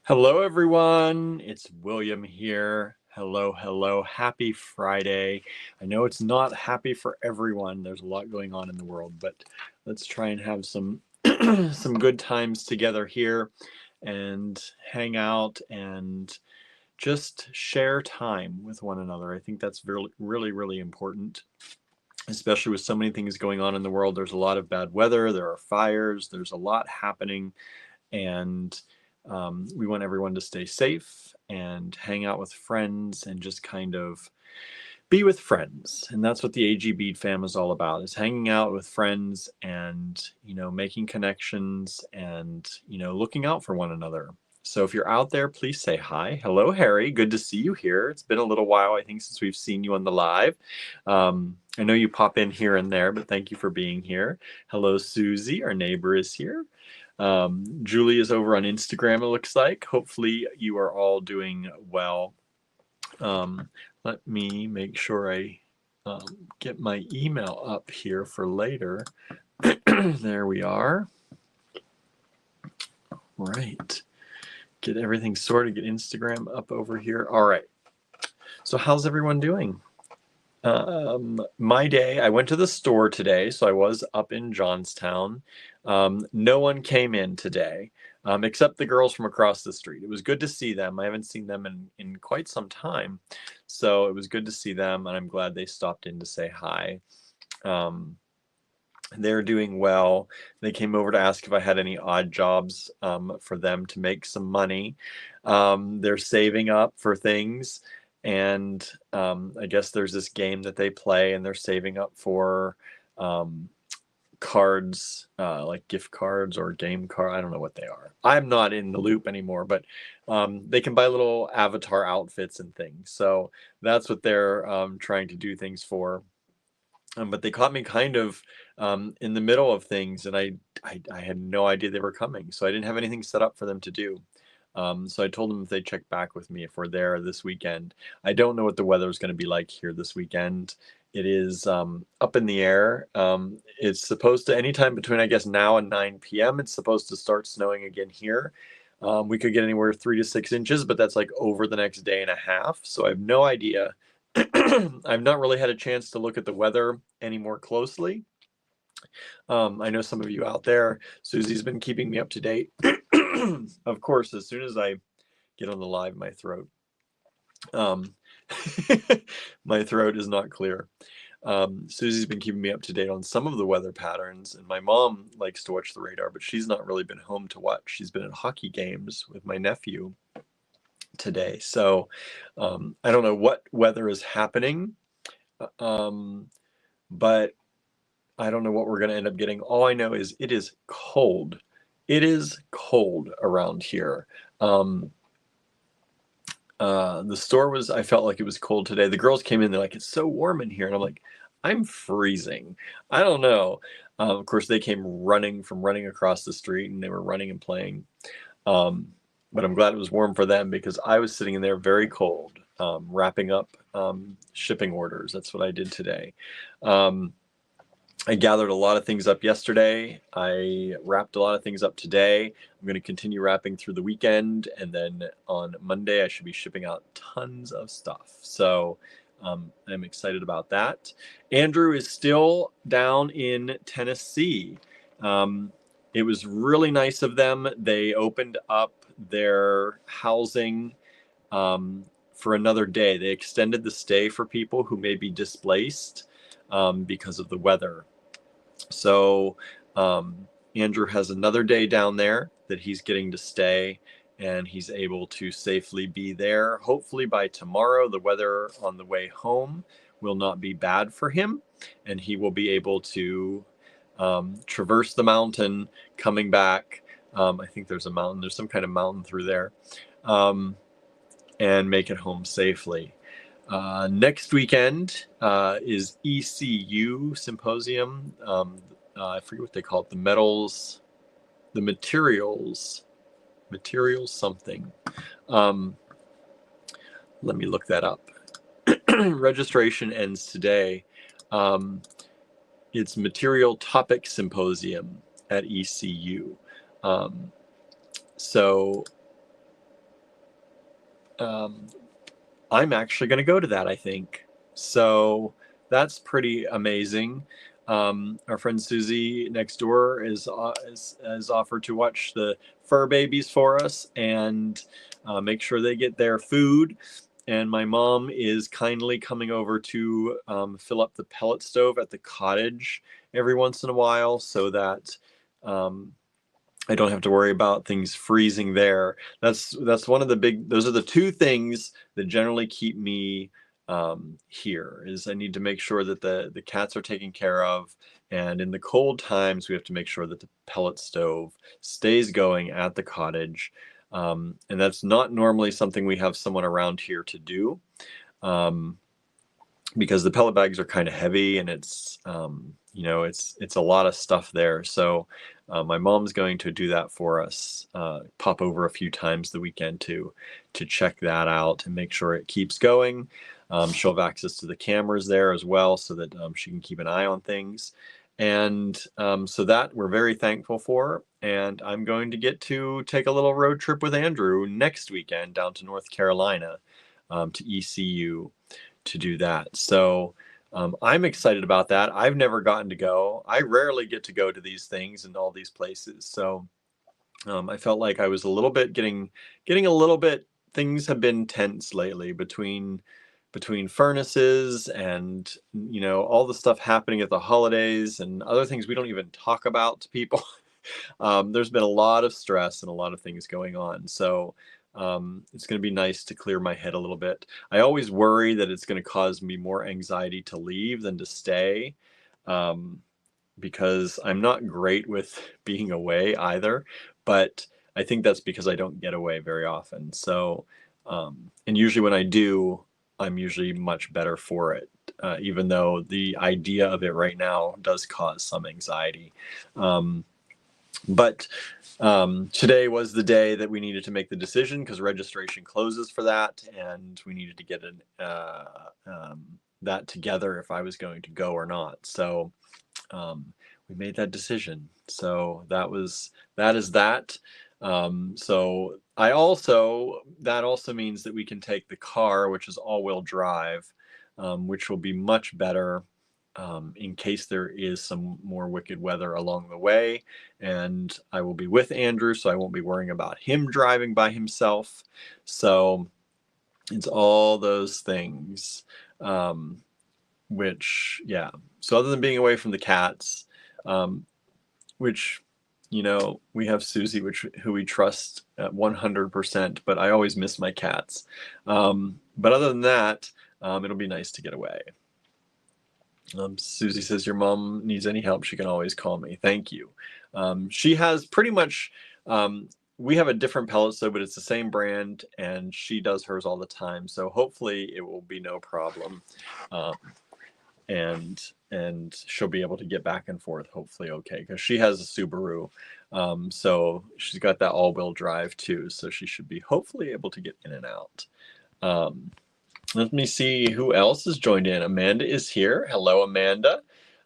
Hello, everyone. It's William here. Hello, hello. Happy Friday. I know it's not happy for everyone. There's a lot going on in the world, but let's try and have some some good times together here and hang out and just share time with one another. I think that's really, really, really important, especially with so many things going on in the world. There's a lot of bad weather, there are fires, there's a lot happening, and we want everyone to stay safe and hang out with friends and just kind of be with friends. And that's what the AG Bead fam is all about, is hanging out with friends and, making connections and, looking out for one another. So if you're out there, please say hi. Hello, Harry. Good to see you here. It's been a little while, I think, since we've seen you on the live. I know you pop in here and there, but thank you for being here. Hello, Susie. Our neighbor is here. Julie is over on Instagram, it looks like. Hopefully you are all doing well. Let me make sure I get my email up here for later. There we are. Right. Get everything sorted, get Instagram up over here. All right. So how's everyone doing? My day, I went to the store today, so I was up in Johnstown. No one came in today, except the girls from across the street. It was good to see them. I haven't seen them in quite some time, so it was good to see them, and I'm glad they stopped in to say hi. They're doing well. They came over to ask if I had any odd jobs for them to make some money. They're saving up for things. And I guess there's this game that they play, and they're saving up for cards, like gift cards or game card. I don't know what they are. I'm not in the loop anymore, but they can buy little avatar outfits and things. So that's what they're trying to do things for. But they caught me kind of in the middle of things, and I had no idea they were coming, so I didn't have anything set up for them to do. So I told them if they check back with me if we're there this weekend. I don't know what the weather is going to be like here this weekend. It is up in the air. It's supposed to, anytime between, I guess, now and 9 p.m., it's supposed to start snowing again here. We could get anywhere 3 to 6 inches, but that's like over the next day and a half. So I have no idea. I've not really had a chance to look at the weather any more closely. I know some of you out there, Susie's been keeping me up to date. Of course, as soon as I get on the live, my throat, my throat is not clear. Susie's been keeping me up to date on some of the weather patterns, and my mom likes to watch the radar, but she's not really been home to watch. She's been at hockey games with my nephew today. So I don't know what weather is happening, but I don't know what we're going to end up getting. All I know is it is cold. It is cold around here. The store was, I felt like it was cold today. The girls came in, they're like, it's so warm in here. And I'm like, I'm freezing. I don't know. Of course, they came running across the street, and they were running and playing. But I'm glad it was warm for them, because I was sitting in there very cold, wrapping up shipping orders. That's what I did today. I gathered a lot of things up yesterday. I wrapped a lot of things up today. I'm going to continue wrapping through the weekend, and then on Monday I should be shipping out tons of stuff. So I'm excited about that. Andrew is still down in Tennessee. It was really nice of them. They opened up their housing for another day. They extended the stay for people who may be displaced because of the weather. So Andrew has another day down there that he's getting to stay, and he's able to safely be there. Hopefully by tomorrow, the weather on the way home will not be bad for him, and he will be able to traverse the mountain coming back. I think there's a mountain. There's some kind of mountain through there, and make it home safely. Next weekend is ECU Symposium. I forget what they call it. The materials something. Let me look that up. Registration ends today. It's Material Topic Symposium at ECU. So I'm actually going to go to that, I think. So that's pretty amazing. Our friend Susie next door is offered to watch the fur babies for us and make sure they get their food. And my mom is kindly coming over to fill up the pellet stove at the cottage every once in a while so that I don't have to worry about things freezing there. That's one of the big. Those are the two things that generally keep me here. Is I need to make sure that the cats are taken care of, and in the cold times we have to make sure that the pellet stove stays going at the cottage. And that's not normally something we have someone around here to do. Because the pellet bags are kind of heavy and it's it's a lot of stuff there. So my mom's going to do that for us, pop over a few times the weekend to check that out and make sure it keeps going. She'll have access to the cameras there as well so that she can keep an eye on things. And so that we're very thankful for. And I'm going to get to take a little road trip with Andrew next weekend down to North Carolina, to ECU, to do that. So I'm excited about that. I've never gotten to go. I rarely get to go to these things and all these places. So I felt like I was a little bit getting a little bit. Things have been tense lately between furnaces and all the stuff happening at the holidays and other things we don't even talk about to people. There's been a lot of stress and a lot of things going on. So it's going to be nice to clear my head a little bit. I always worry that it's going to cause me more anxiety to leave than to stay, because I'm not great with being away either. But I think that's because I don't get away very often. So, and usually when I do, I'm usually much better for it, even though the idea of it right now does cause some anxiety. But today was the day that we needed to make the decision because registration closes for that, and we needed to get that together if I was going to go or not. So we made that decision. So that is that. So that also means that we can take the car, which is all-wheel drive, which will be much better. In case there is some more wicked weather along the way. And I will be with Andrew, so I won't be worrying about him driving by himself. So it's all those things, which, yeah. So other than being away from the cats, which, we have Susie, who we trust at 100%, but I always miss my cats. But other than that, it'll be nice to get away. Susie says, your mom needs any help, she can always call me. Thank you. She has pretty much, we have a different pellet stove, but it's the same brand, and she does hers all the time. So hopefully it will be no problem. And she'll be able to get back and forth, hopefully okay, because she has a Subaru. So she's got that all-wheel drive too. So she should be hopefully able to get in and out. Let me see who else has joined in. Amanda is here. Hello, Amanda.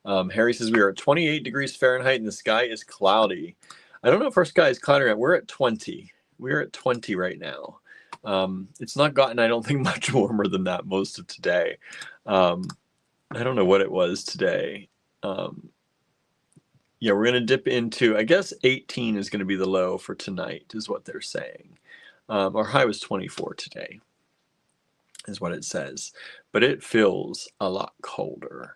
Harry says we are at 28 degrees Fahrenheit and the sky is cloudy. I don't know if our sky is cloudy or not. We're at 20. We're at 20 right now. It's not gotten, I don't think, much warmer than that most of today. I don't know what it was today. Yeah, we're going to dip into, I guess 18 is going to be the low for tonight is what they're saying. Our high was 24 today, is what it says, but it feels a lot colder.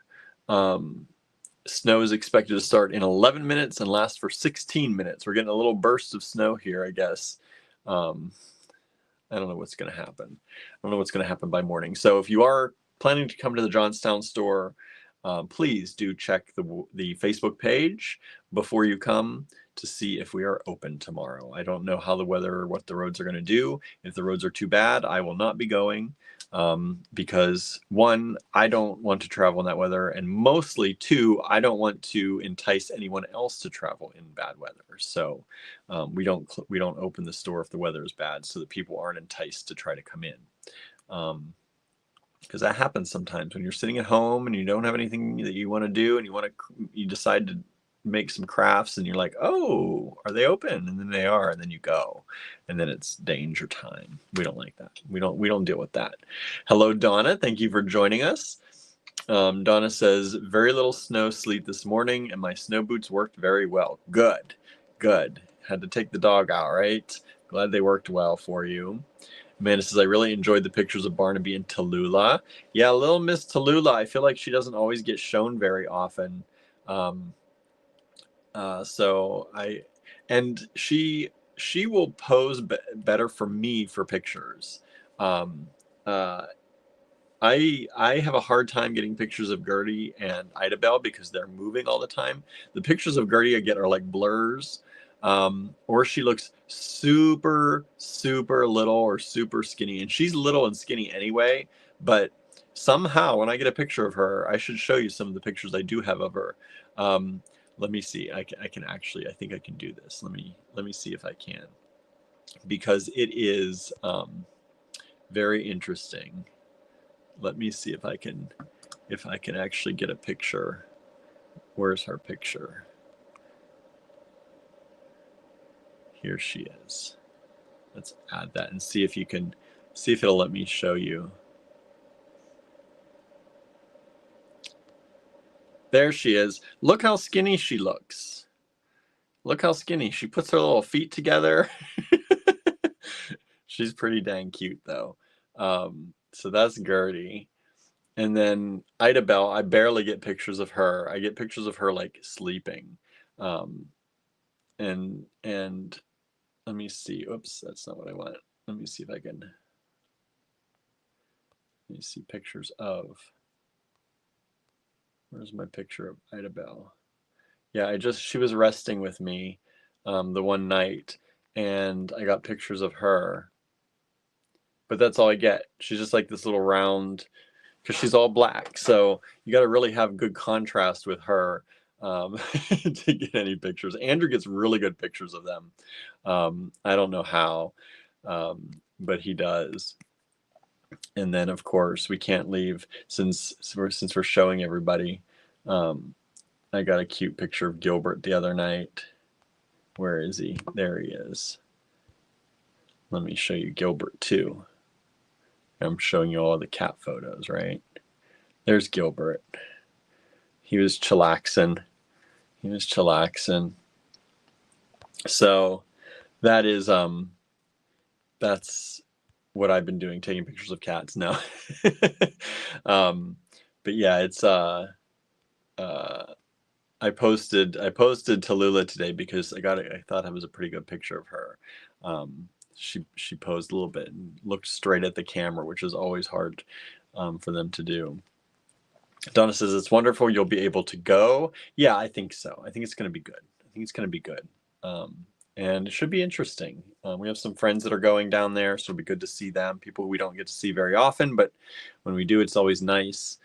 Snow is expected to start in 11 minutes and last for 16 minutes. We're getting a little burst of snow here, I guess. I don't know what's going to happen. I don't know what's going to happen by morning. So if you are planning to come to the Johnstown store, please do check the Facebook page before you come to see if we are open tomorrow. I don't know how the weather or what the roads are going to do. If the roads are too bad, I will not be going. Because one, I don't want to travel in that weather, and mostly two, I don't want to entice anyone else to travel in bad weather. So we don't open the store if the weather is bad, so that people aren't enticed to try to come in. Because that happens sometimes when you're sitting at home and you don't have anything that you want to do, and you decide to make some crafts and you're like, oh, are they open? And then they are, and then you go, and then it's danger time. We don't like that. We don't deal with that. Hello, Donna. Thank you for joining us. Donna says, very little snow sleet this morning, and my snow boots worked very well. Good, good. Had to take the dog out, right? Glad they worked well for you. Amanda says, I really enjoyed the pictures of Barnaby and Tallulah. Yeah, little Miss Tallulah, I feel like she doesn't always get shown very often. She will pose better for me for pictures. I have a hard time getting pictures of Gertie and Idabelle because they're moving all the time. The pictures of Gertie I get are like blurs, or she looks super, super little or super skinny. And she's little and skinny anyway, but somehow when I get a picture of her, I should show you some of the pictures I do have of her. Let me see. I can actually, I think I can do this. Let me see if I can, because it is very interesting. Let me see if I can actually get a picture. Where's her picture? Here she is. Let's add that and see if it'll let me show you. There she is. Look how skinny she looks. Look how skinny. She puts her little feet together. She's pretty dang cute though. So that's Gertie. And then Idabelle, I barely get pictures of her. I get pictures of her like sleeping. And let me see. Oops, that's not what I want. Let me see if I can. Let me see pictures of. Where's my picture of Idabelle? Yeah, she was resting with me the one night, and I got pictures of her. But that's all I get. She's just like this little round, because she's all black. So you got to really have good contrast with her to get any pictures. Andrew gets really good pictures of them. I don't know how, but he does. And then of course we can't leave since we're showing everybody. I got a cute picture of Gilbert the other night. Where is he? There he is. Let me show you Gilbert too. I'm showing you all the cat photos, right? There's Gilbert. He was chillaxing. So that is that's what I've been doing, taking pictures of cats now. But yeah, it's I posted Tallulah today because I thought it was a pretty good picture of her. She posed a little bit and looked straight at the camera, which is always hard for them to do. Donna says, it's wonderful. You'll be able to go. Yeah, I think so. I think it's going to be good. And it should be interesting. We have some friends that are going down there, so it'll be good to see them. People we don't get to see very often, but when we do, it's always nice.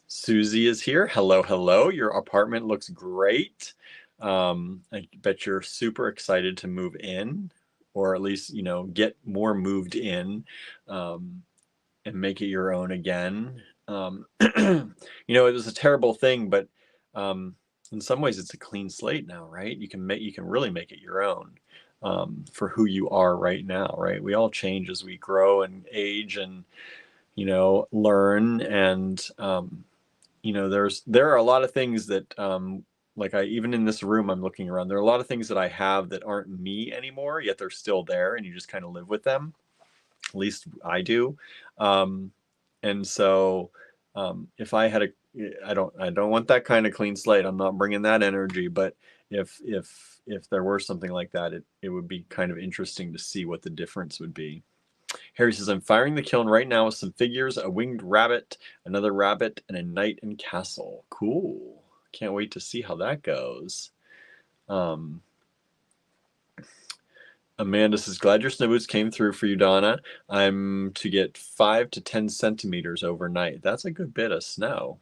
Susie is here. Hello, hello. Your apartment looks great. I bet you're super excited to move in, or at least, get more moved in and make it your own again. It was a terrible thing, but in some ways it's a clean slate now, right? You can really make it your own for who you are right now, right? We all change as we grow and age and learn, and there are a lot of things that like even in this room I'm looking around, there are a lot of things that I have that aren't me anymore, yet they're still there, and you just kind of live with them. At least I do. And so if I had I don't want that kind of clean slate. I'm not bringing that energy, but if there were something like that, it would be kind of interesting to see what the difference would be. Harry says, I'm firing the kiln right now with some figures, a winged rabbit, another rabbit, and a knight and castle. Cool. Can't wait to see how that goes. Amanda says, glad your snow boots came through for you, Donna. I'm to get 5 to 10 centimeters overnight. That's a good bit of snow.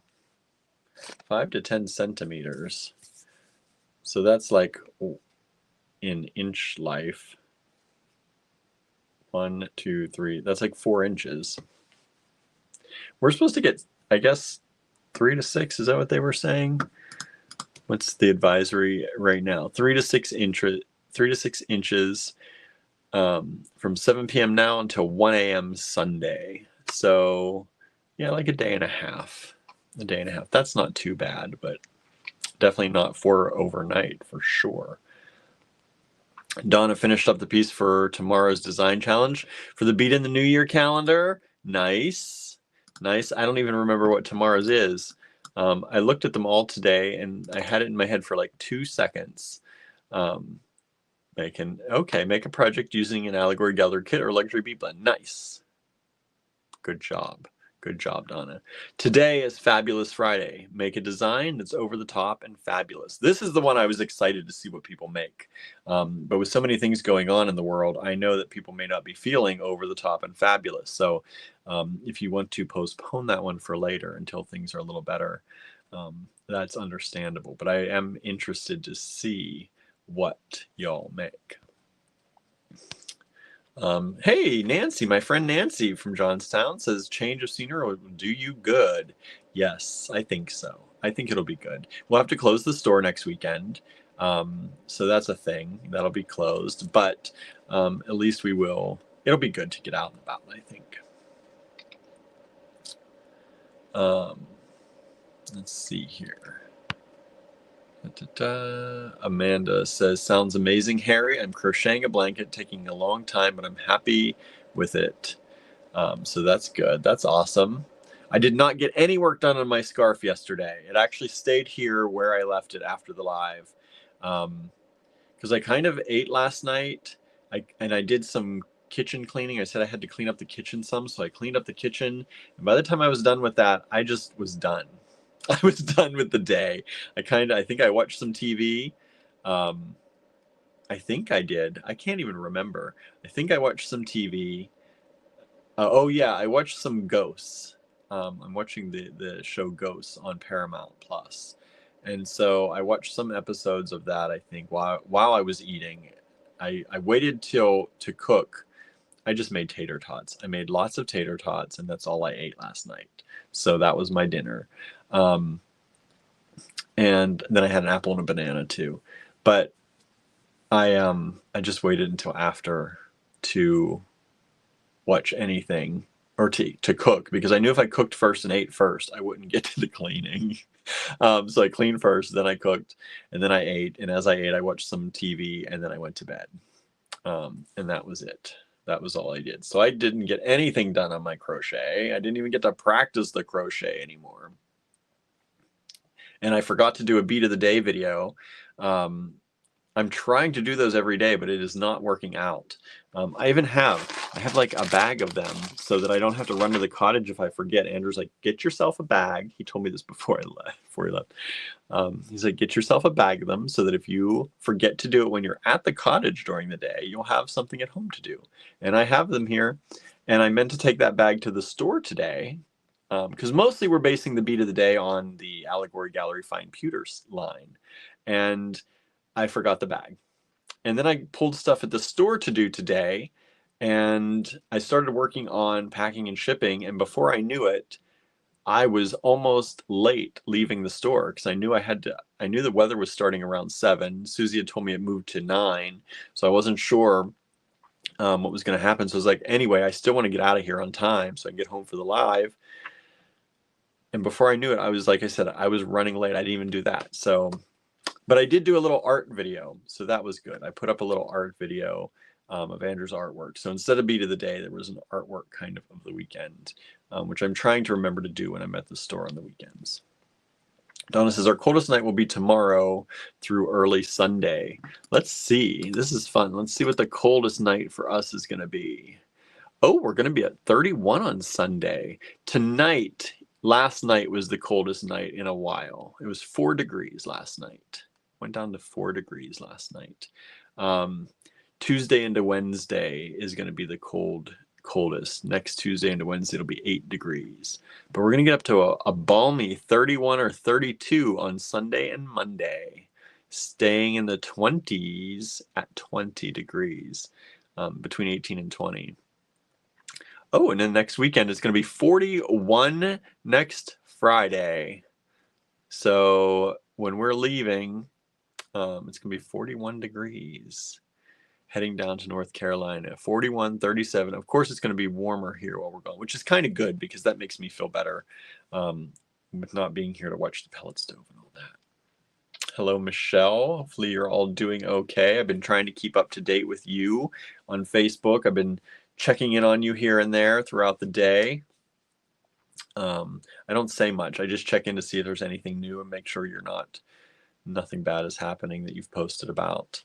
5 to 10 centimeters. So that's like in inch life. 1, 2, 3. That's like 4 inches. We're supposed to get, I guess, 3 to 6. Is that what they were saying? What's the advisory right now? 3 to 6 inches from 7 p.m. now until 1 a.m. Sunday. So yeah, like a day and a half. That's not too bad, but definitely not for overnight for sure. Donna finished up the piece for tomorrow's design challenge for the Beat in the New Year calendar. Nice. I don't even remember what tomorrow's is. I looked at them all today and I had it in my head for like 2 seconds. Make a project using an Allegory Gallery kit or luxury beat blend. Nice. Good job, Donna. Today is Fabulous Friday. Make a design that's over the top and fabulous. This is the one I was excited to see what people make. But with so many things going on in the world, I know that people may not be feeling over the top and fabulous. So if you want to postpone that one for later until things are a little better, that's understandable. But I am interested to see what y'all make. Hey, Nancy, my friend Nancy from Johnstown says change of scenery will do you good. Yes, I think so. I think it'll be good. We'll have to close the store next weekend. So that's a thing that'll be closed, but at least it'll be good to get out and about, I think. Let's see here. Amanda says, sounds amazing, Harry. I'm crocheting a blanket, taking a long time, but I'm happy with it. So that's good. That's awesome. I did not get any work done on my scarf yesterday. It actually stayed here where I left it after the live. Because I kind of ate last night. I did some kitchen cleaning. I said I had to clean up the kitchen some, so I cleaned up the kitchen. And by the time I was done with that, I just was done. I was done with the day. I think I watched some TV. I think I did. I can't even remember. I think I watched some TV. Oh yeah, I watched some Ghosts. I'm watching the show Ghosts on Paramount Plus, and so I watched some episodes of that. I think while I was eating, I waited to cook. I just made tater tots. I made lots of tater tots, and that's all I ate last night. So that was my dinner. And then I had an apple and a banana too. But I just waited until after to watch anything or to cook, because I knew if I cooked first and ate first, I wouldn't get to the cleaning. So I cleaned first, then I cooked, and then I ate. And as I ate, I watched some TV, and then I went to bed. And that was it. That was all I did. So I didn't get anything done on my crochet. I didn't even get to practice the crochet anymore. And I forgot to do a beat of the day video. I'm trying to do those every day, but it is not working out. I have like a bag of them so that I don't have to run to the cottage if I forget. Andrew's like, get yourself a bag. He told me this before he left. He's like, get yourself a bag of them so that if you forget to do it when you're at the cottage during the day, you'll have something at home to do. And I have them here, and I meant to take that bag to the store today, because mostly we're basing the beat of the day on the Allegory Gallery Fine Pewters line. And I forgot the bag. And then I pulled stuff at the store to do today, and I started working on packing and shipping. And before I knew it, I was almost late leaving the store, because I knew the weather was starting around 7. Susie had told me it moved to 9. So I wasn't sure what was going to happen. So I was like, anyway, I still want to get out of here on time so I can get home for the live. And before I knew it, I was, like I said, I was running late. I didn't even do that. So, but I did do a little art video. So that was good. I put up a little art video of Andrew's artwork. So instead of beat of the day, there was an artwork kind of the weekend, which I'm trying to remember to do when I'm at the store on the weekends. Donna says, our coldest night will be tomorrow through early Sunday. Let's see. This is fun. Let's see what the coldest night for us is going to be. Oh, we're going to be at 31 on Sunday. Tonight, last night was the coldest night in a while. It was 4 degrees last night. Went down to 4 degrees last night. Tuesday into Wednesday is going to be the coldest. Next Tuesday into Wednesday, it'll be 8 degrees. But we're going to get up to a balmy 31 or 32 on Sunday and Monday, staying in the 20s at 20 degrees, between 18 and 20. Oh, and then next weekend it's going to be 41 next Friday. So when we're leaving, it's going to be 41 degrees heading down to North Carolina. 41, 37. Of course, it's going to be warmer here while we're gone, which is kind of good because that makes me feel better with not being here to watch the pellet stove and all that. Hello, Michelle. Hopefully you're all doing okay. I've been trying to keep up to date with you on Facebook. I've been checking in on you here and there throughout the day. I don't say much. I just check in to see if there's anything new and make sure nothing bad is happening that you've posted about.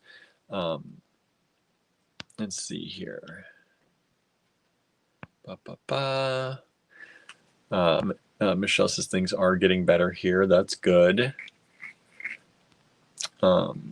Let's see here. Michelle says things are getting better here. That's good. Donna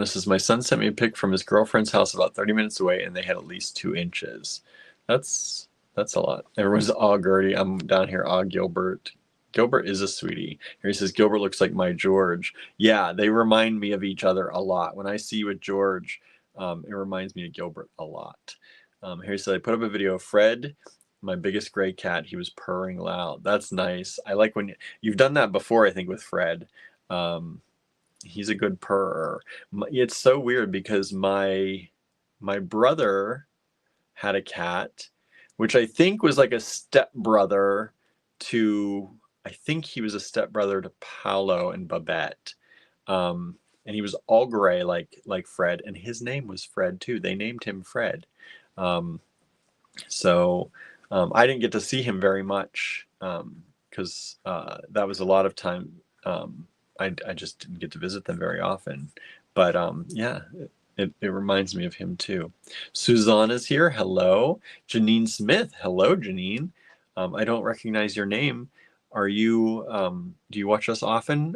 says, my son sent me a pic from his girlfriend's house about 30 minutes away, and they had at least 2 inches. That's a lot. Everyone's Gertie. I'm down here, Gilbert. Gilbert is a sweetie. Here he says, Gilbert looks like my George. Yeah, they remind me of each other a lot. When I see you with George, it reminds me of Gilbert a lot. Here he says, I put up a video of Fred, my biggest gray cat. He was purring loud. That's nice. I like when you've done that before, I think, with Fred. He's a good purrer. It's so weird because my brother had a cat, which I think was like a stepbrother to, I think he was a stepbrother to Paolo and Babette. And he was all gray like Fred, and his name was Fred too. They named him Fred. So I didn't get to see him very much because that was a lot of time. I just didn't get to visit them very often. But yeah, it reminds me of him too. Suzanne is here. Hello. Janine Smith. Hello, Janine. I don't recognize your name. Are you, do you watch us often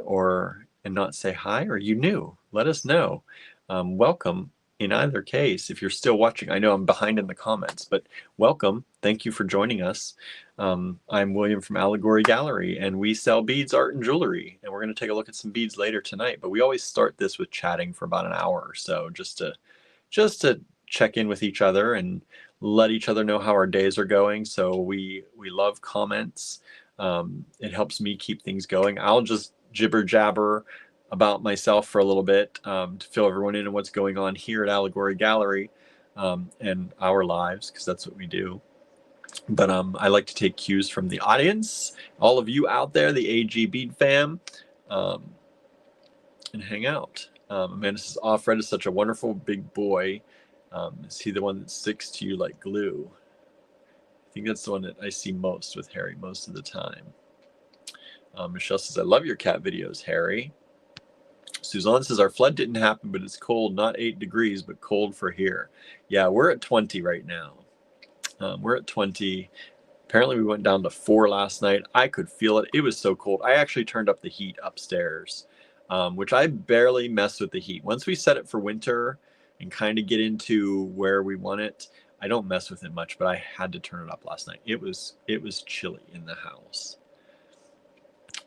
and not say hi? Or are you new? Let us know. Welcome in either case. If you're still watching, I know I'm behind in the comments, but welcome. Thank you for joining us. I'm William from Allegory Gallery, and we sell beads, art, and jewelry. And we're going to take a look at some beads later tonight. But we always start this with chatting for about an hour or so, just to check in with each other and let each other know how our days are going. So we love comments. It helps me keep things going. I'll just jibber jabber about myself for a little bit to fill everyone in on what's going on here at Allegory Gallery and our lives, because that's what we do. But I like to take cues from the audience, all of you out there, the AG Bead fam, and hang out. Amanda says, oh, Fred is such a wonderful big boy. Is he the one that sticks to you like glue? I think that's the one that I see most with Harry most of the time. Michelle says, I love your cat videos, Harry. Suzanne says, our flood didn't happen, but it's cold, not 8 degrees, but cold for here. Yeah, we're at 20 right now. We're at 20. Apparently we went down to 4 last night. I could feel it. It was so cold. I actually turned up the heat upstairs, which I barely mess with the heat. Once we set it for winter and kind of get into where we want it, I don't mess with it much, but I had to turn it up last night. It was chilly in the house.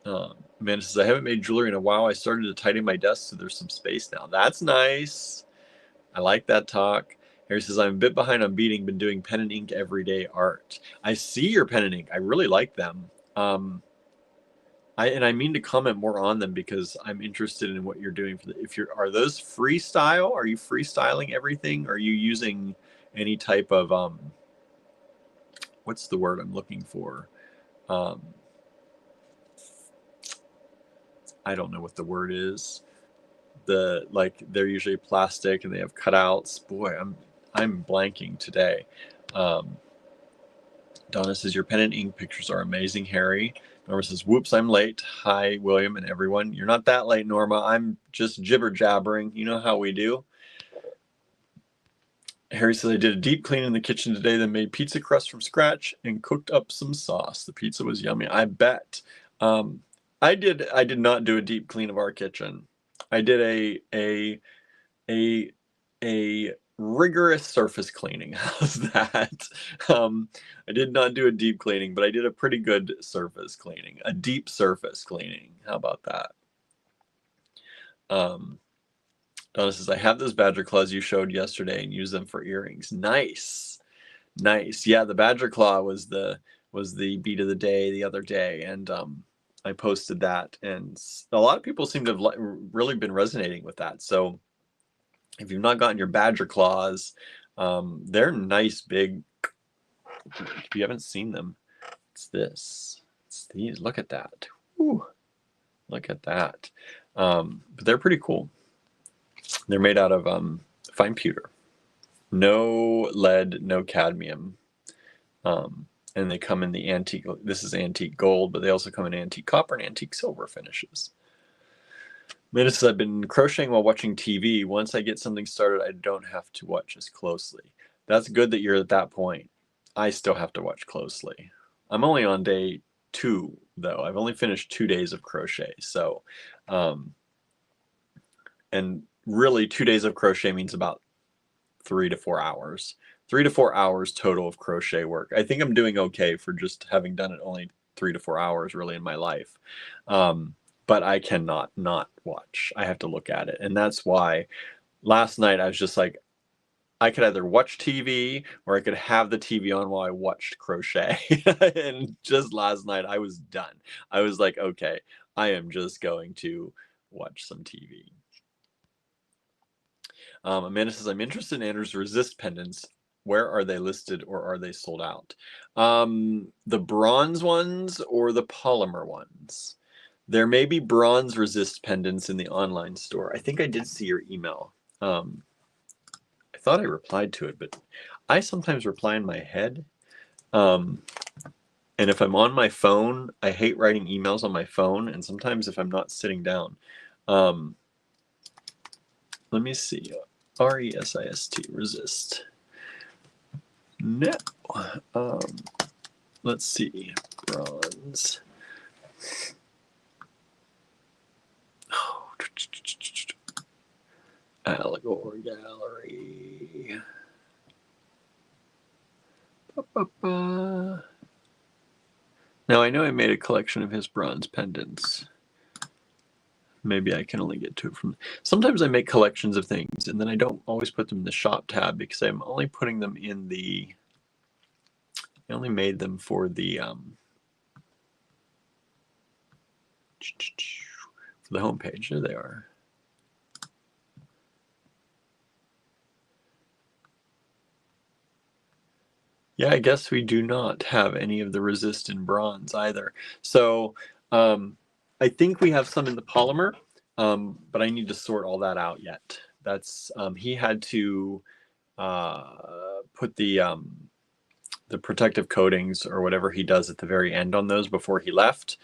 Amanda says, I haven't made jewelry in a while. I started to tidy my desk so there's some space now. That's nice. I like that talk. Harry says, I'm a bit behind on beading, been doing pen and ink everyday art. I see your pen and ink. I really like them. I mean to comment more on them because I'm interested in what you're doing for are those freestyle? Are you freestyling everything? Are you using any type of what's the word I'm looking for? I don't know what the word is. They're usually plastic and they have cutouts. Boy, I'm blanking today. Donna says, your pen and ink pictures are amazing, Harry. Norma says, whoops, I'm late. Hi, William and everyone. You're not that late, Norma. I'm just jibber jabbering. You know how we do. Harry says, I did a deep clean in the kitchen today, then made pizza crust from scratch and cooked up some sauce. The pizza was yummy. I bet. I did not do a deep clean of our kitchen. I did a rigorous surface cleaning. How's that? I did not do a deep cleaning, but I did a pretty good surface cleaning, a deep surface cleaning. How about that? Donna says, I have those badger claws you showed yesterday and use them for earrings. Nice. Yeah, the badger claw was the bead of the day the other day, and I posted that, and a lot of people seem to have really been resonating with that. So if you've not gotten your badger claws, they're nice, big. If you haven't seen them, it's this. It's these. Look at that. Whew. Look at that. But they're pretty cool. They're made out of fine pewter. No lead, no cadmium. And they come in the antique, this is antique gold, but they also come in antique copper and antique silver finishes. Amanda says, I've been crocheting while watching TV. Once I get something started, I don't have to watch as closely. That's good that you're at that point. I still have to watch closely. I'm only on day 2, though. I've only finished 2 days of crochet. So, and really 2 days of crochet means about 3 to 4 hours. 3 to 4 hours total of crochet work. I think I'm doing okay for just having done it only 3 to 4 hours really in my life. But I cannot not watch. I have to look at it. And that's why last night I was just like, I could either watch TV or I could have the TV on while I watched crochet. And just last night I was done. I was like, okay, I am just going to watch some TV. Amanda says, I'm interested in Andrew's resist pendants. Where are they listed or are they sold out? The bronze ones or the polymer ones? There may be bronze resist pendants in the online store. I think I did see your email. I thought I replied to it, but I sometimes reply in my head. And if I'm on my phone, I hate writing emails on my phone. And sometimes if I'm not sitting down, let me see. RESIST, resist. No. Let's see. Bronze. Allegory Gallery. Now I know I made a collection of his bronze pendants. Maybe I can only get to it from... Sometimes I make collections of things and then I don't always put them in the shop tab because I'm only putting them in the... I only made them for the homepage. There they are. Yeah, I guess we do not have any of the resist in bronze either. So I think we have some in the polymer, but I need to sort all that out yet. That's he had to put the protective coatings or whatever he does at the very end on those before he left.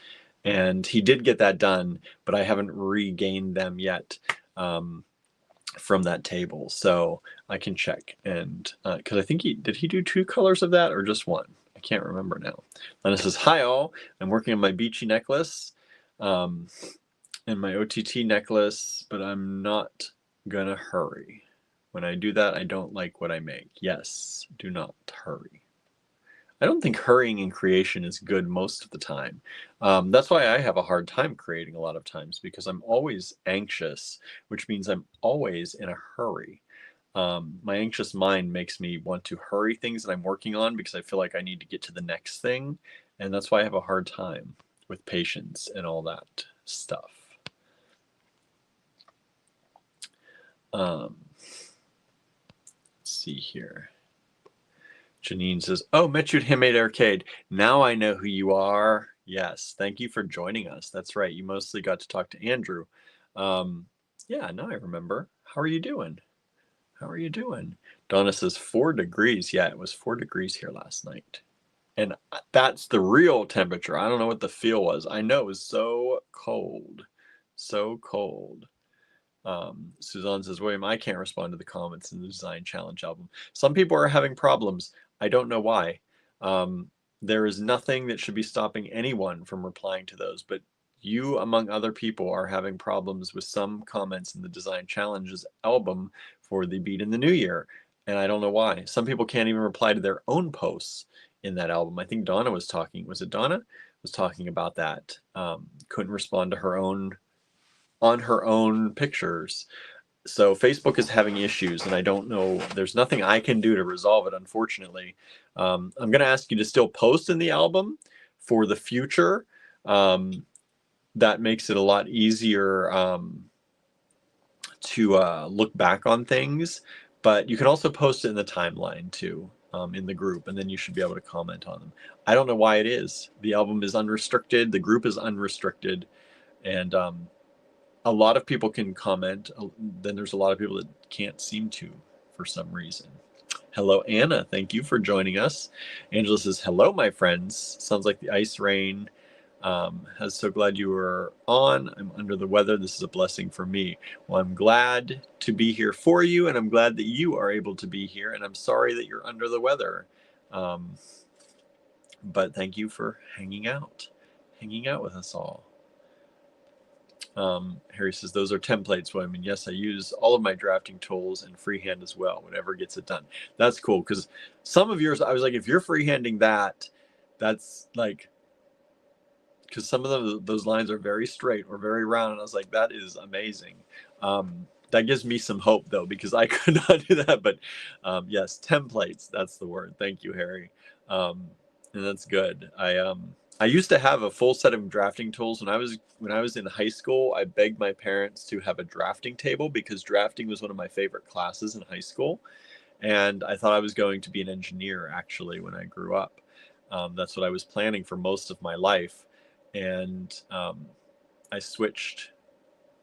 And he did get that done, but I haven't regained them yet from that table. So I can check. And because I think did he do 2 colors of that or just 1? I can't remember now. Lena says, hi all, I'm working on my beachy necklace and my OTT necklace, but I'm not gonna hurry. When I do that, I don't like what I make. Yes, do not hurry. I don't think hurrying in creation is good most of the time. That's why I have a hard time creating a lot of times, because I'm always anxious, which means I'm always in a hurry. My anxious mind makes me want to hurry things that I'm working on because I feel like I need to get to the next thing. And that's why I have a hard time with patience and all that stuff. Let's see here. Janine says, oh, met you at Handmade Arcade. Now I know who you are. Yes, thank you for joining us. That's right. You mostly got to talk to Andrew. Yeah, now I remember. How are you doing? How are you doing? Donna says 4 degrees. Yeah, it was 4 degrees here last night. And that's the real temperature. I don't know what the feel was. I know it was so cold. So cold. Suzanne says, William, I can't respond to the comments in the Design Challenge album. Some people are having problems. I don't know why. There is nothing that should be stopping anyone from replying to those, but you, among other people, are having problems with some comments in the Design Challenges album for the Beat in the New Year, and I don't know why. Some people can't even reply to their own posts in that album. I think Donna was talking, was it Donna? Was talking about that. Couldn't respond to her own, on her own pictures. So Facebook is having issues, and I don't know, there's nothing I can do to resolve it, unfortunately. I'm going to ask you to still post in the album for the future. that makes it a lot easier to look back on things. But you can also post it in the timeline too, in the group, and then you should be able to comment on them. I don't know why it is. The album is unrestricted, the group is unrestricted, and a lot of people can comment. Then there's a lot of people that can't seem to for some reason. Hello, Anna. Thank you for joining us. Angela says, hello, my friends. Sounds like the ice rain has so glad you were on. I'm under the weather. This is a blessing for me. Well, I'm glad to be here for you, and I'm glad that you are able to be here, and I'm sorry that you're under the weather. But thank you for hanging out with us all. Harry says, those are templates. Well, I mean, yes, I use all of my drafting tools and freehand as well, whatever gets it done. That's cool, because some of yours, I was like, if you're freehanding that, that's like, because some of them, those lines are very straight or very round, and I was like, that is amazing. That gives me some hope, though, because I could not do that. But yes, templates, that's the word. Thank you, Harry. And that's good. I used to have a full set of drafting tools. When I was in high school, I begged my parents to have a drafting table because drafting was one of my favorite classes in high school. And I thought I was going to be an engineer, actually, when I grew up. That's what I was planning for most of my life. And I switched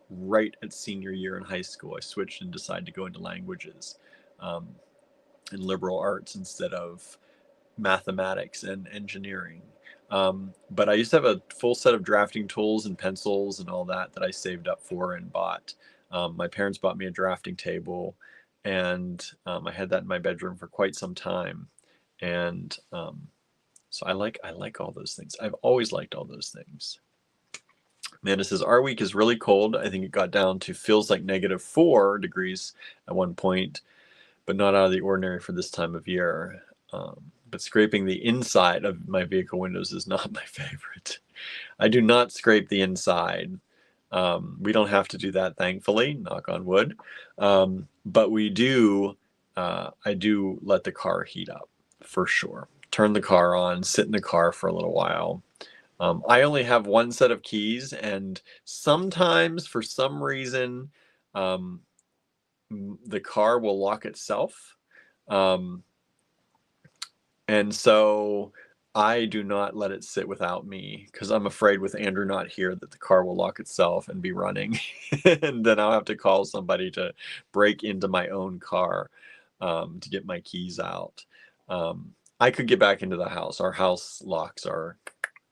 right at senior year in high school. I switched and decided to go into languages and liberal arts instead of mathematics and engineering. But I used to have a full set of drafting tools and pencils and all that I saved up for and bought. My parents bought me a drafting table, and I had that in my bedroom for quite some time. And so I like all those things. I've always liked all those things. Amanda says, our week is really cold. I think it got down to feels like -4 degrees at one point, but not out of the ordinary for this time of year. But scraping the inside of my vehicle windows is not my favorite. I do not scrape the inside. We don't have to do that, thankfully, knock on wood. But we do, I do let the car heat up for sure. Turn the car on, sit in the car for a little while. I only have one set of keys, and sometimes for some reason, the car will lock itself. And so I do not let it sit without me because I'm afraid with Andrew not here that the car will lock itself and be running. And then I'll have to call somebody to break into my own car to get my keys out. I could get back into the house. Our house locks are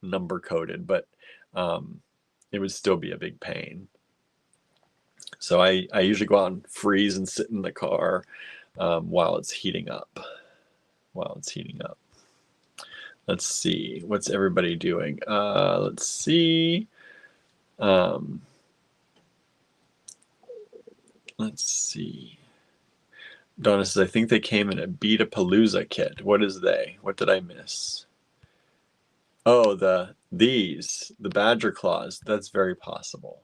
number coded, but it would still be a big pain. So I usually go out and freeze and sit in the car while it's heating up. Let's see, what's everybody doing? Let's see. Let's see. Donna says, I think they came in a Beat-a-Palooza kit. What is they? What did I miss? Oh, the Badger Claws. That's very possible.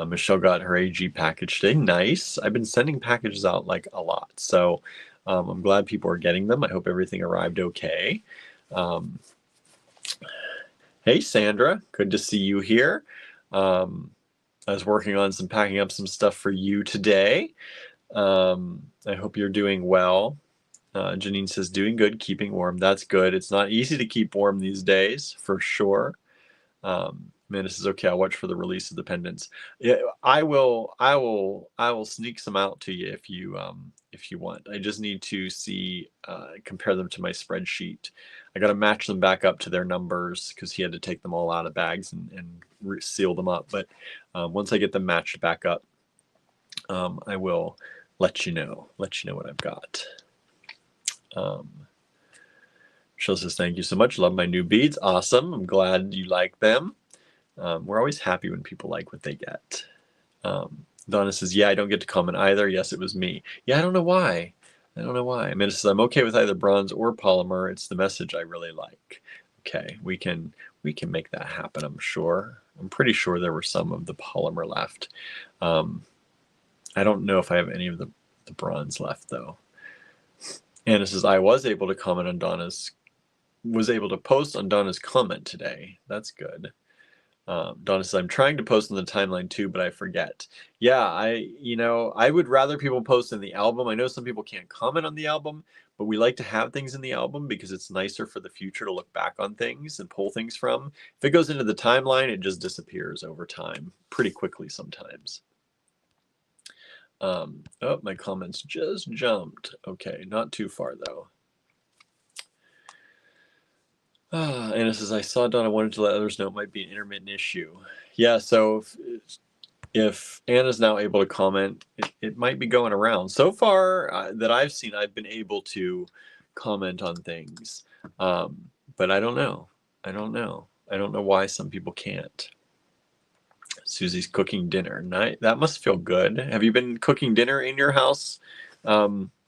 Michelle got her AG package today. Nice. I've been sending packages out like a lot. So I'm glad people are getting them. I hope everything arrived okay. Hey, Sandra. Good to see you here. I was working on packing up some stuff for you today. I hope you're doing well. Janine says, doing good, keeping warm. That's good. It's not easy to keep warm these days, for sure. Amanda says, okay, I'll watch for the release of the pendants. Yeah, I will sneak some out to you if you want. I just need to see, compare them to my spreadsheet. I got to match them back up to their numbers because he had to take them all out of bags and seal them up. But once I get them matched back up, I will let you know what I've got. Michelle says, thank you so much. Love my new beads. Awesome. I'm glad you like them. We're always happy when people like what they get. Donna says, yeah, I don't get to comment either. Yes, it was me. Yeah, I don't know why. Amanda says, I'm okay with either bronze or polymer. It's the message I really like. Okay, we can make that happen, I'm sure. I'm pretty sure there were some of the polymer left. I don't know if I have any of the bronze left, though. Anna says, I was able to comment on Donna's was able to post on Donna's comment today. That's good. Donna says, I'm trying to post on the timeline too, but I forget. Yeah, I would rather people post in the album. I know some people can't comment on the album, but we like to have things in the album because it's nicer for the future to look back on things and pull things from. If it goes into the timeline, it just disappears over time pretty quickly sometimes. Oh, my comments just jumped. Okay, not too far though. Anna says, I saw Donna, wanted to let others know it might be an intermittent issue. Yeah, so if Anna's now able to comment, it might be going around. So far that I've seen, I've been able to comment on things. But I don't know. I don't know why some people can't. Susie's cooking dinner. That must feel good. Have you been cooking dinner in your house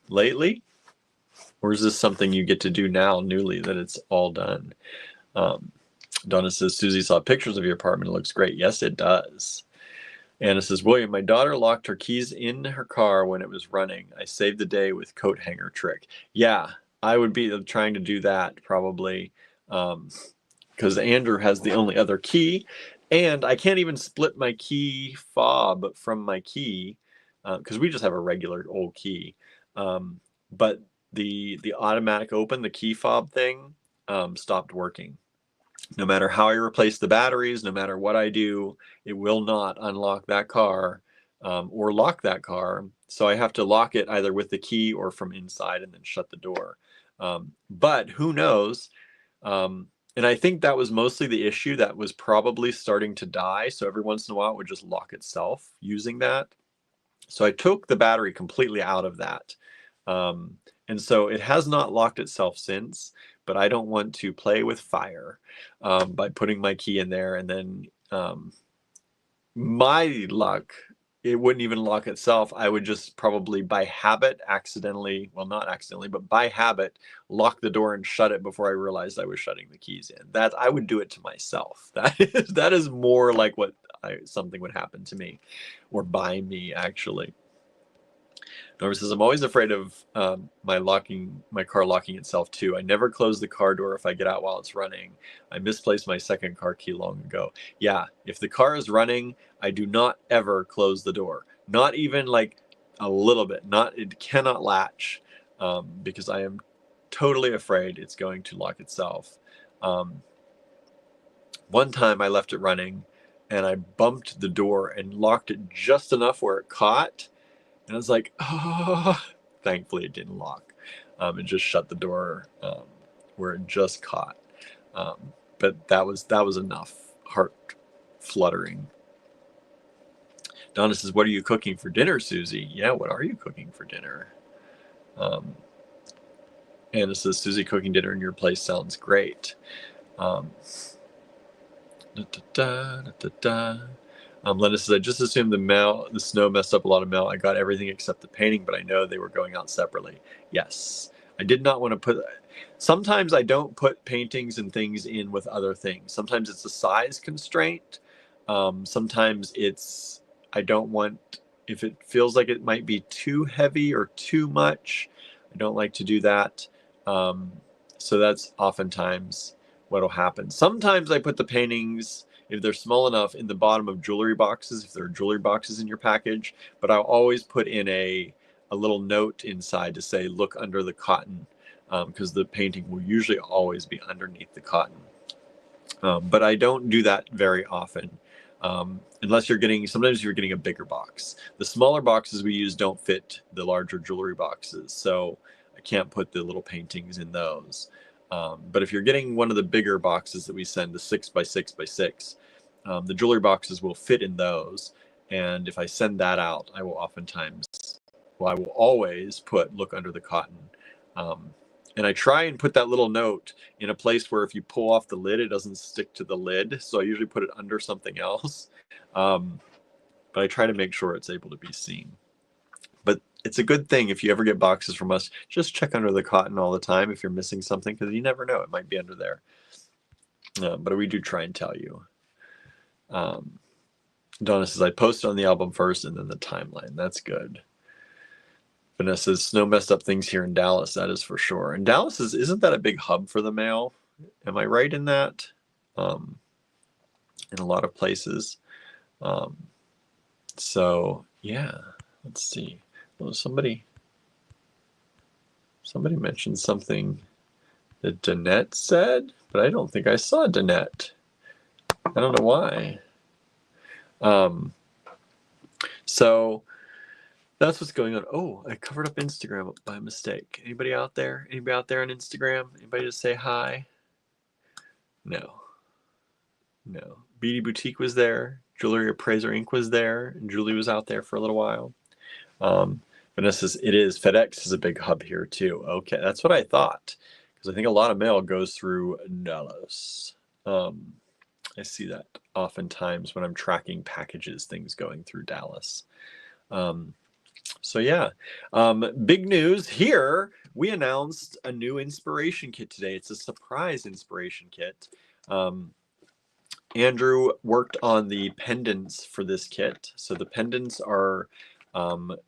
lately? Or is this something you get to do now newly that it's all done? Donna says, Susie saw pictures of your apartment. It looks great. Yes, it does. Anna says, William, my daughter locked her keys in her car when it was running. I saved the day with coat hanger trick. Yeah, I would be trying to do that probably because Andrew has the only other key. And I can't even split my key fob from my key because we just have a regular old key. But the automatic open, the key fob thing, stopped working. No matter how I replace the batteries, no matter what I do, it will not unlock that car or lock that car. So I have to lock it either with the key or from inside and then shut the door. But who knows? And I think that was mostly the issue that was probably starting to die. So every once in a while it would just lock itself using that. So I took the battery completely out of that. And so it has not locked itself since, but I don't want to play with fire by putting my key in there. And then my luck, it wouldn't even lock itself. I would just probably by habit accidentally, well, not accidentally, but by habit, lock the door and shut it before I realized I was shutting the keys in. That I would do it to myself. That is more like what something would happen to me or by me, actually. Norma says, I'm always afraid of my car locking itself too. I never close the car door if I get out while it's running. I misplaced my second car key long ago. Yeah, if the car is running, I do not ever close the door. Not even like a little bit. It cannot latch because I am totally afraid it's going to lock itself. One time I left it running and I bumped the door and locked it just enough where it caught. And I was like, oh, thankfully it didn't lock. It just shut the door where it just caught. But that was enough heart fluttering. Donna says, what are you cooking for dinner, Susie? Yeah, what are you cooking for dinner? Anna says, Susie, cooking dinner in your place sounds great. Linda says, I just assumed the snow messed up a lot of mail. I got everything except the painting, but I know they were going out separately. Yes. I did not want to put... Sometimes I don't put paintings and things in with other things. Sometimes it's a size constraint. Sometimes it's... I don't want... If it feels like it might be too heavy or too much, I don't like to do that. So that's oftentimes what'll happen. Sometimes I put the paintings... if they're small enough, in the bottom of jewelry boxes, if there are jewelry boxes in your package, but I'll always put in a little note inside to say, look under the cotton, because the painting will usually always be underneath the cotton. But I don't do that very often, unless sometimes you're getting a bigger box. The smaller boxes we use don't fit the larger jewelry boxes, so I can't put the little paintings in those. But if you're getting one of the bigger boxes that we send, the 6x6x6, the jewelry boxes will fit in those. And if I send that out, I will always put look under the cotton. And I try and put that little note in a place where if you pull off the lid, it doesn't stick to the lid. So I usually put it under something else. But I try to make sure it's able to be seen. But it's a good thing if you ever get boxes from us, just check under the cotton all the time if you're missing something, because you never know, it might be under there. But we do try and tell you. Donna says, I posted on the album first and then the timeline. That's good. Vanessa says, snow messed up things here in Dallas. That is for sure. And Dallas isn't that a big hub for the mail? Am I right in that? In a lot of places. So yeah, let's see. Well, somebody mentioned something that Danette said, but I don't think I saw Danette. I don't know why. So that's what's going on. Oh, I covered up Instagram by mistake. Anybody out there? Anybody out there on Instagram? Anybody just say hi? No. Beauty Boutique was there. Jewelry Appraiser Inc. was there, and Julie was out there for a little while. Vanessa's, it is. FedEx is a big hub here too. Okay, that's what I thought, because I think a lot of mail goes through Dallas. I see that oftentimes when I'm tracking packages, things going through Dallas. So yeah, big news here. We announced a new inspiration kit today. It's a surprise inspiration kit. Andrew worked on the pendants for this kit. So the pendants are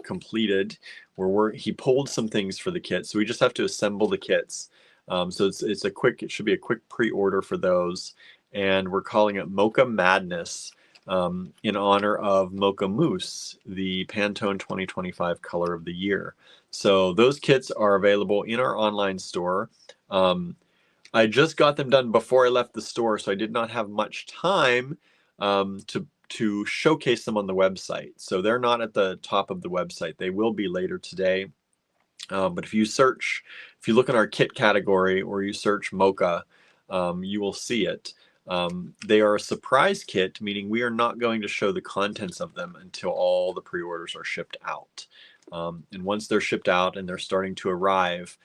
completed. He pulled some things for the kit. So we just have to assemble the kits. So it should be a quick pre-order for those. And we're calling it Mocha Madness in honor of Mocha Mousse, the Pantone 2025 color of the year. So those kits are available in our online store. I just got them done before I left the store, so I did not have much time to showcase them on the website. So they're not at the top of the website. They will be later today. But if you look in our kit category or you search Mocha, you will see it. They are a surprise kit, meaning we are not going to show the contents of them until all the pre-orders are shipped out. And once they're shipped out and they're starting to arrive,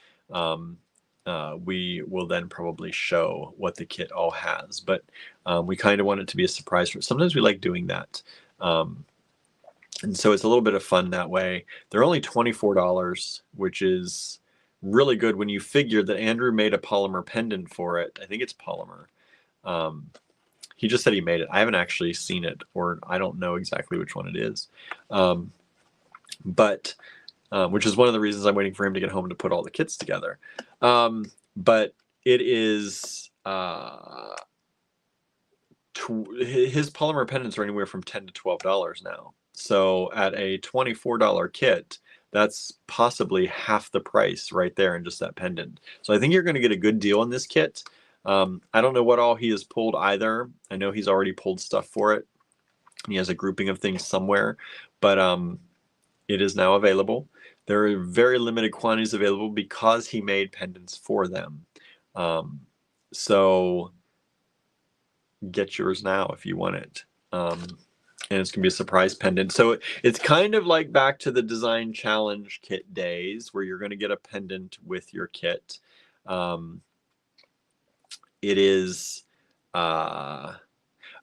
we will then probably show what the kit all has. But we kind of want it to be a surprise. Sometimes we like doing that. And so it's a little bit of fun that way. They're only $24, which is really good when you figure that Andrew made a polymer pendant for it. I think it's polymer. He just said he made it. I haven't actually seen it, or I don't know exactly which one it is. Which is one of the reasons I'm waiting for him to get home to put all the kits together. But it is his polymer pendants are anywhere from $10 to $12 now. So at a $24 kit, that's possibly half the price right there in just that pendant. So I think you're going to get a good deal on this kit. I don't know what all he has pulled either. I know he's already pulled stuff for it. He has a grouping of things somewhere, but it is now available. There are very limited quantities available because he made pendants for them. So get yours now if you want it. And it's going to be a surprise pendant. So it's kind of like back to the design challenge kit days where you're going to get a pendant with your kit. It is...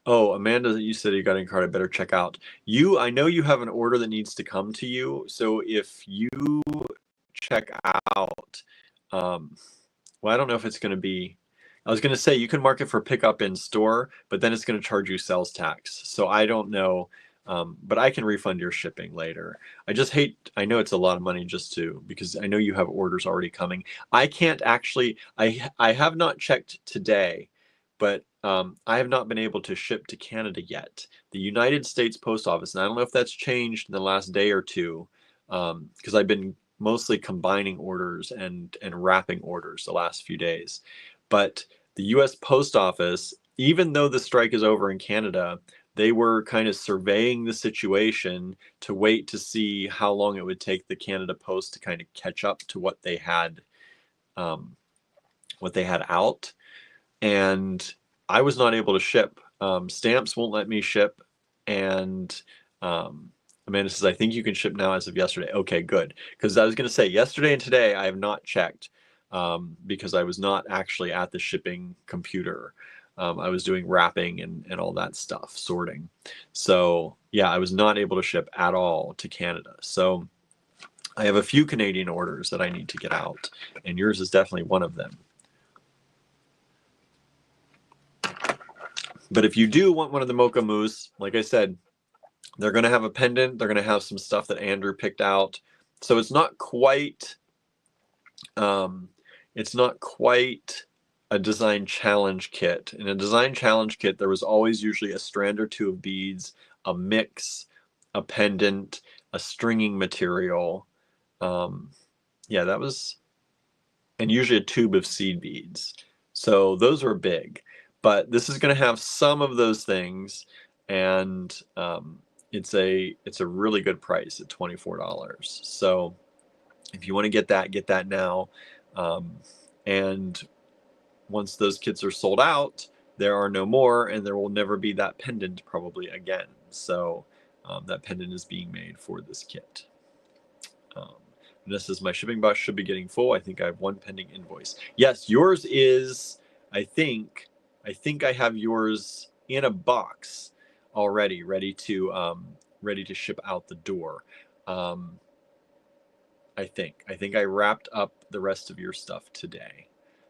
Oh, Amanda, you said you got a card. I better check out. I know you have an order that needs to come to you. So if you check out, well, I don't know if it's going to be, I was going to say you can mark it for pickup in store, but then it's going to charge you sales tax. So I don't know, but I can refund your shipping later. I know it's a lot of money because I know you have orders already coming. I can't actually, I have not checked today, but I have not been able to ship to Canada yet. The United States Post Office, and I don't know if that's changed in the last day or two, because I've been mostly combining orders and wrapping orders the last few days. But the US Post Office, even though the strike is over in Canada, they were kind of surveying the situation to wait to see how long it would take the Canada Post to kind of catch up to what they had out. And I was not able to ship. Stamps won't let me ship. And Amanda says, I think you can ship now as of yesterday. Okay, good. Because I was going to say, yesterday and today, I have not checked because I was not actually at the shipping computer. I was doing wrapping and all that stuff, sorting. So yeah, I was not able to ship at all to Canada. So I have a few Canadian orders that I need to get out. And yours is definitely one of them. But if you do want one of the Mocha Mousse, like I said, they're going to have a pendant. They're going to have some stuff that Andrew picked out. So it's not quite a design challenge kit. In a design challenge kit, there was always usually a strand or two of beads, a mix, a pendant, a stringing material. Yeah, that was, and usually a tube of seed beads. So those were big, but this is going to have some of those things, and it's a really good price at $24. So if you want to get that now. And once those kits are sold out, there are no more, and there will never be that pendant probably again. So that pendant is being made for this kit. This is my shipping box should be getting full. I think I have one pending invoice. Yes, yours is, I think I have yours in a box already, ready to ship out the door. I think I wrapped up the rest of your stuff today.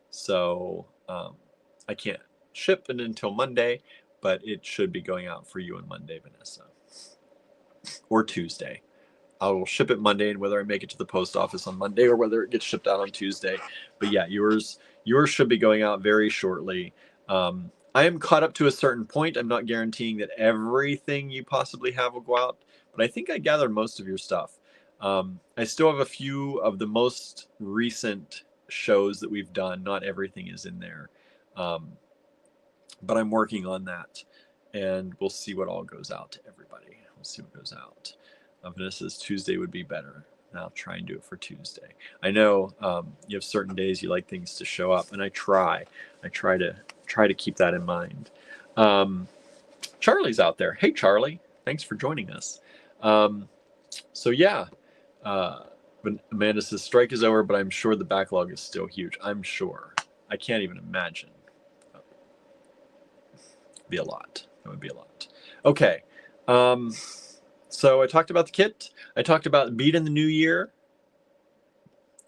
So I can't ship it until Monday, but it should be going out for you on Monday, Vanessa. Or Tuesday. I will ship it Monday, and whether I make it to the post office on Monday or whether it gets shipped out on Tuesday. But yeah, yours should be going out very shortly. I am caught up to a certain point. I'm not guaranteeing that everything you possibly have will go out, but I think I gathered most of your stuff. I still have a few of the most recent shows that we've done. Not everything is in there, but I'm working on that, and we'll see what all goes out to everybody. We'll see what goes out. Vanessa's Tuesday would be better. And I'll try and do it for Tuesday. I know you have certain days you like things to show up, and I try to keep that in mind. Charlie's out there. Hey, Charlie, thanks for joining us. So yeah, Amanda says strike is over, but I'm sure the backlog is still huge. I'm sure. I can't even imagine. Be a lot. That would be a lot. Okay. So I talked about the kit. I talked about bead in the new year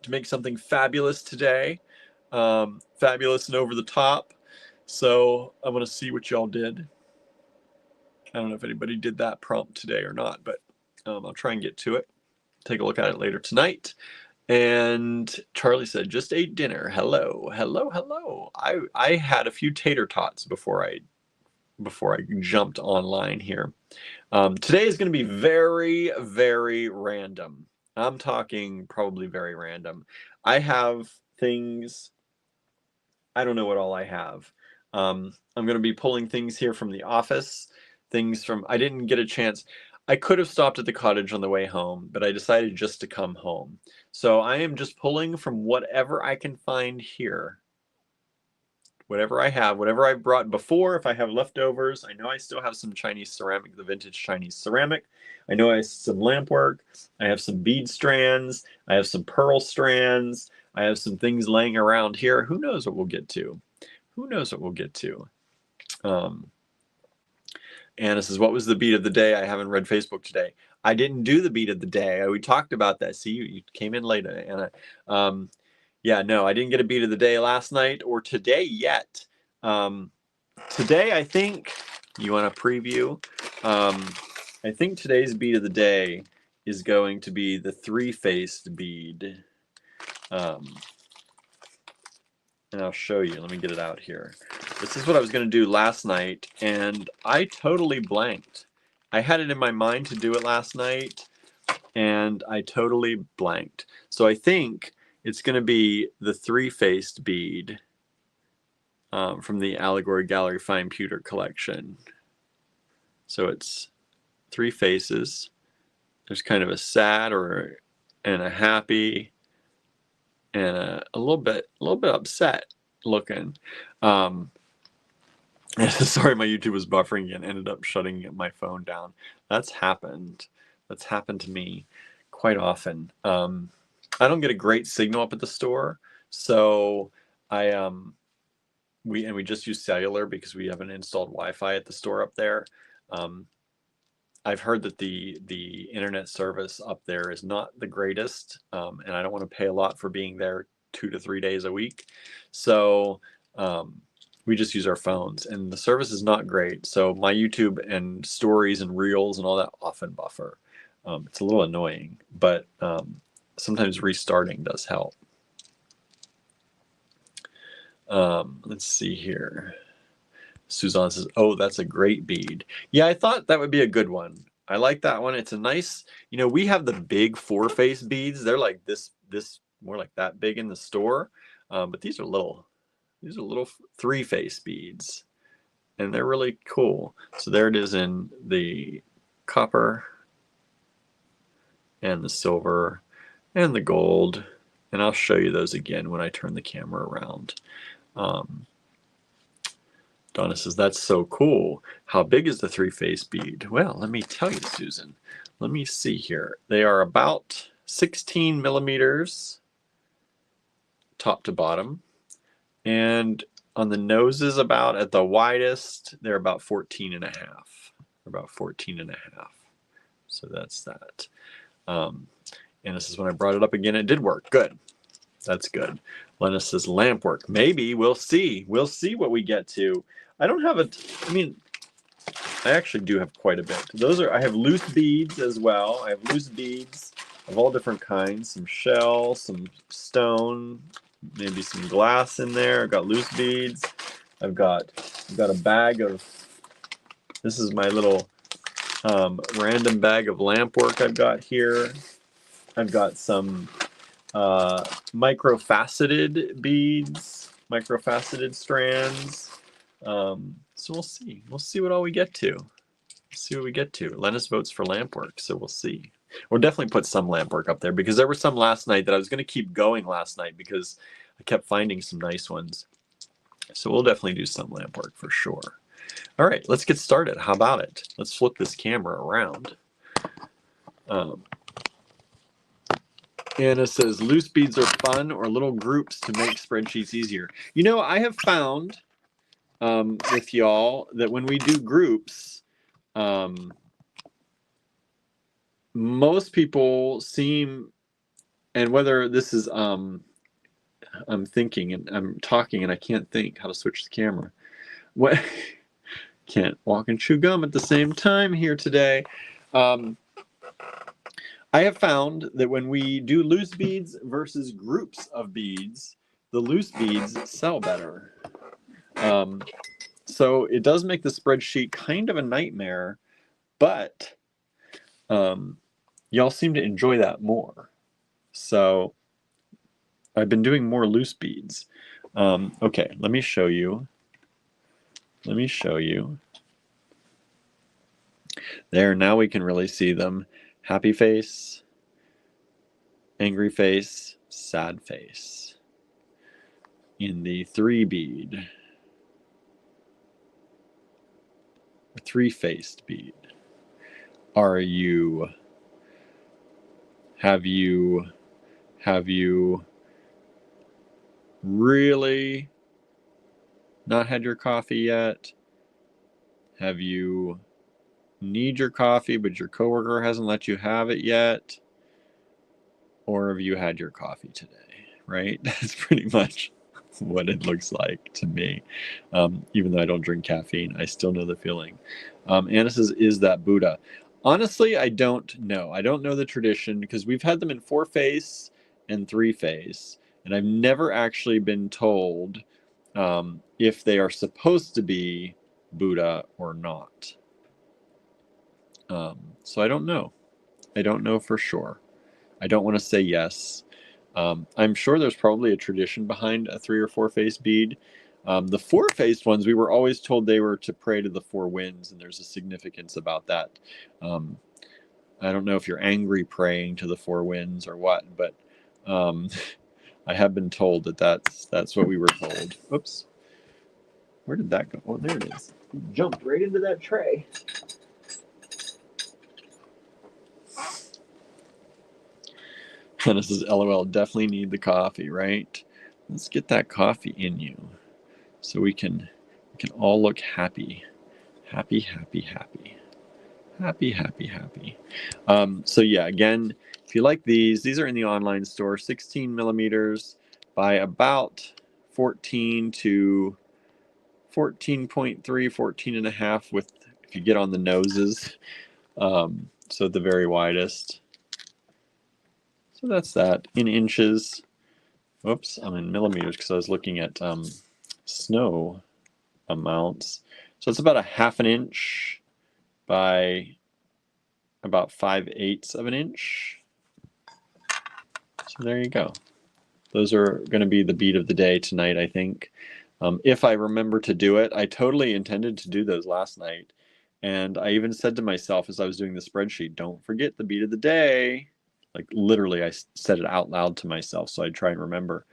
to make something fabulous today. Fabulous and over the top. So I want to see what y'all did. I don't know if anybody did that prompt today or not, but I'll try and get to it. Take a look at it later tonight. And Charlie said, just ate dinner. Hello, hello, hello. I had a few tater tots before I jumped online here. Today is going to be very, very random. I'm talking probably very random. I have things, I don't know what all I have. I'm going to be pulling things here from the office, things from, I didn't get a chance. I could have stopped at the cottage on the way home, but I decided just to come home. So I am just pulling from whatever I can find here. Whatever I have, whatever I've brought before, if I have leftovers. I know I still have some Chinese ceramic, the vintage Chinese ceramic. I know I have some lamp work. I have some bead strands. I have some pearl strands. I have some things laying around here. Who knows what we'll get to? Who knows what we'll get to? Anna says, what was the bead of the day? I haven't read Facebook today. I didn't do the bead of the day. We talked about that. See, you came in late, Anna. Yeah, no, I didn't get a beat of the day last night or today yet. Today, I think, you want a preview? I think today's bead of the day is going to be the three-faced bead. And I'll show you. Let me get it out here. This is what I was going to do last night, and I totally blanked. I had it in my mind to do it last night, and I totally blanked. So I think it's going to be the three-faced bead from the Allegory Gallery Fine Pewter collection. So it's three faces. There's kind of a sad and a happy and a little bit upset looking. Sorry, my YouTube was buffering and ended up shutting my phone down. That's happened. That's happened to me quite often. I don't get a great signal up at the store, so we just use cellular because we haven't installed Wi-Fi at the store up there. I've heard that the internet service up there is not the greatest, and I don't want to pay a lot for being there 2 to 3 days a week. So we just use our phones, and the service is not great. So my YouTube and stories and reels and all that often buffer. It's a little annoying, but sometimes restarting does help. Let's see here. Suzanne says, oh, that's a great bead. Yeah, I thought that would be a good one. I like that one. It's a nice, we have the big 4-face beads. They're like this more like that big in the store. But these are little 3-face beads. And they're really cool. So there it is in the copper and the silver and the gold. And I'll show you those again when I turn the camera around. Donna says, that's so cool. How big is the 3-face bead? Well, let me tell you, Susan. Let me see here. They are about 16 millimeters top to bottom. And on the noses about at the widest, they're about 14 and a half. About 14 and a half. So that's that. And this is when I brought it up again. It did work. Good. That's good. Lena says lamp work. Maybe. We'll see. We'll see what we get to. I don't have I actually do have quite a bit. I have loose beads as well. I have loose beads of all different kinds. Some shell, some stone, maybe some glass in there. I've got loose beads. I've got a bag of, this is my little random bag of lamp work I've got here. I've got some microfaceted beads, microfaceted strands. So we'll see. We'll see what all we get to. See what we get to. Lennis votes for lamp work, so we'll see. We'll definitely put some lamp work up there because there were some last night that I was going to keep going last night because I kept finding some nice ones. So we'll definitely do some lamp work for sure. All right, let's get started. How about it? Let's flip this camera around. Anna says, loose beads are fun or little groups to make spreadsheets easier. I have found with y'all that when we do groups, most people seem, and whether this is, I'm thinking and I'm talking and I can't think how to switch the camera. What? Can't walk and chew gum at the same time here today. I have found that when we do loose beads versus groups of beads, the loose beads sell better. So it does make the spreadsheet kind of a nightmare, but y'all seem to enjoy that more. So I've been doing more loose beads. Okay, let me show you. There, now we can really see them. Happy face, angry face, sad face. In the 3-bead, 3-faced bead. Have you really not had your coffee yet? Have you need your coffee, but your coworker hasn't let you have it yet? Or have you had your coffee today, right? That's pretty much what it looks like to me. Even though I don't drink caffeine, I still know the feeling. Anna says, is that Buddha? Honestly, I don't know. I don't know the tradition because we've had them in 4-face and 3-face, and I've never actually been told if they are supposed to be Buddha or not. So I don't know. I don't know for sure. I don't want to say yes. I'm sure there's probably a tradition behind a 3 or 4-face bead. The 4-faced ones, we were always told they were to pray to the 4 winds, and there's a significance about that. I don't know if you're angry praying to the 4 winds or what, but I have been told that that's what we were told. Oops. Where did that go? Oh, there it is. It jumped right into that tray. Dennis says, LOL, definitely need the coffee, right? Let's get that coffee in you so we can all look happy. Happy. So yeah, again, if you like these are in the online store, 16 millimeters by about 14 to 14.3, 14 and a half with, if you get on the noses, so at the very widest. So that's that in inches. Whoops, I'm in millimeters because I was looking at snow amounts. So it's about a 1/2 inch by about 5/8 of an inch. So there you go. Those are going to be the beat of the day tonight, I think. If I remember to do it, I totally intended to do those last night. And I even said to myself as I was doing the spreadsheet, don't forget the beat of the day. Like literally, I said it out loud to myself, so I'd try and remember.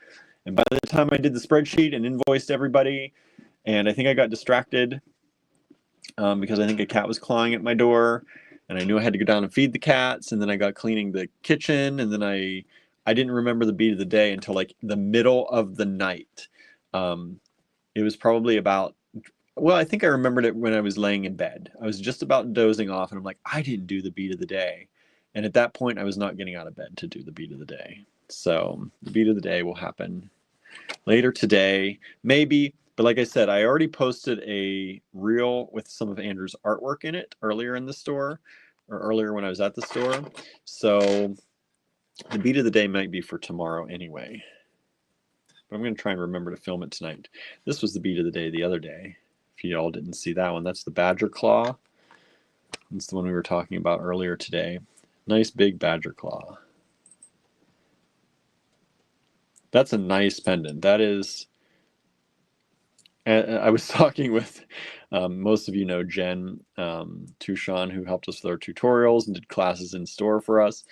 And by the time I did the spreadsheet and invoiced everybody, and I think I got distracted because I think a cat was clawing at my door, and I knew I had to go down and feed the cats, and then I got cleaning the kitchen, and then I didn't remember the beat of the day until like the middle of the night. It was probably about, well, I think I remembered it when I was laying in bed. I was just about dozing off, and I'm like, I didn't do the beat of the day. And at that point, I was not getting out of bed to do the beat of the day. So the beat of the day will happen later today, maybe. But like I said, I already posted a reel with some of Andrew's artwork in it earlier in the store, or earlier when I was at the store. So the beat of the day might be for tomorrow anyway. But I'm going to try and remember to film it tonight. This was the beat of the day the other day. If you all didn't see that one, that's the badger claw. That's the one we were talking about earlier today. Nice big badger claw. That's a nice pendant. That is. And I was talking with, most of you know Jen Tucson, who helped us with our tutorials and did classes in store for us.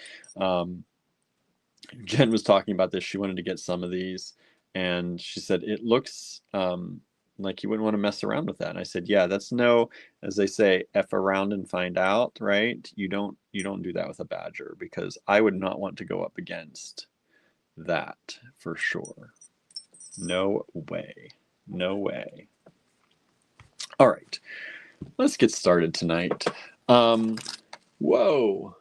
Jen was talking about this. She wanted to get some of these, and she said it looks like you wouldn't want to mess around with that. And I said, yeah, that's no, as they say, F around and find out, right? You don't do that with a badger, because I would not want to go up against that for sure. No way. No way. All right, let's get started tonight. Whoa.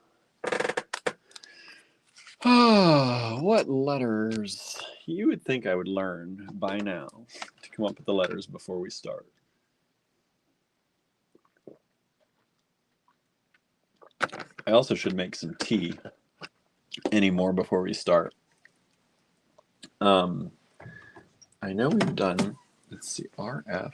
What letters? You would think I would learn by now to come up with the letters before we start. I also should make some tea anymore before we start. I know we've done, let's see, RF.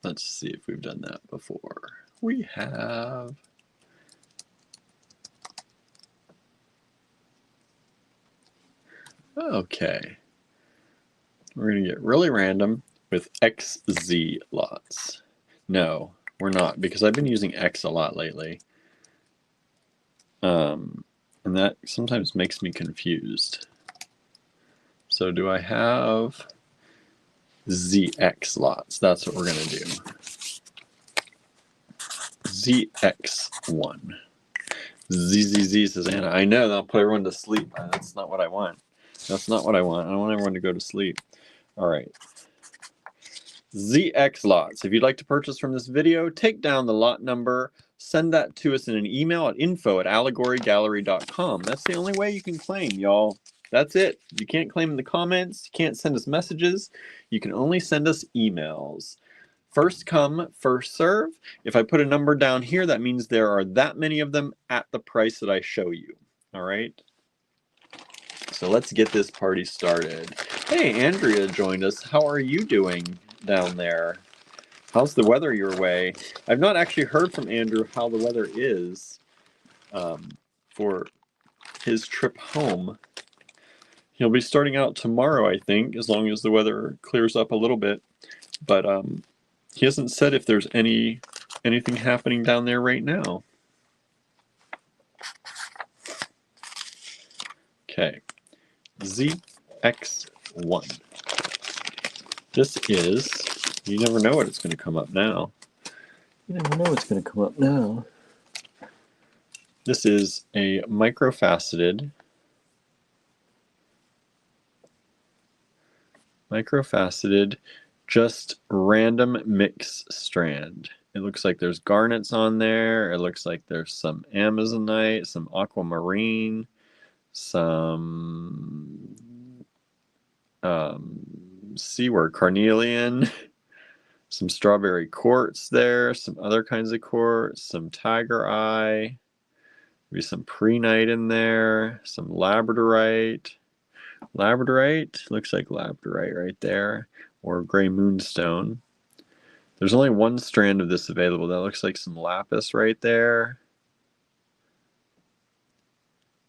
Let's see if we've done that before. We have. Okay. We're going to get really random with XZ lots. No, we're not, because I've been using X a lot lately. And that sometimes makes me confused. So do I have ZX lots? That's what we're going to do. ZX1. ZZZ, says Anna. I know, that'll put everyone to sleep. That's not what I want. That's not what I want. I don't want everyone to go to sleep. All right. ZX lots. If you'd like to purchase from this video, take down the lot number, send that to us in an email at info@allegorygallery.com. That's the only way you can claim, y'all. That's it. You can't claim in the comments. You can't send us messages. You can only send us emails. First come, first serve. If I put a number down here, that means there are that many of them at the price that I show you. All right. So let's get this party started. Hey, Andrea joined us. How are you doing down there? How's the weather your way? I've not actually heard from Andrew how the weather is for his trip home. He'll be starting out tomorrow, I think, as long as the weather clears up a little bit. But he hasn't said if there's anything happening down there right now. Okay, ZX1. This is, you never know what it's going to come up now. You never know what's going to come up now. This is a microfaceted just random mix strand. It looks like there's garnets on there. It looks like there's some amazonite, some aquamarine, some seaward carnelian, Some strawberry quartz there, some other kinds of quartz, some tiger eye, maybe some prehnite in there, some labradorite. Labradorite, looks like labradorite right there, or gray moonstone. There's only one strand of this available. That looks like some lapis right there.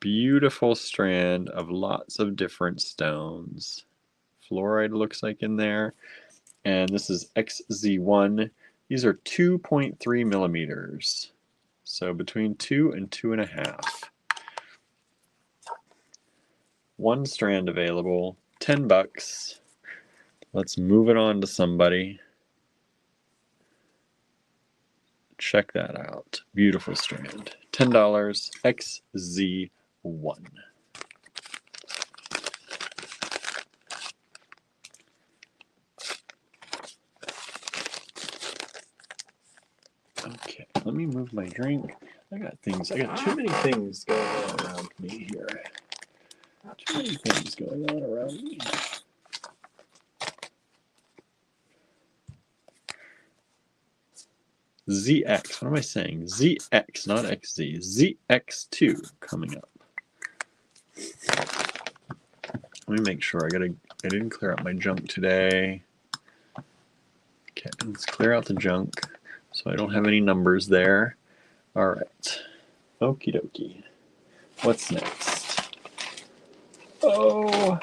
Beautiful strand of lots of different stones. Fluorite looks like in there. And this is XZ1. These are 2.3 millimeters. So between 2 and 2.5. One strand available, 10 bucks. Let's move it on to somebody. Check that out. Beautiful strand. $10, XZ1. Okay, let me move my drink. I got too many things going on around me here. Too many things going on around me. ZX, what am I saying? ZX, not XZ. ZX2 coming up. Let me make sure I didn't clear out my junk today. Okay, let's clear out the junk so I don't have any numbers there. All right. Okie dokie. What's next? Oh.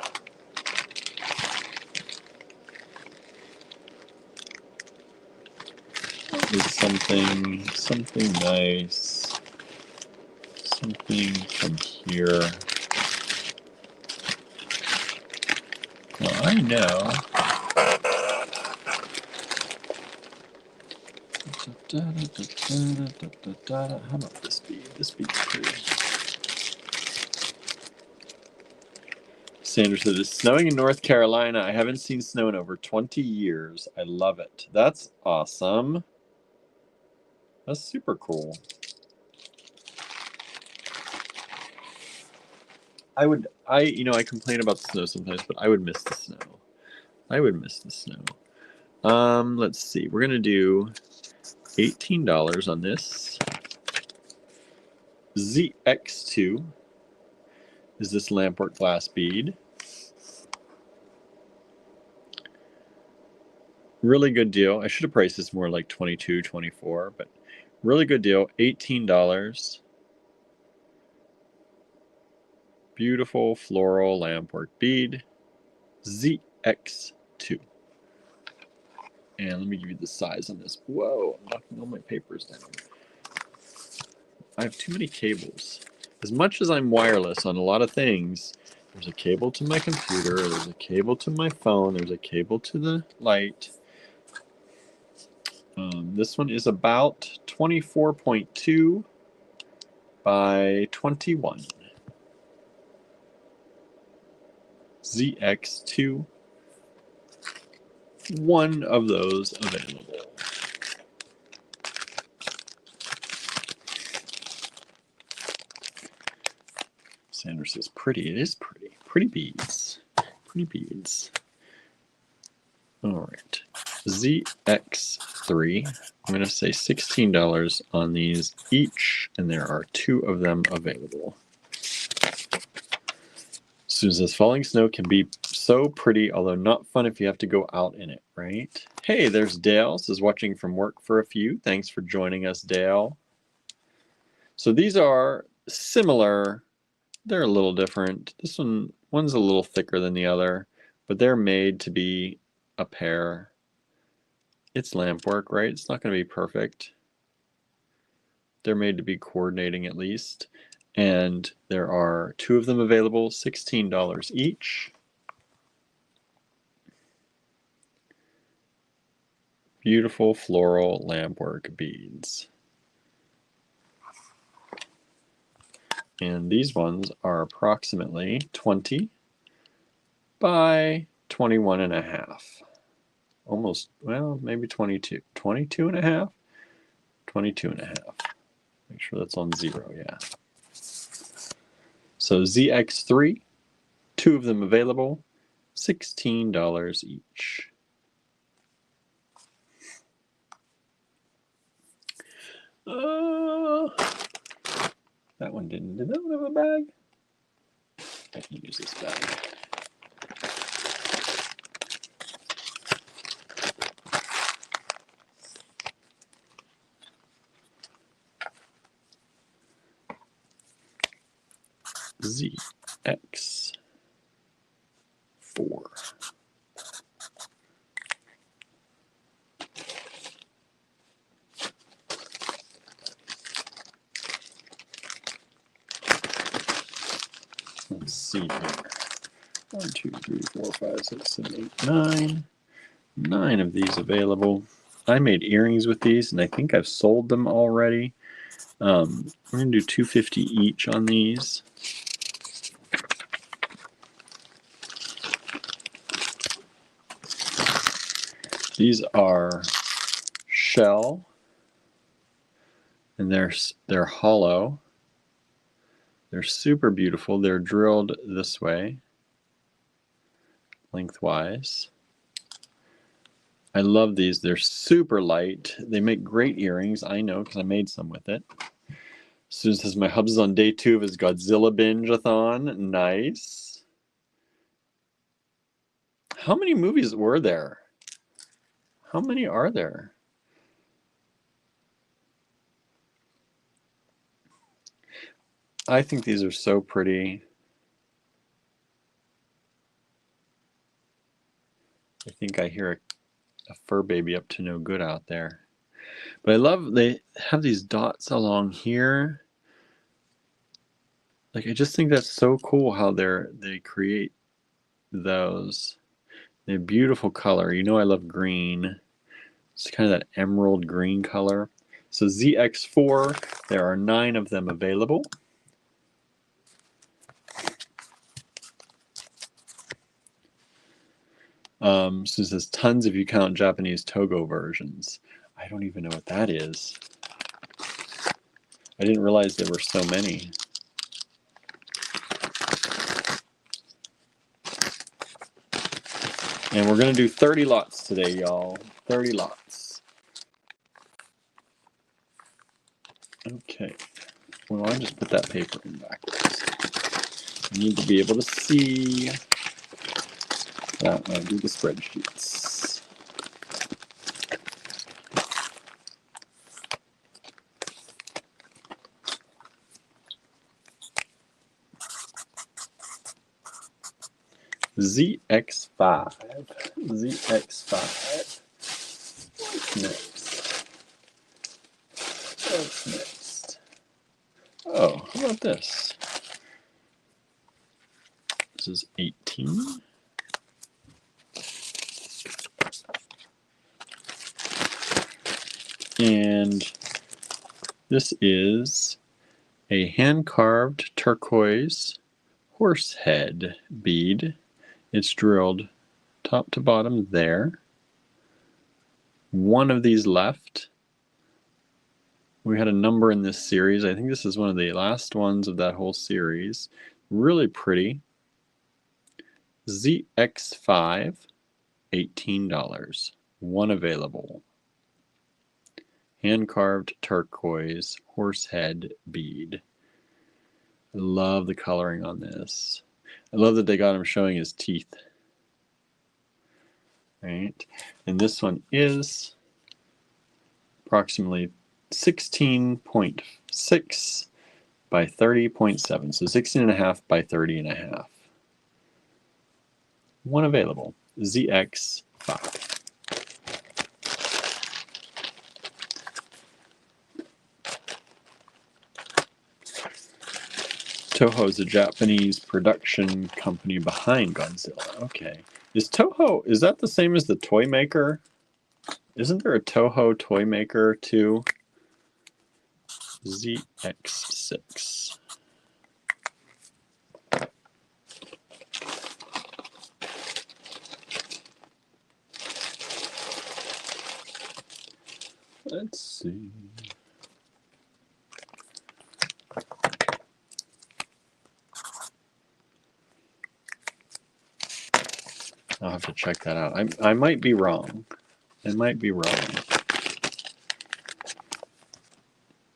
Is something nice. Something from here. Well, I know. How about this bead? This bead's pretty. Sandra said, it's snowing in North Carolina. I haven't seen snow in over 20 years. I love it. That's awesome. That's super cool. I complain about the snow sometimes, but I would miss the snow. I would miss the snow. Let's see. We're gonna do $18 on this. ZX2 is this lampwork glass bead. Really good deal. I should have priced this more like $22, $24, but really good deal. $18. Beautiful floral lampwork bead. ZX2. And let me give you the size on this. Whoa, I'm knocking all my papers down. I have too many cables. As much as I'm wireless on a lot of things, there's a cable to my computer, there's a cable to my phone, there's a cable to the light. This one is about 24.2 by 21. ZX2. One of those available. Sandra says pretty. It is pretty. Pretty beads. Pretty beads. All right. ZX3. I'm going to say $16 on these each, and there are 2 of them available. Susan says, falling snow can be so pretty, although not fun if you have to go out in it, right? Hey, there's Dale. Says, watching from work for a few. Thanks for joining us, Dale. So these are similar. They're a little different. One's a little thicker than the other, but they're made to be a pair. It's lamp work, right? It's not going to be perfect. They're made to be coordinating at least. And there are 2 of them available, $16 each. Beautiful floral lampwork beads. And these ones are approximately 20 by 21.5. Almost, well, maybe 22. 22.5? 22.5. Make sure that's on 0, yeah. So ZX3, 2 of them available, $16 each. That one didn't. Did that one have a bag? I can use this bag. ZX4. Let's see here. 1, 2, 3, 4, 5, 6, 7, 8, 9. 9 of these available. I made earrings with these, and I think I've sold them already. We're going to do $2.50 each on these. These are shell, and they're hollow. They're super beautiful. They're drilled this way, lengthwise. I love these. They're super light. They make great earrings. I know because I made some with it. Susan says my hubs is on day 2 of his Godzilla binge-a-thon. Nice. How many movies were there? How many are there? I think these are so pretty. I think I hear a fur baby up to no good out there. But I love they have these dots along here. Like, I just think that's so cool how they create those. They're beautiful color. You know I love green. It's kind of that emerald green color. So ZX4, there are 9 of them available. So it says tons if you count Japanese Togo versions. I don't even know what that is. I didn't realize there were so many. And we're going to do 30 lots today, y'all. 30 lots. Okay. Well, I just put that paper in backwards. I need to be able to see that when I do the spreadsheets. ZX5. ZX5. What's next? What's next? Oh, how about this? This is 18. And this is a hand-carved turquoise horse head bead. It's drilled top to bottom there. 1 of these left. We had a number in this series. I think this is one of the last ones of that whole series. Really pretty. ZX5, $18. 1 available. Hand-carved turquoise horse head bead. I love the coloring on this. I love that they got him showing his teeth. Right? And this one is approximately 16.6 by 30.7. So 16.5 by 30.5. 1 available. ZX5. Toho is a Japanese production company behind Godzilla. Okay. Is Toho, is that the same as the toy maker? Isn't there a Toho toy maker too? ZX6. Let's see. I'll have to check that out. I might be wrong. I might be wrong.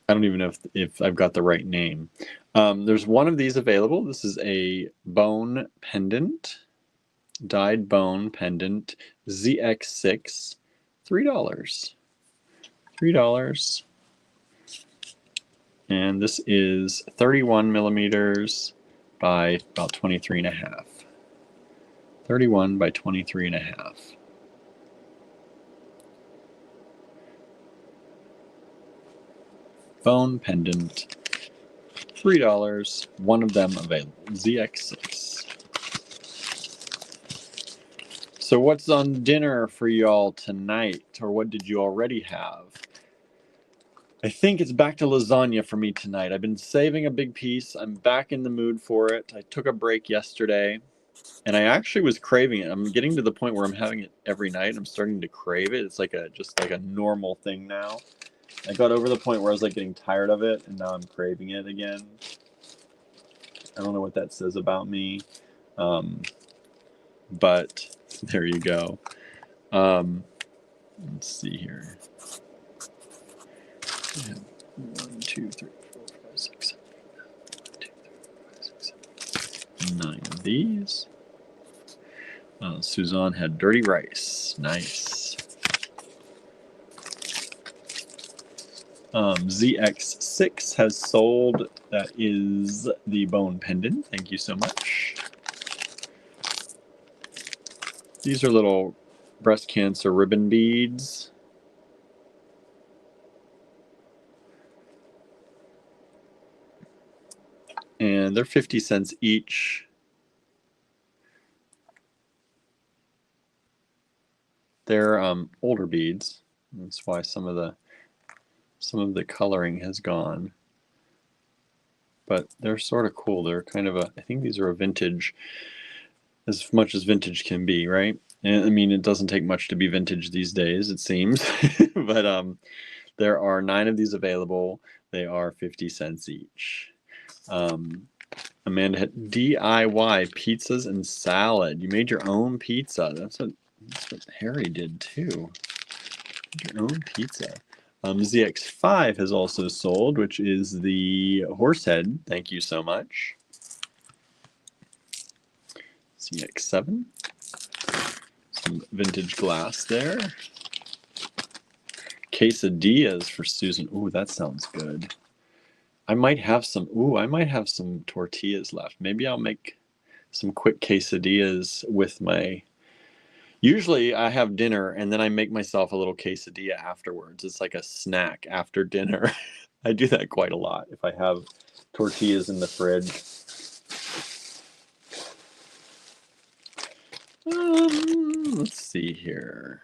I don't even know if I've got the right name. There's one of these available. This is a bone pendant, dyed bone pendant, ZX6, $3. $3. And this is 31 millimeters by about 23 and a half. 31 by 23 and a half. Bone pendant, $3, one of them available, ZX6. So what's on dinner for y'all tonight, or what did you already have? I think it's back to lasagna for me tonight. I've been saving a big piece. I'm back in the mood for it. I took a break yesterday, and I actually was craving it. I'm getting to the point where I'm having it every night. I'm starting to crave it. It's like just like a normal thing now. I got over the point where I was like getting tired of it, and now I'm craving it again. I don't know what that says about me, but there you go. Let's see here. 1, 2, 3, 4, 5, 6, 7, 8, 1, 2, 3, 4, 5, 6, 7, 9 of these. Suzanne had dirty rice. Nice. ZX6 has sold. That is the bone pendant. Thank you so much. These are little breast cancer ribbon beads. And they're 50 cents each. They're older beads. That's why some of the coloring has gone. But they're sort of cool. They're kind of I think these are a vintage, as much as vintage can be, right? And I mean, it doesn't take much to be vintage these days, it seems. But there are 9 of these available. They are 50 cents each. Amanda had DIY pizzas and salad. You made your own pizza. That's what Harry did too. Your own pizza. ZX5 has also sold, which is the horse head. Thank you so much. ZX7. Some vintage glass there. Quesadillas for Susan. Ooh, that sounds good. I might have some tortillas left. Maybe I'll make some quick quesadillas with my... Usually I have dinner and then I make myself a little quesadilla afterwards. It's like a snack after dinner. I do that quite a lot if I have tortillas in the fridge. Let's see here.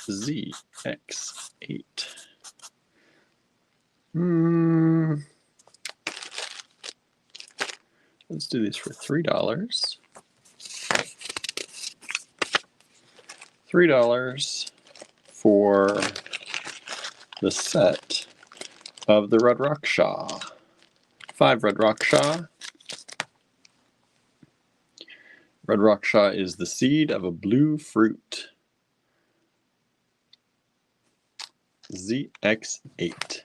ZX8. Let's do these for $3. $3 for the set of the Red Raksha. 5 Red Raksha. Red Raksha is the seed of a blue fruit. ZX8.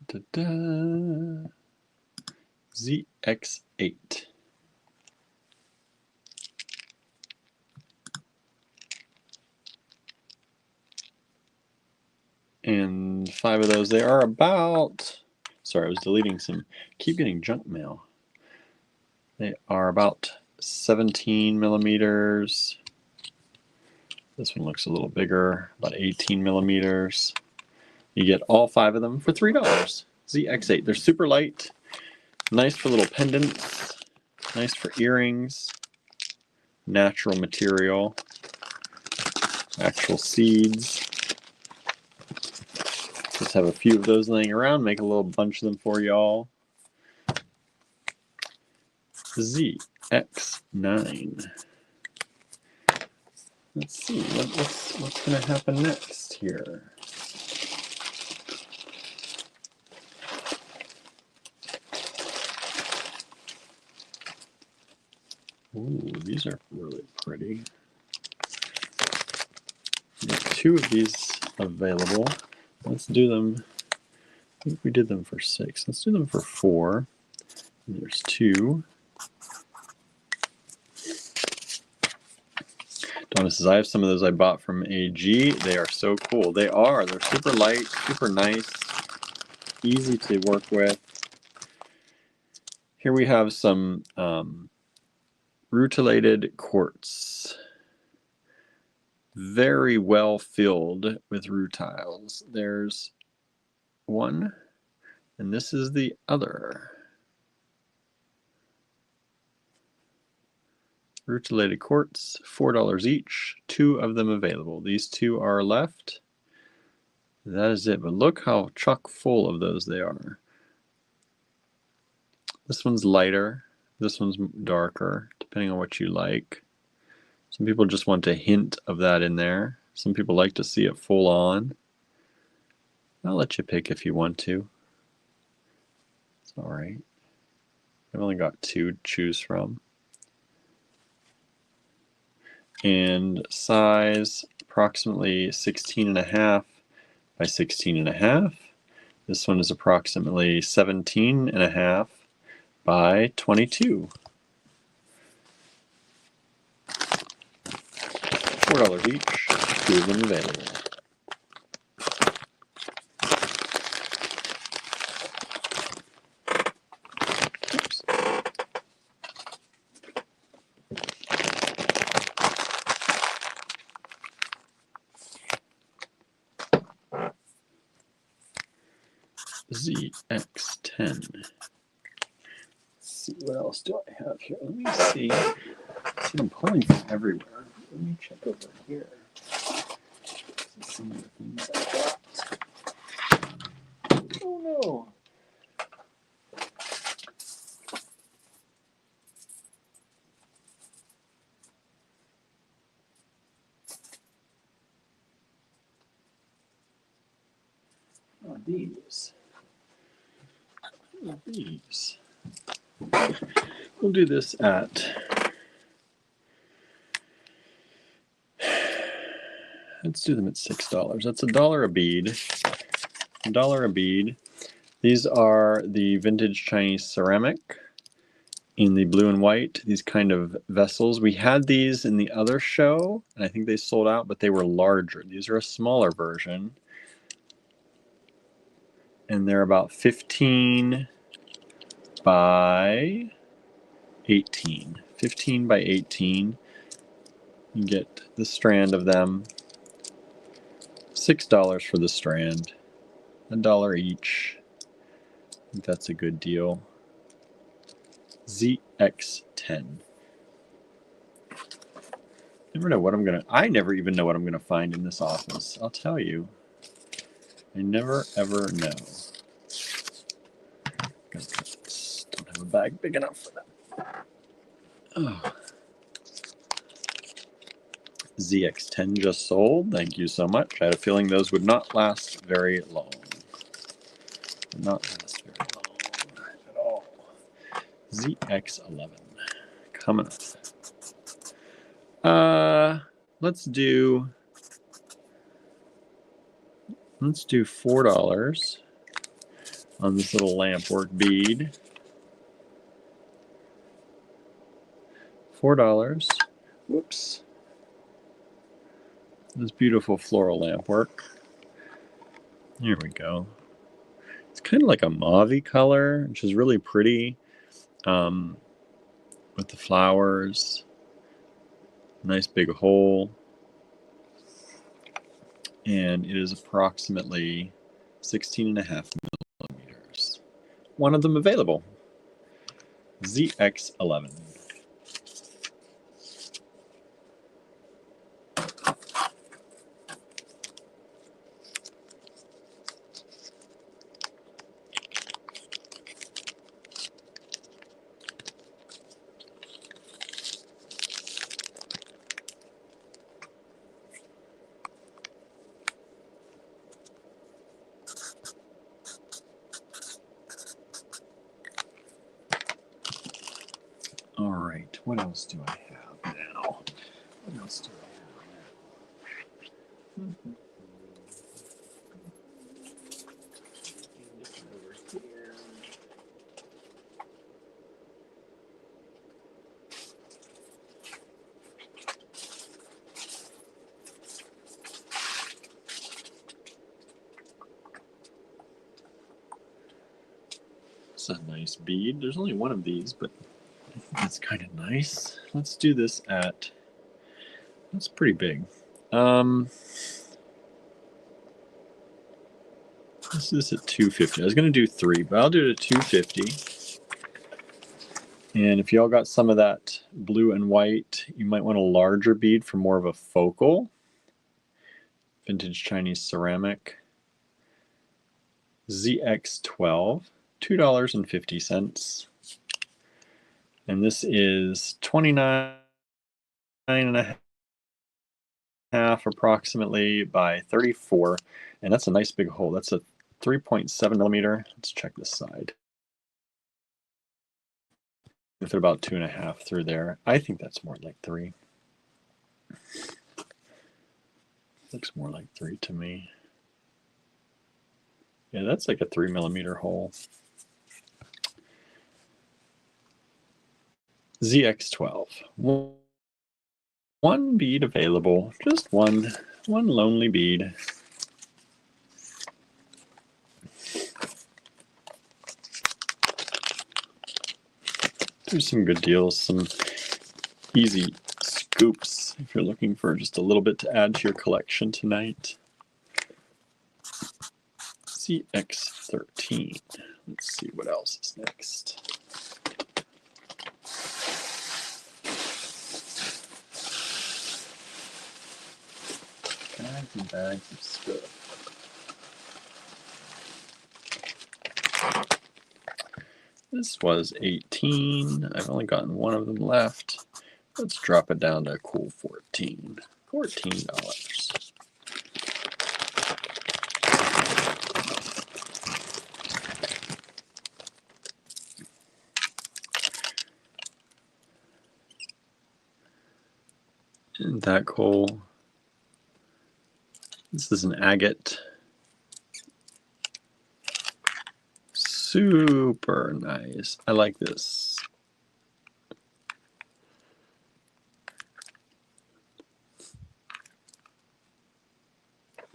Ta-da. ZX8. And 5 of those. They are about... Sorry, I was deleting some... Keep getting junk mail. They are about 17 millimeters. This one looks a little bigger, about 18 millimeters. You get all 5 of them for $3. ZX8. They're super light, nice for little pendants, nice for earrings, natural material, actual seeds. Just have a few of those laying around, make a little bunch of them for y'all. ZX9. Let's see, what's going to happen next here? Ooh, these are really pretty. There's 2 of these available. Let's do them. I think we did them for 6. Let's do them for 4. And there's 2. Donna says, I have some of those I bought from AG. They are so cool. They are. They're super light, super nice, easy to work with. Here we have some rutilated quartz. Very well filled with rutiles. There's one, and this is the other. Rutilated quartz, $4 each. 2 of them available. These 2 are left. That is it, but look how chock full of those they are. This one's lighter, this one's darker, depending on what you like. Some people just want a hint of that in there. Some people like to see it full on. I'll let you pick if you want to. It's all right. I've only got 2 to choose from. And size approximately 16.5 by 16.5. This one is approximately 17.5 by 22. $4 each, 2 of them available. Oops. ZX10. Let's see, what else do I have here? Let me see. See, I'm pulling from everywhere. Let me check over here. Some of the things I got. Oh no. Oh, these. Oh, these. We'll do this at, let's do them at $6. That's $1 a bead. $1 a bead. These are the vintage Chinese ceramic in the blue and white, these kind of vessels. We had these in the other show, and I think they sold out, but they were larger. These are a smaller version. And they're about 15 by 18. 15 by 18. You get the strand of them. $6 for the strand. $1 each. I think that's a good deal. ZX10. Never know what I'm gonna. I never even know what I'm gonna find in this office. I'll tell you. I never ever know. Don't have a bag big enough for that. Oh. ZX10 just sold. Thank you so much. I had a feeling those would not last very long. Would not last very long at all. ZX11 coming up. Let's do $4 on this little lampwork bead. $4. Whoops. This beautiful floral lampwork. Here we go. It's kind of like a mauve-y color, which is really pretty. With the flowers. Nice big hole. And it is approximately 16.5 millimeters. One of them available. ZX11. What else do I have now? What else do I have? Over here. It's a nice bead. There's only one of these, but that's kind of nice. Let's do this at, that's pretty big. Let's do this at 250. I was going to do 3, but I'll do it at 250. And if y'all got some of that blue and white, you might want a larger bead for more of a focal. Vintage Chinese ceramic. ZX12, $2.50. And this is 29.5 approximately by 34. And that's a nice big hole. That's a 3.7 millimeter. Let's check this side. Fit about 2.5 through there. I think that's more like 3. Looks more like 3 to me. Yeah, that's like a 3 millimeter hole. ZX12. One bead available. Just one lonely bead. There's some good deals, some easy scoops if you're looking for just a little bit to add to your collection tonight. ZX13. Let's see what else is next. Bags and bags of stuff. This was 18. I've only gotten one of them left. Let's drop it down to a cool 14. $14. Isn't that cool? This is an agate. Super nice. I like this.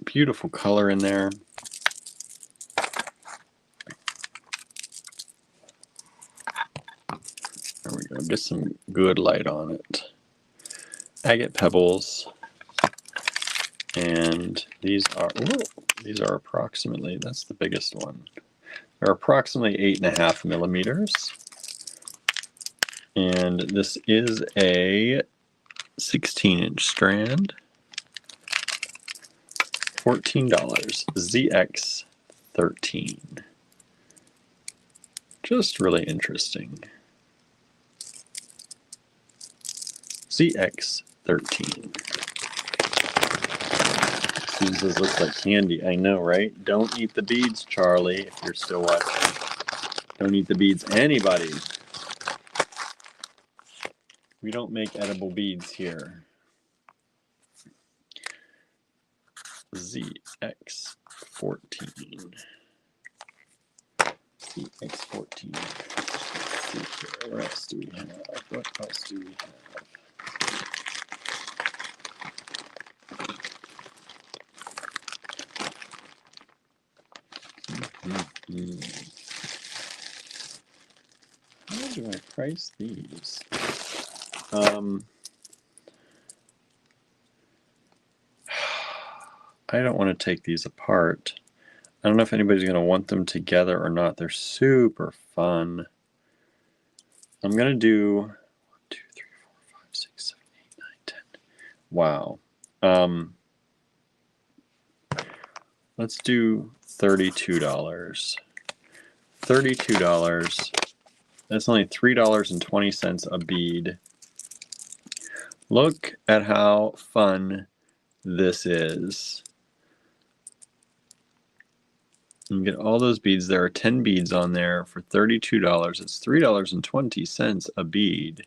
Beautiful color in there. There we go. Get some good light on it. Agate pebbles. And these are approximately, that's the biggest one. They're approximately 8.5 millimeters. And this is a 16-inch strand. $14. ZX13. Just really interesting. ZX13. These look like candy. I know, right? Don't eat the beads, Charlie, if you're still watching. Don't eat the beads. Anybody. We don't make edible beads here. ZX14. ZX14. Let's see here. What else do we have? What else do we have? How do I price these? I don't want to take these apart. I don't know if anybody's going to want them together or not. They're super fun. I'm going to do 1, 2, 3, 4, 5, 6, 7, 8, 9, 10. Wow. Let's do $32. $32. That's only $3.20 a bead. Look at how fun this is. You can get all those beads. There are 10 beads on there for $32. It's $3.20 a bead.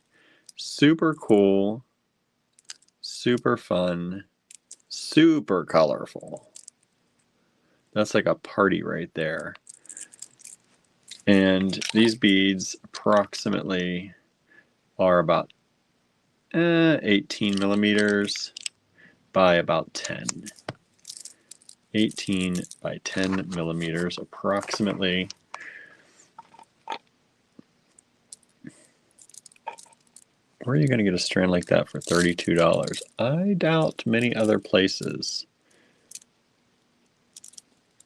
Super cool, super fun, super colorful. That's like a party right there. And these beads approximately are about 18 millimeters by about 10. 18 by 10 millimeters approximately. Where are you going to get a strand like that for $32? I doubt many other places.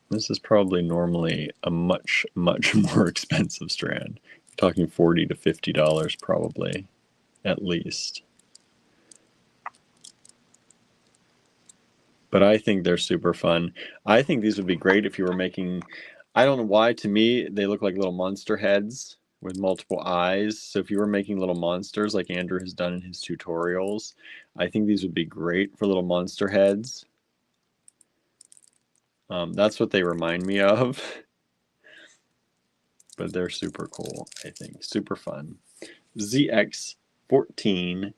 This is probably normally a much, much more expensive strand. I'm talking $40 to $50 probably, at least. But I think they're super fun. I think these would be great if you were making, I don't know why, to me, they look like little monster heads with multiple eyes. So if you were making little monsters like Andrew has done in his tutorials, I think these would be great for little monster heads. That's what they remind me of. But they're super cool, I think. Super fun. ZX14.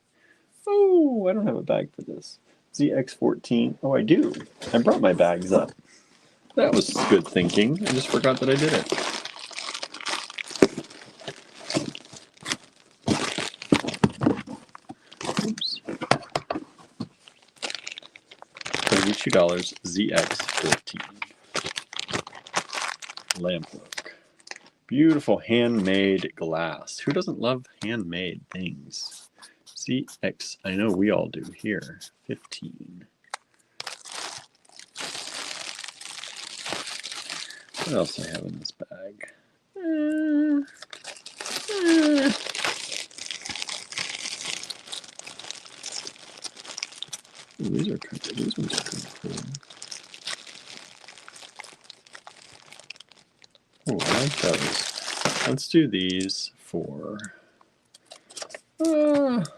Oh, I don't have a bag for this. ZX14. Oh, I do. I brought my bags up. That was good thinking. I just forgot that I did it. Oops. $32 ZX14. Lampwork. Beautiful handmade glass. Who doesn't love handmade things? ZX, I know we all do here. 15. What else do I have in this bag? Ooh, these ones are kind of cool. Oh, I like those. Let's do these for. Let's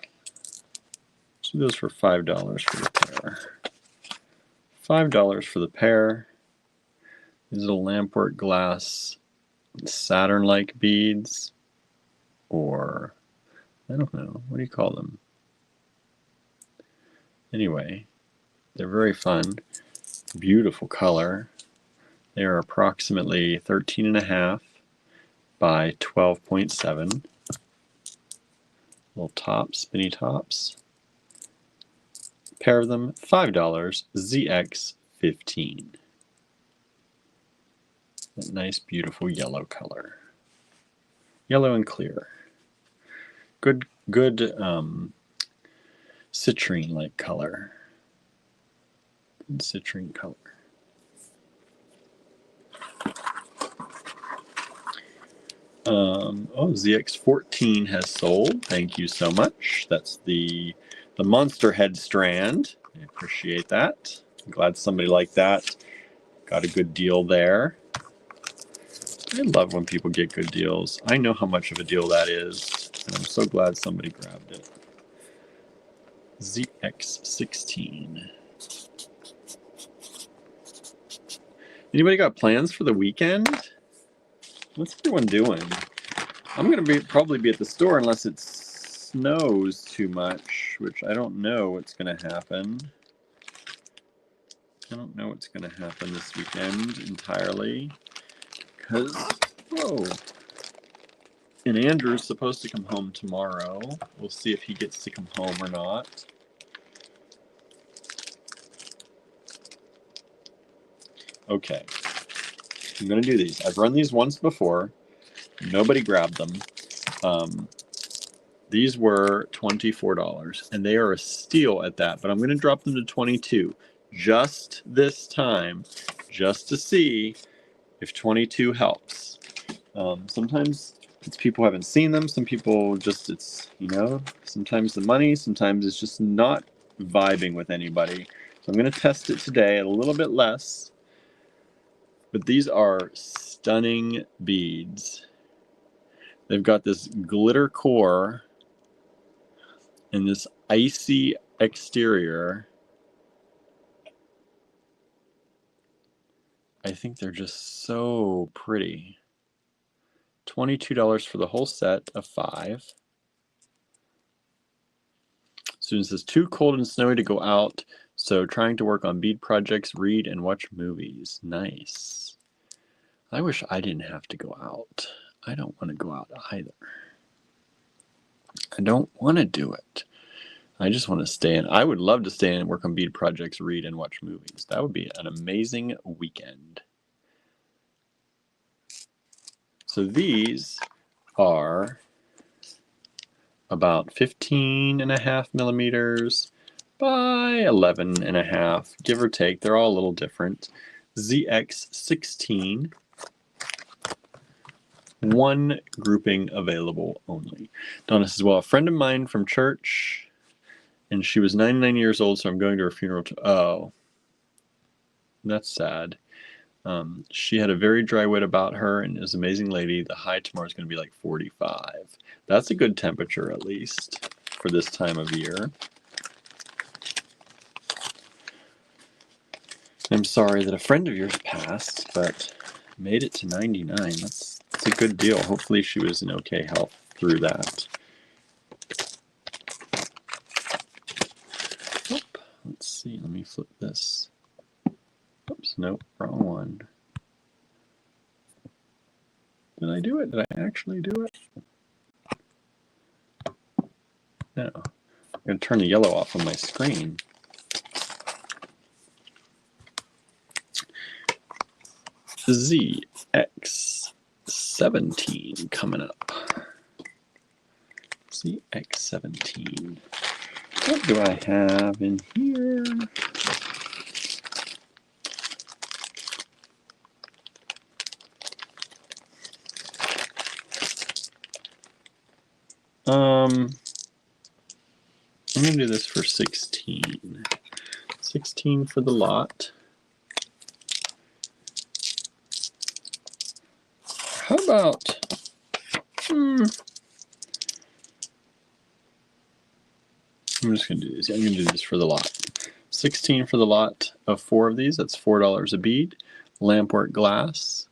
do those for $5 for the pair. $5 for the pair. These little lampwork glass Saturn-like beads, or I don't know, what do you call them? Anyway, they're very fun. Beautiful color. They are approximately 13.5 by 12.7. Little tops, spinny tops. Pair of them, $5, ZX15. That nice, beautiful yellow color. Yellow and clear. Good citrine-like color. Good citrine color. Oh, ZX14 has sold. Thank you so much. That's the monster head strand. I appreciate that. I'm glad somebody liked that. Got a good deal there. I love when people get good deals. I know how much of a deal that is, and I'm so glad somebody grabbed it. ZX16. Anybody got plans for the weekend? What's everyone doing? I'm gonna probably be at the store unless it snows too much, which I don't know what's gonna happen. I don't know what's gonna happen this weekend entirely, because and Andrew's supposed to come home tomorrow. We'll see if he gets to come home or not. Okay, I'm gonna do these. I've run these once before. Nobody grabbed them. These were $24, and they are a steal at that, but I'm going to drop them to $22 just this time, just to see if $22 helps. Sometimes it's people haven't seen them. Some people just, it's, sometimes the money, sometimes it's just not vibing with anybody. So I'm going to test it today at a little bit less, but these are stunning beads. They've got this glitter core and this icy exterior. I think they're just so pretty. $22 for the whole set of 5. Student says, too cold and snowy to go out, so trying to work on bead projects, read, and watch movies. Nice. I wish I didn't have to go out. I don't want to go out either. I don't want to do it. I just want to stay in. I would love to stay in and work on bead projects, read, and watch movies. That would be an amazing weekend. So these are about 15.5 millimeters by 11.5, give or take. They're all a little different. ZX16. One grouping available only. Donna says, well, a friend of mine from church, and she was 99 years old, so I'm going to her funeral. Oh, that's sad. She had a very dry wit about her and is an amazing lady. The high tomorrow is going to be like 45. That's a good temperature, at least, for this time of year. I'm sorry that a friend of yours passed, but made it to 99. That's a good deal. Hopefully she was in okay health through that. Oop, let's see. Let me flip this. Oops, nope, wrong one. Did I do it? Did I actually do it? No. I'm going to turn the yellow off on my screen. ZX17 coming up. ZX17. What do I have in here? I'm going to do this for 16. 16 for the lot. How about, I'm just going to do this. I'm going to do this for the lot. 16 for the lot of 4 of these. That's $4 a bead. Lampwork glass.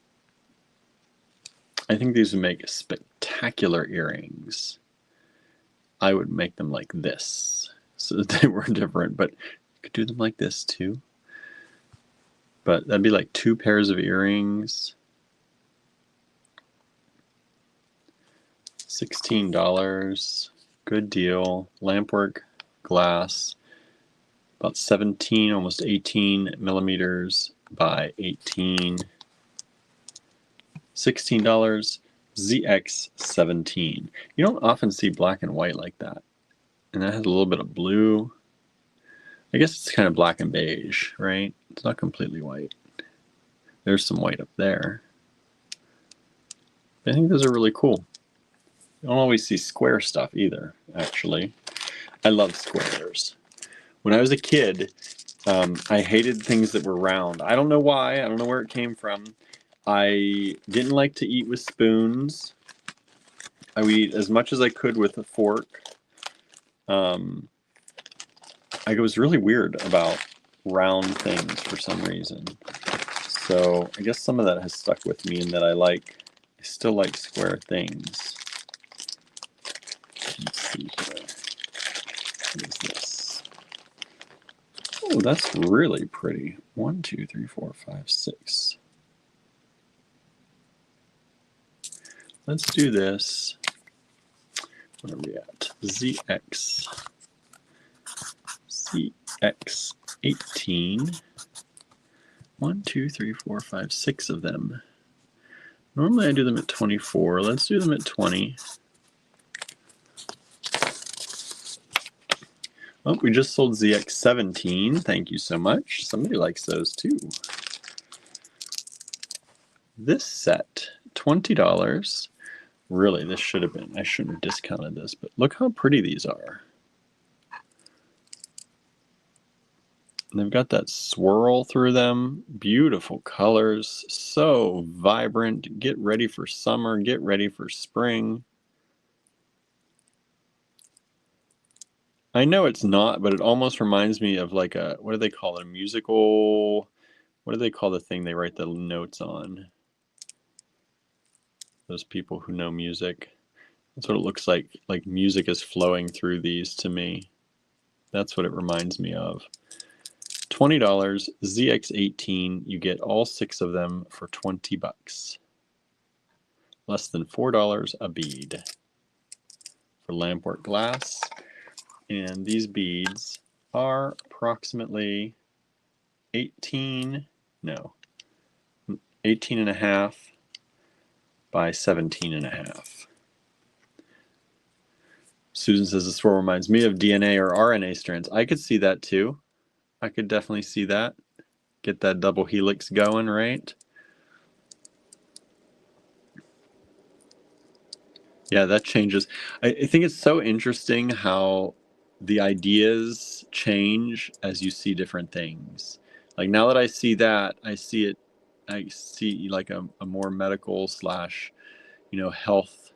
I think these would make spectacular earrings. I would make them like this so that they were different, but you could do them like this too. But that'd be like 2 pairs of earrings. $16, good deal. Lampwork glass, about 17, almost 18 millimeters by 18. $16, ZX17. You don't often see black and white like that. And that has a little bit of blue. I guess it's kind of black and beige, right? It's not completely white. There's some white up there. I think those are really cool. You don't always see square stuff either, actually. I love squares. When I was a kid, I hated things that were round. I don't know why. I don't know where it came from. I didn't like to eat with spoons. I would eat as much as I could with a fork. I was really weird about round things for some reason. So I guess some of that has stuck with me in that I still like square things. Let's see here. What is this? Oh, that's really pretty. 1, 2, 3, 4, 5, 6. Let's do this. What are we at? ZX18. 1, 2, 3, 4, 5, 6 of them. Normally I do them at 24. Let's do them at 20. Oh, we just sold ZX17. Thank you so much. Somebody likes those too. This set, $20. Really, this should have been. I shouldn't have discounted this, but look how pretty these are. And they've got that swirl through them. Beautiful colors. So vibrant. Get ready for summer. Get ready for spring. I know it's not, but it almost reminds me of like a, what do they call it? A musical, what do they call the thing they write the notes on? Those people who know music. That's what it looks like music is flowing through these to me. That's what it reminds me of. $20, ZX18. You get all 6 of them for $20. Less than $4 a bead for Lamport glass. And these beads are approximately 18 and a half by 17 and a half. Susan says this swirl reminds me of DNA or RNA strands. I could see that too. I could definitely see that. Get that double helix going, right? Yeah, that changes. I think it's so interesting how the ideas change as you see different things. Like now that I see that, I see like a more medical slash, health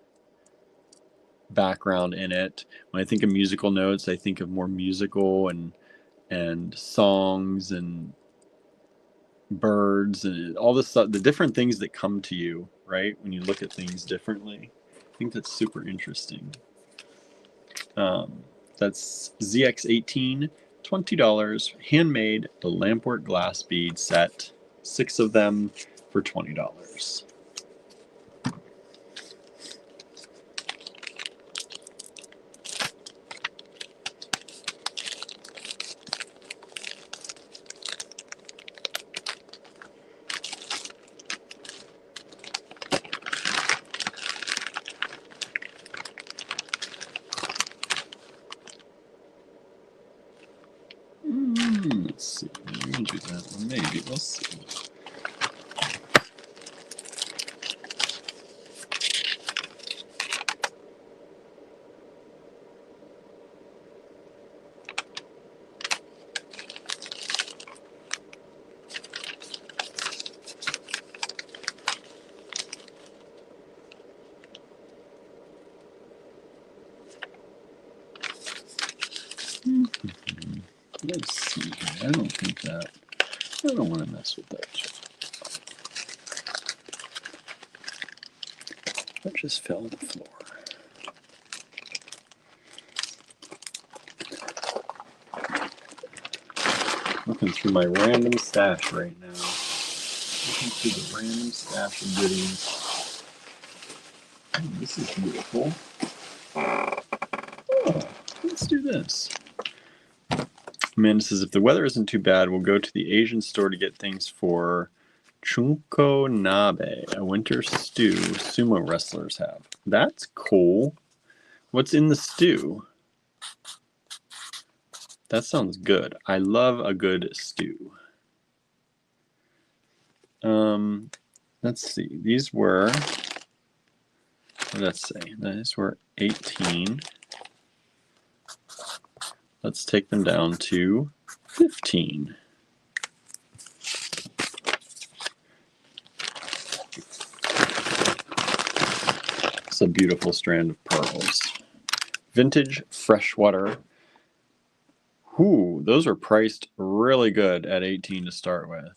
background in it. When I think of musical notes, I think of more musical and songs and birds and all this stuff, the different things that come to you, right? When you look at things differently. I think that's super interesting. That's ZX18, $20, handmade, the Lamport glass bead set, 6 of them for $20. Let's see. We'll do that one. Maybe. We'll see. Let's see here. I don't think that. I don't want to mess with that. That just fell on the floor. Looking through my random stash right now. Looking through the random stash of goodies. Oh, this is beautiful. Oh, let's do this. Amanda says, if the weather isn't too bad, we'll go to the Asian store to get things for Chunko Nabe, a winter stew sumo wrestlers have. That's cool. What's in the stew? That sounds good. I love a good stew. Let's see. These were, let's say, these were 18. Let's take them down to 15. It's a beautiful strand of pearls. Vintage freshwater. Ooh, those are priced really good at 18 to start with.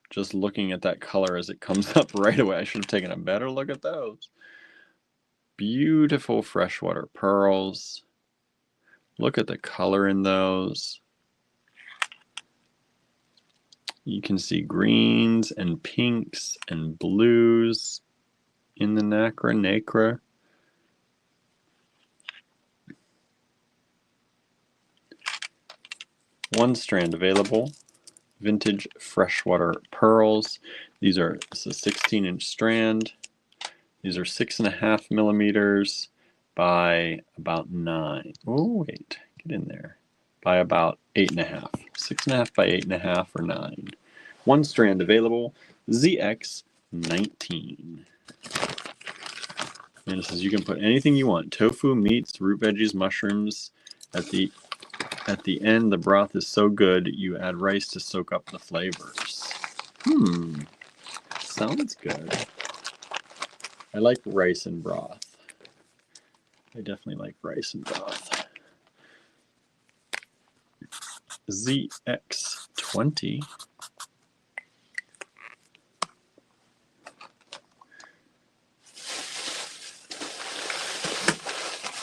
Just looking at that color as it comes up right away. I should have taken a better look at those. Beautiful freshwater pearls. Look at the color in those. You can see greens and pinks and blues in the nacre. One strand available. Vintage freshwater pearls. This is a 16-inch strand. These are 6.5 millimeters by about 9. Oh, wait, get in there. By about 8.5. 6.5 by 8.5 or 9. One strand available. ZX19. And it says you can put anything you want. Tofu, meats, root veggies, mushrooms. At the end, the broth is so good, you add rice to soak up the flavors. Sounds good. I like rice and broth. I definitely like rice and broth. ZX20.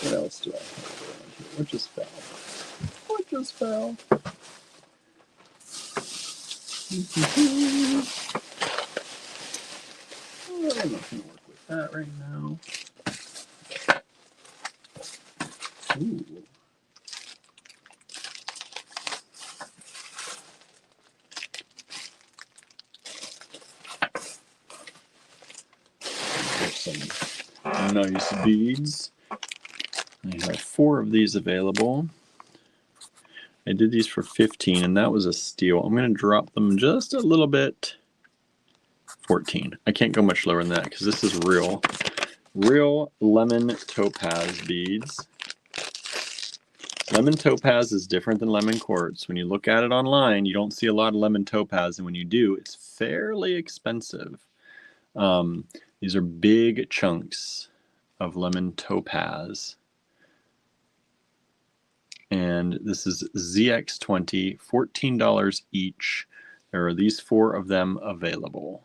What else do I have around here? What just fell? What just fell. I'm not going to work with that right now. Ooh. Some nice beads. I have 4 of these available. I did these for 15, and that was a steal. I'm going to drop them just a little bit. 14. I can't go much lower than that because this is real lemon topaz beads. Lemon topaz is different than lemon quartz. When you look at it online, you don't see a lot of lemon topaz, and when you do, it's fairly expensive. These are big chunks of lemon topaz. And this is ZX20, $14 each. There are these 4 of them available.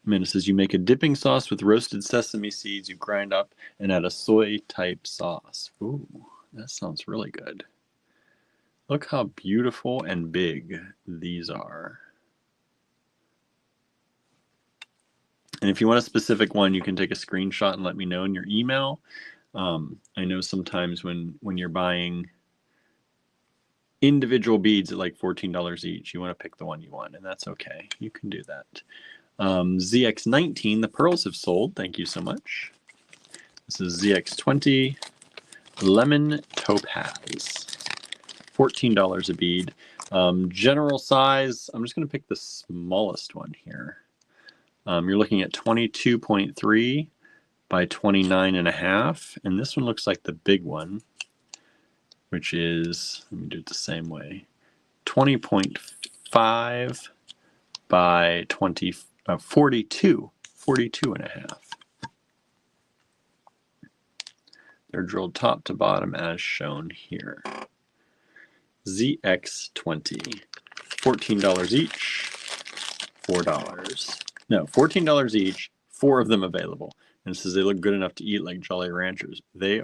Amanda says, you make a dipping sauce with roasted sesame seeds you grind up and add a soy-type sauce. Ooh, that sounds really good. Look how beautiful and big these are. And if you want a specific one, you can take a screenshot and let me know in your email. I know sometimes when you're buying individual beads at like $14 each, you want to pick the one you want, and that's okay. You can do that. ZX19, the pearls have sold. Thank you so much. This is ZX20 lemon topaz, $14 a bead. General size, I'm just going to pick the smallest one here. You're looking at 22.3 by 29.5, and this one looks like the big one, which is, let me do it the same way, 20.5 by 42 and a half. They're drilled top to bottom as shown here. ZX20, $14 each, $4. No, $14 each, 4 of them available. And it says they look good enough to eat like Jolly Ranchers. They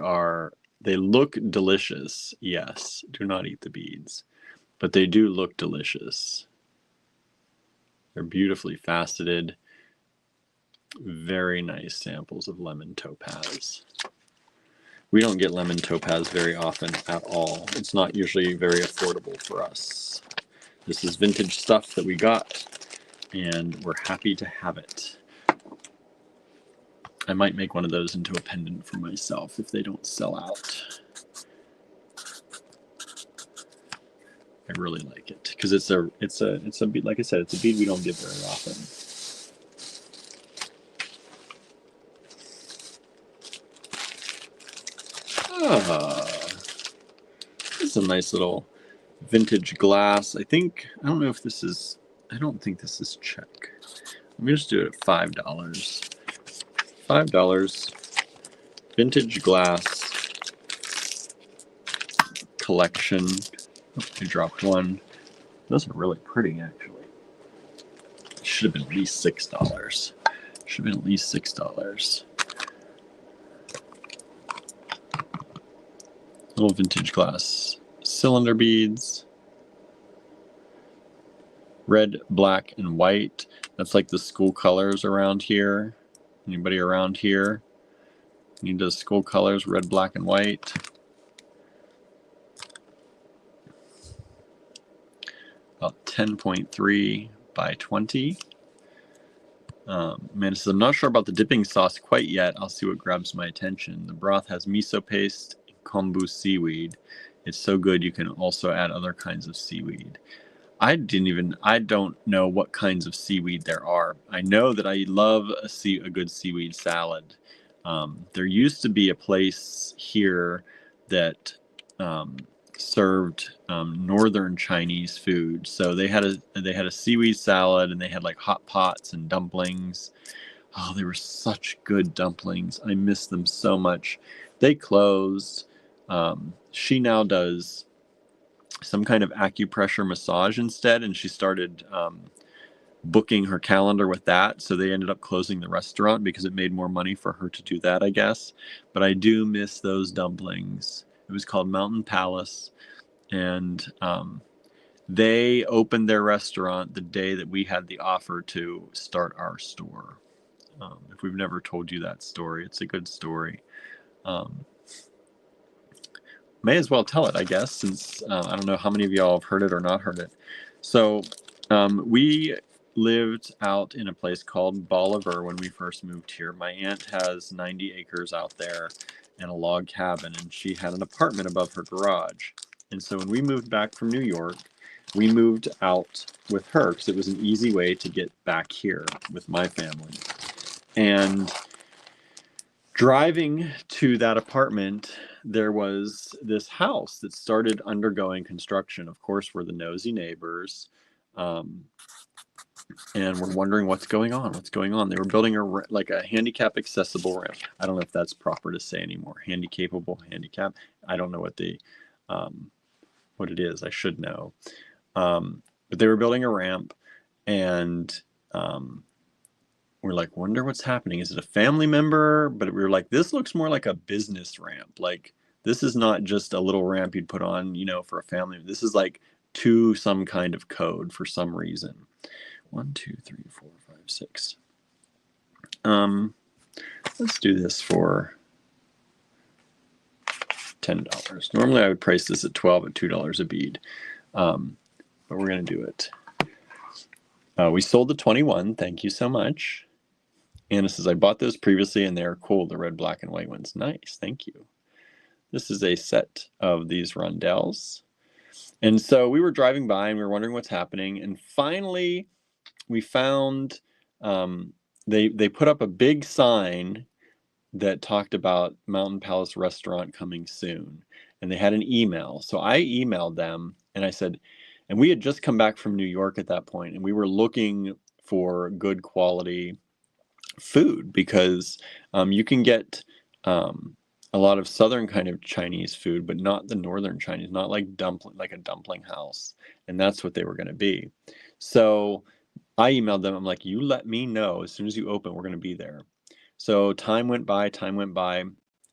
look delicious, yes. Do not eat the beads. But they do look delicious. They're beautifully faceted. Very nice samples of lemon topaz. We don't get lemon topaz very often at all. It's not usually very affordable for us. This is vintage stuff that we got, and we're happy to have it. I might make one of those into a pendant for myself if they don't sell out. I really like it because it's a bead, like I said, it's a bead we don't get very often. This is a nice little vintage glass. I don't know if this is, I don't think this is Czech. I'm going to just do it at $5. $5 vintage glass collection. Oh, I dropped one. Those are really pretty, actually. Should have been at least $6. Should have been at least $6. Little vintage glass cylinder beads. Red, black, and white. That's like the school colors around here. Anybody around here need those school colors, red, black, and white? About 10.3 by 20. Man, says, I'm not sure about the dipping sauce quite yet. I'll see what grabs my attention. The broth has miso paste and kombu seaweed. It's so good you can also add other kinds of seaweed. I don't know what kinds of seaweed there are. I know that I love a good seaweed salad. There used to be a place here that served northern Chinese food. So they had a seaweed salad, and they had like hot pots and dumplings. Oh, they were such good dumplings. I miss them so much. They closed. She now does some kind of acupressure massage instead, and she started booking her calendar with that. So they ended up closing the restaurant because it made more money for her to do that, I guess. But I do miss those dumplings. It was called Mountain Palace. And they opened their restaurant the day that we had the offer to start our store. If we've never told you that story, it's a good story. May as well tell it, I guess, since I don't know how many of y'all have heard it or not heard it. So we lived out in a place called Bolivar when we first moved here. My aunt has 90 acres out there and a log cabin, and she had an apartment above her garage. And so when we moved back from New York, we moved out with her because it was an easy way to get back here with my family. And driving to that apartment, there was this house that started undergoing construction. Of course, we're the nosy neighbors, and we're wondering what's going on. What's going on? They were building a handicap accessible ramp. I don't know if that's proper to say anymore. Handicap. I don't know what it is. I should know. But they were building a ramp, and we're like, wonder what's happening. Is it a family member? But we were like, this looks more like a business ramp. Like, this is not just a little ramp you'd put on, for a family. This is like to some kind of code for some reason. 1, 2, 3, 4, 5, 6. Let's do this for $10. Normally I would price this at 12 at $2 a bead. But we're going to do it. We sold the 21. Thank you so much. Anna says, I bought those previously and they're cool. The red, black, and white ones. Nice. Thank you. This is a set of these rondelles. And so we were driving by and we were wondering what's happening. And finally, we found they put up a big sign that talked about Mountain Palace Restaurant coming soon. And they had an email. So I emailed them and I said, and we had just come back from New York at that point, and we were looking for good quality food because you can get a lot of southern kind of Chinese food, but not the northern Chinese, not like a dumpling house. And that's what they were going to be. So I emailed them. I'm like, you let me know as soon as you open, we're going to be there. So time went by,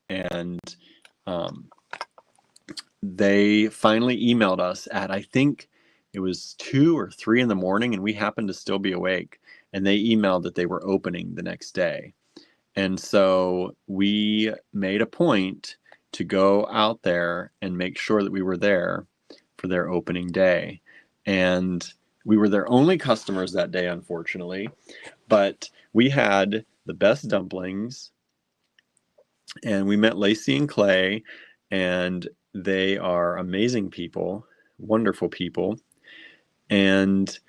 and they finally emailed us at, I think it was 2 or 3 in the morning, and we happened to still be awake. And they emailed that they were opening the next day. And so we made a point to go out there and make sure that we were there for their opening day. And we were their only customers that day, unfortunately. But we had the best dumplings. And we met Lacey and Clay. And they are amazing people, wonderful people. And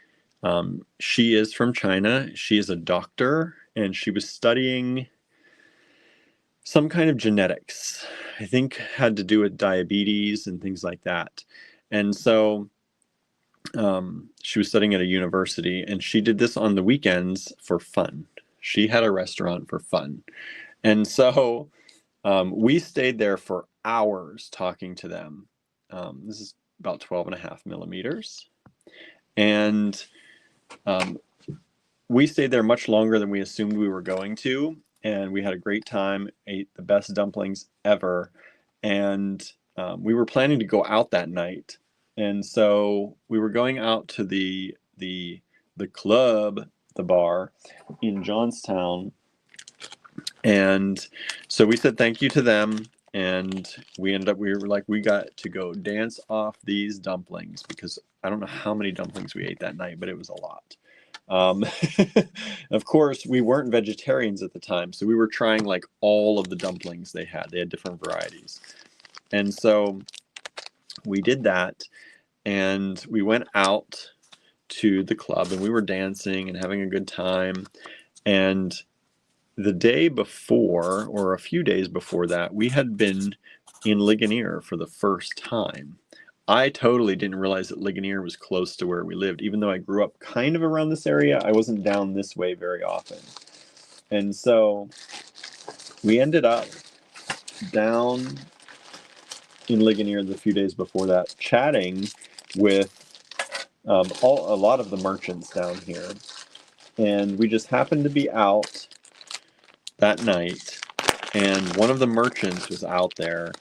she is from China. She is a doctor, and she was studying some kind of genetics. I think had to do with diabetes and things like that. And so she was studying at a university, and she did this on the weekends for fun. She had a restaurant for fun. And so we stayed there for hours talking to them. This is about 12.5 millimeters. And we stayed there much longer than we assumed we were going to, and we had a great time, ate the best dumplings ever, and we were planning to go out that night. And so we were going out to the club, the bar in Johnstown, and so we said thank you to them, and we were like, we got to go dance off these dumplings, because I don't know how many dumplings we ate that night, but it was a lot. Of course, we weren't vegetarians at the time, so we were trying like all of the dumplings they had. They had different varieties. And so we did that, and we went out to the club, and we were dancing and having a good time. And the day before, or a few days before that, we had been in Ligonier for the first time. I totally didn't realize that Ligonier was close to where we lived. Even though I grew up kind of around this area, I wasn't down this way very often. And so we ended up down in Ligonier the few days before that, chatting with a lot of the merchants down here. And we just happened to be out that night, and one of the merchants was out there,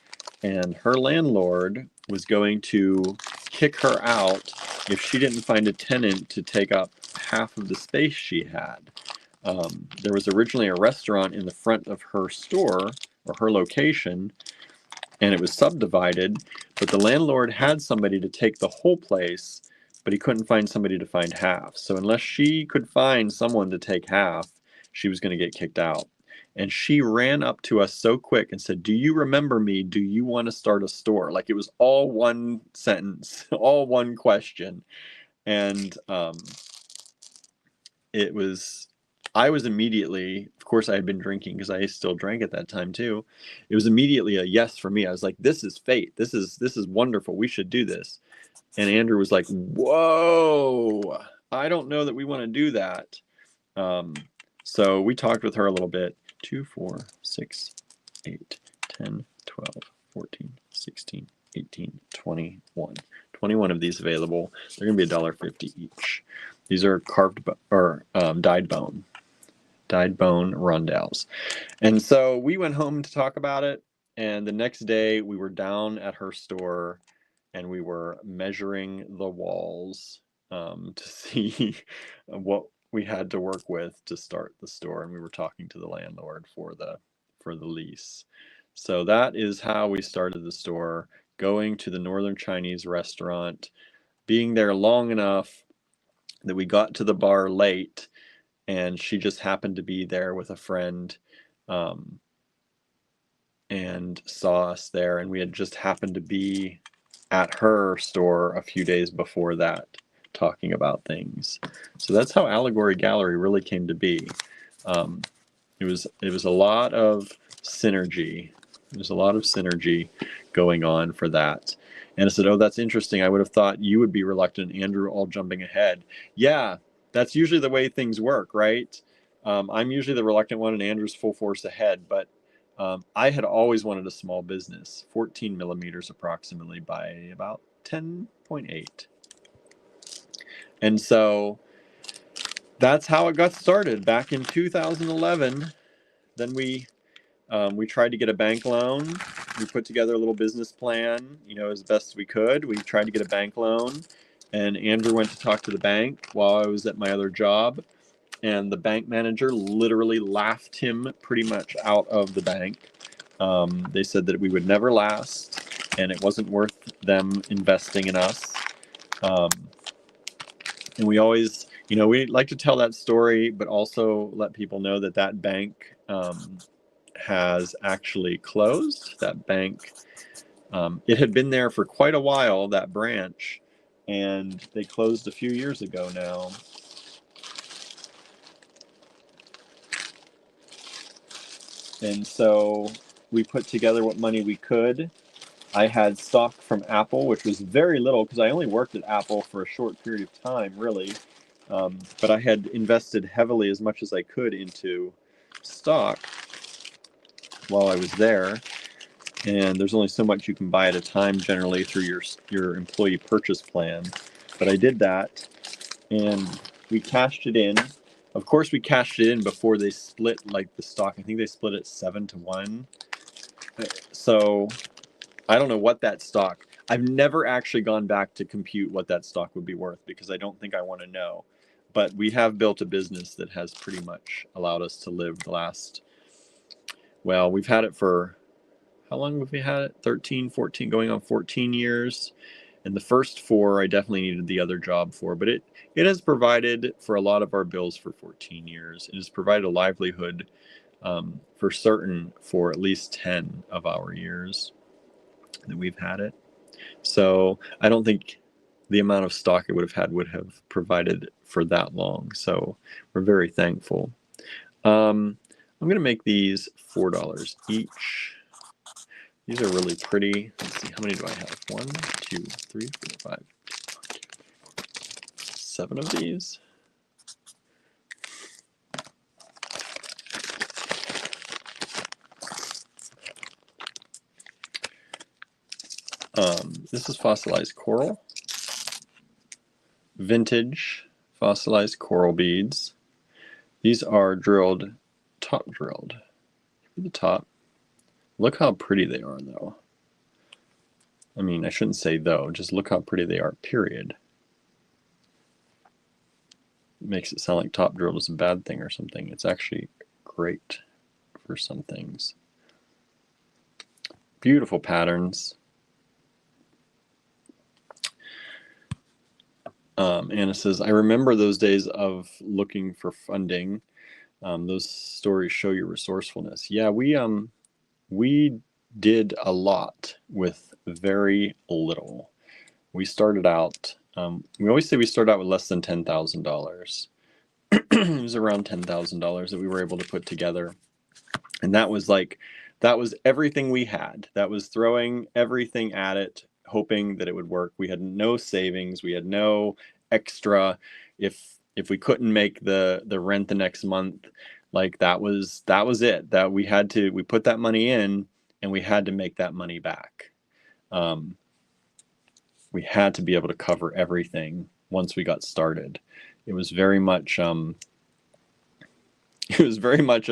and her landlord was going to kick her out if she didn't find a tenant to take up half of the space she had. There was originally a restaurant in the front of her store, or her location, and it was subdivided, but the landlord had somebody to take the whole place, but he couldn't find somebody to find half. So unless she could find someone to take half, she was going to get kicked out. And she ran up to us so quick and said, "Do you remember me? Do you want to start a store?" Like, it was all one sentence, all one question. And it was, I was immediately, of course I had been drinking because I still drank at that time too. It was immediately a yes for me. I was like, this is fate. This is wonderful. We should do this. And Andrew was like, whoa, I don't know that we want to do that. So we talked with her a little bit. 2, 4, 6, 8, 10, 12, 14, 16, 18, 21. 21 of these available. They're going to be $1.50 each. These are carved or dyed bone rondelles. And so we went home to talk about it. And the next day we were down at her store and we were measuring the walls to see what we had to work with to start the store. And we were talking to the landlord for the lease. So that is how we started the store, going to the Northern Chinese restaurant, being there long enough that we got to the bar late, and she just happened to be there with a friend and saw us there, and we had just happened to be at her store a few days before that talking about things. So that's how Allegory Gallery really came to be. It was a lot of synergy. There's a lot of synergy going on for that. And I said, oh, that's interesting. I would have thought you would be reluctant, Andrew, all jumping ahead. Yeah, that's usually the way things work, right? I'm usually the reluctant one and Andrew's full force ahead, but I had always wanted a small business, 14 millimeters approximately by about 10.8. And so that's how it got started back in 2011. Then we tried to get a bank loan. We put together a little business plan, as best we could. We tried to get a bank loan, and Andrew went to talk to the bank while I was at my other job. And the bank manager literally laughed him pretty much out of the bank. They said that we would never last, and it wasn't worth them investing in us. And we always, we like to tell that story, but also let people know that that bank has actually closed. That bank, it had been there for quite a while, that branch, and they closed a few years ago now. And so we put together what money we could. I had stock from Apple, which was very little because I only worked at Apple for a short period of time, really. But I had invested heavily, as much as I could, into stock while I was there. And there's only so much you can buy at a time generally through your employee purchase plan. But I did that, and we cashed it in. Of course, we cashed it in before they split the stock. I think they split it 7-1. So I don't know what that stock. I've never actually gone back to compute what that stock would be worth because I don't think I want to know. But we have built a business that has pretty much allowed us to live the last, well, we've had it for, how long have we had it? 13, 14, going on 14 years. And the first 4, I definitely needed the other job for, but it has provided for a lot of our bills for 14 years. It has provided a livelihood for certain for at least 10 of our years that we've had it. So I don't think the amount of stock it would have provided for that long. So we're very thankful. I'm going to make these $4 each. These are really pretty. Let's see, how many do I have? 1, 2, 3, 4, 5, 7 of these. This is fossilized coral. Vintage fossilized coral beads. These are drilled, top drilled. The top. Look how pretty they are, though. I mean, I shouldn't say though, just look how pretty they are, period. It makes it sound like top drilled is a bad thing or something. It's actually great for some things. Beautiful patterns. Anna says, I remember those days of looking for funding. Those stories show your resourcefulness. Yeah, we did a lot with very little. We started out, we always say we started out with less than $10,000. It was around $10,000 that we were able to put together. And that was everything we had. That was throwing everything at it, hoping that it would work. We had no savings. We had no extra. If we couldn't make the rent the next month, like that was it. That we put that money in and we had to make that money back. We had to be able to cover everything once we got started. It was very much a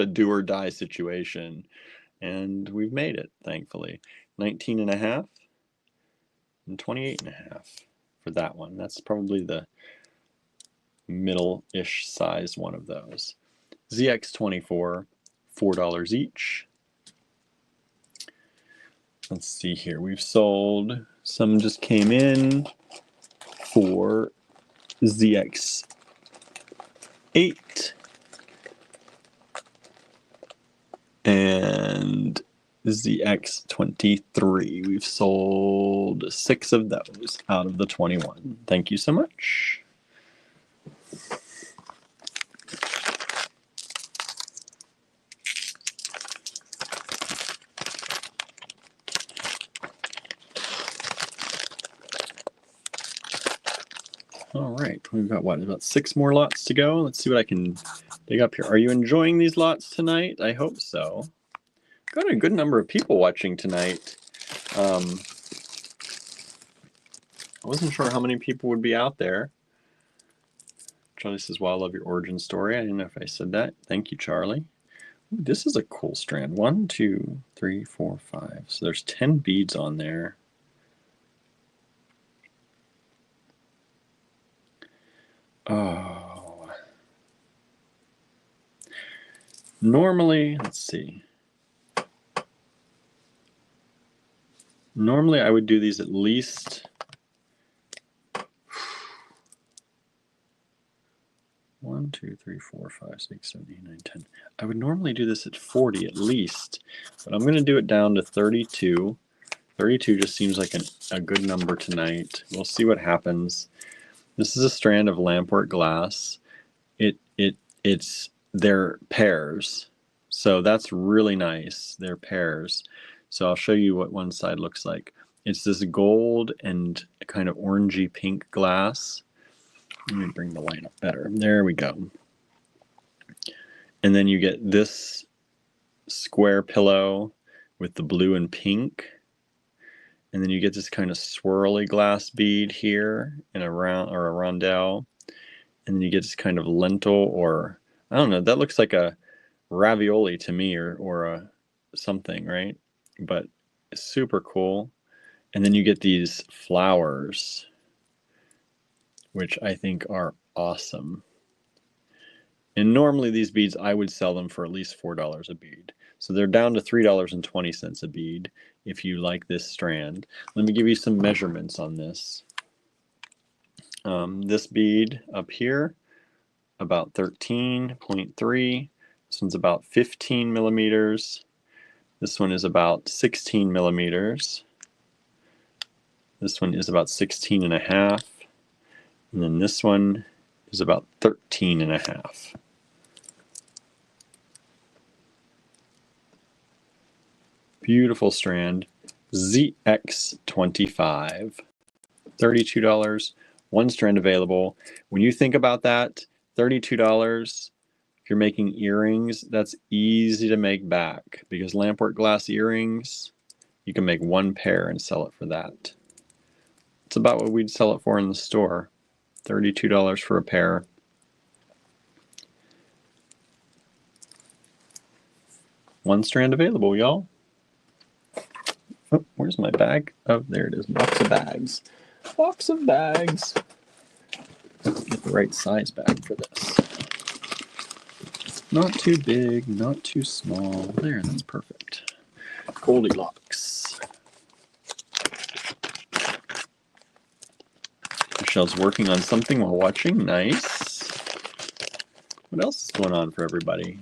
do or die situation, and we've made it, thankfully. 19 and a half and 28 and a half for that one. That's probably the middle-ish size one of those. ZX24, $4 each. Let's see here. We've sold, some just came in for ZX8 and ZX23. We've sold 6 of those out of the 21. Thank you so much. All right, we've got what, about 6 more lots to go. Let's see what I can dig up here. Are you enjoying these lots tonight? I hope so. Got a good number of people watching tonight. I wasn't sure how many people would be out there. Charlie says, well, I love your origin story. I didn't know if I said that. Thank you, Charlie. Ooh, this is a cool strand. 1, 2, 3, 4, 5. So there's 10 beads on there. Oh. Normally, let's see. Normally I would do these at least 1, 2, 3, 4, 5, 6, 7, 8, 9, 10. I would normally do this at 40 at least, but I'm going to do it down to 32. 32 just seems like a good number tonight. We'll see what happens. This is a strand of lampwork glass. They're pairs, so that's really nice. They're pairs. So I'll show you what one side looks like. It's this gold and kind of orangey pink glass. Let me bring the light up better. There we go. And then you get this square pillow with the blue and pink. And then you get this kind of swirly glass bead here in a round or a rondelle. And then you get this kind of lentil, or I don't know, that looks like a ravioli to me, or a something, right? But it's super cool. And then you get these flowers, which I think are awesome. And normally these beads, I would sell them for at least $4 a bead. So they're down to $3.20 a bead if you like this strand. Let me give you some measurements on this. This bead up here, about 13.3. This one's about 15 millimeters. This one is about 16 millimeters. This one is about 16 and a half. And then this one is about 13 and a half. Beautiful strand. ZX25. $32. One strand available. When you think about that, $32, if you're making earrings, that's easy to make back, because lampwork glass earrings, you can make one pair and sell it for that. It's about what we'd sell it for in the store. $32 for a pair. One strand available, y'all. Oh, where's my bag? Oh, there it is. Box of bags. Box of bags. Get the right size bag for this. Not too big, not too small. There, that's perfect. Goldilocks. Michelle's working on something while watching. Nice. What else is going on for everybody?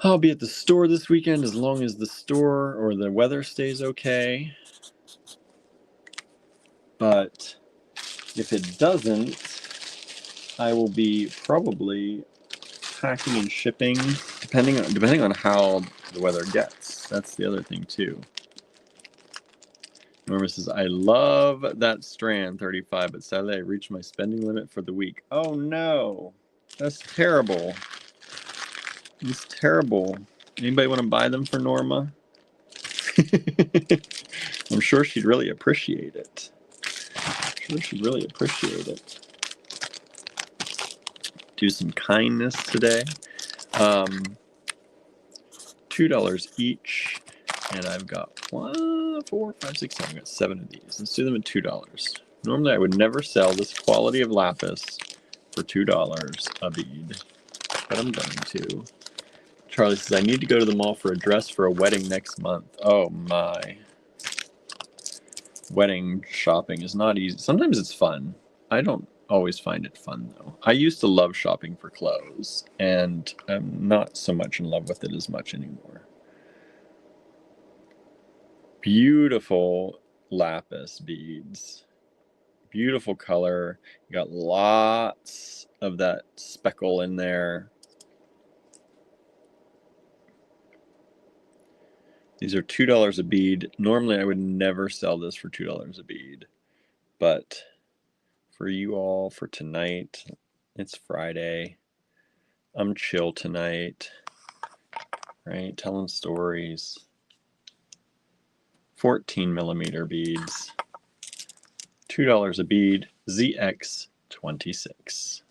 I'll be at the store this weekend as long as the store or the weather stays okay. But if it doesn't, I will be probably packing and shipping, depending on how the weather gets. That's the other thing too. Norma says, I love that strand 35, but sadly I reached my spending limit for the week. Oh no, that's terrible. It's terrible. Anybody want to buy them for Norma? I'm sure she'd really appreciate it. Do some kindness today. $2 each. And I've got 1, 4, 5, 6, 7. I've got 7 of these. Let's do them at $2. Normally I would never sell this quality of lapis for $2 a bead, but I'm going to. Charlie says, I need to go to the mall for a dress for a wedding next month. Oh my. Wedding shopping is not easy. Sometimes it's fun. I don't always find it fun though. I used to love shopping for clothes, and I'm not so much in love with it as much anymore. Beautiful lapis beads. Beautiful color. You got lots of that speckle in there. These are $2 a bead. Normally I would never sell this for $2 a bead, but for you all, for tonight, it's Friday. I'm chill tonight, right? Telling stories. 14mm beads. $2 a bead, ZX26.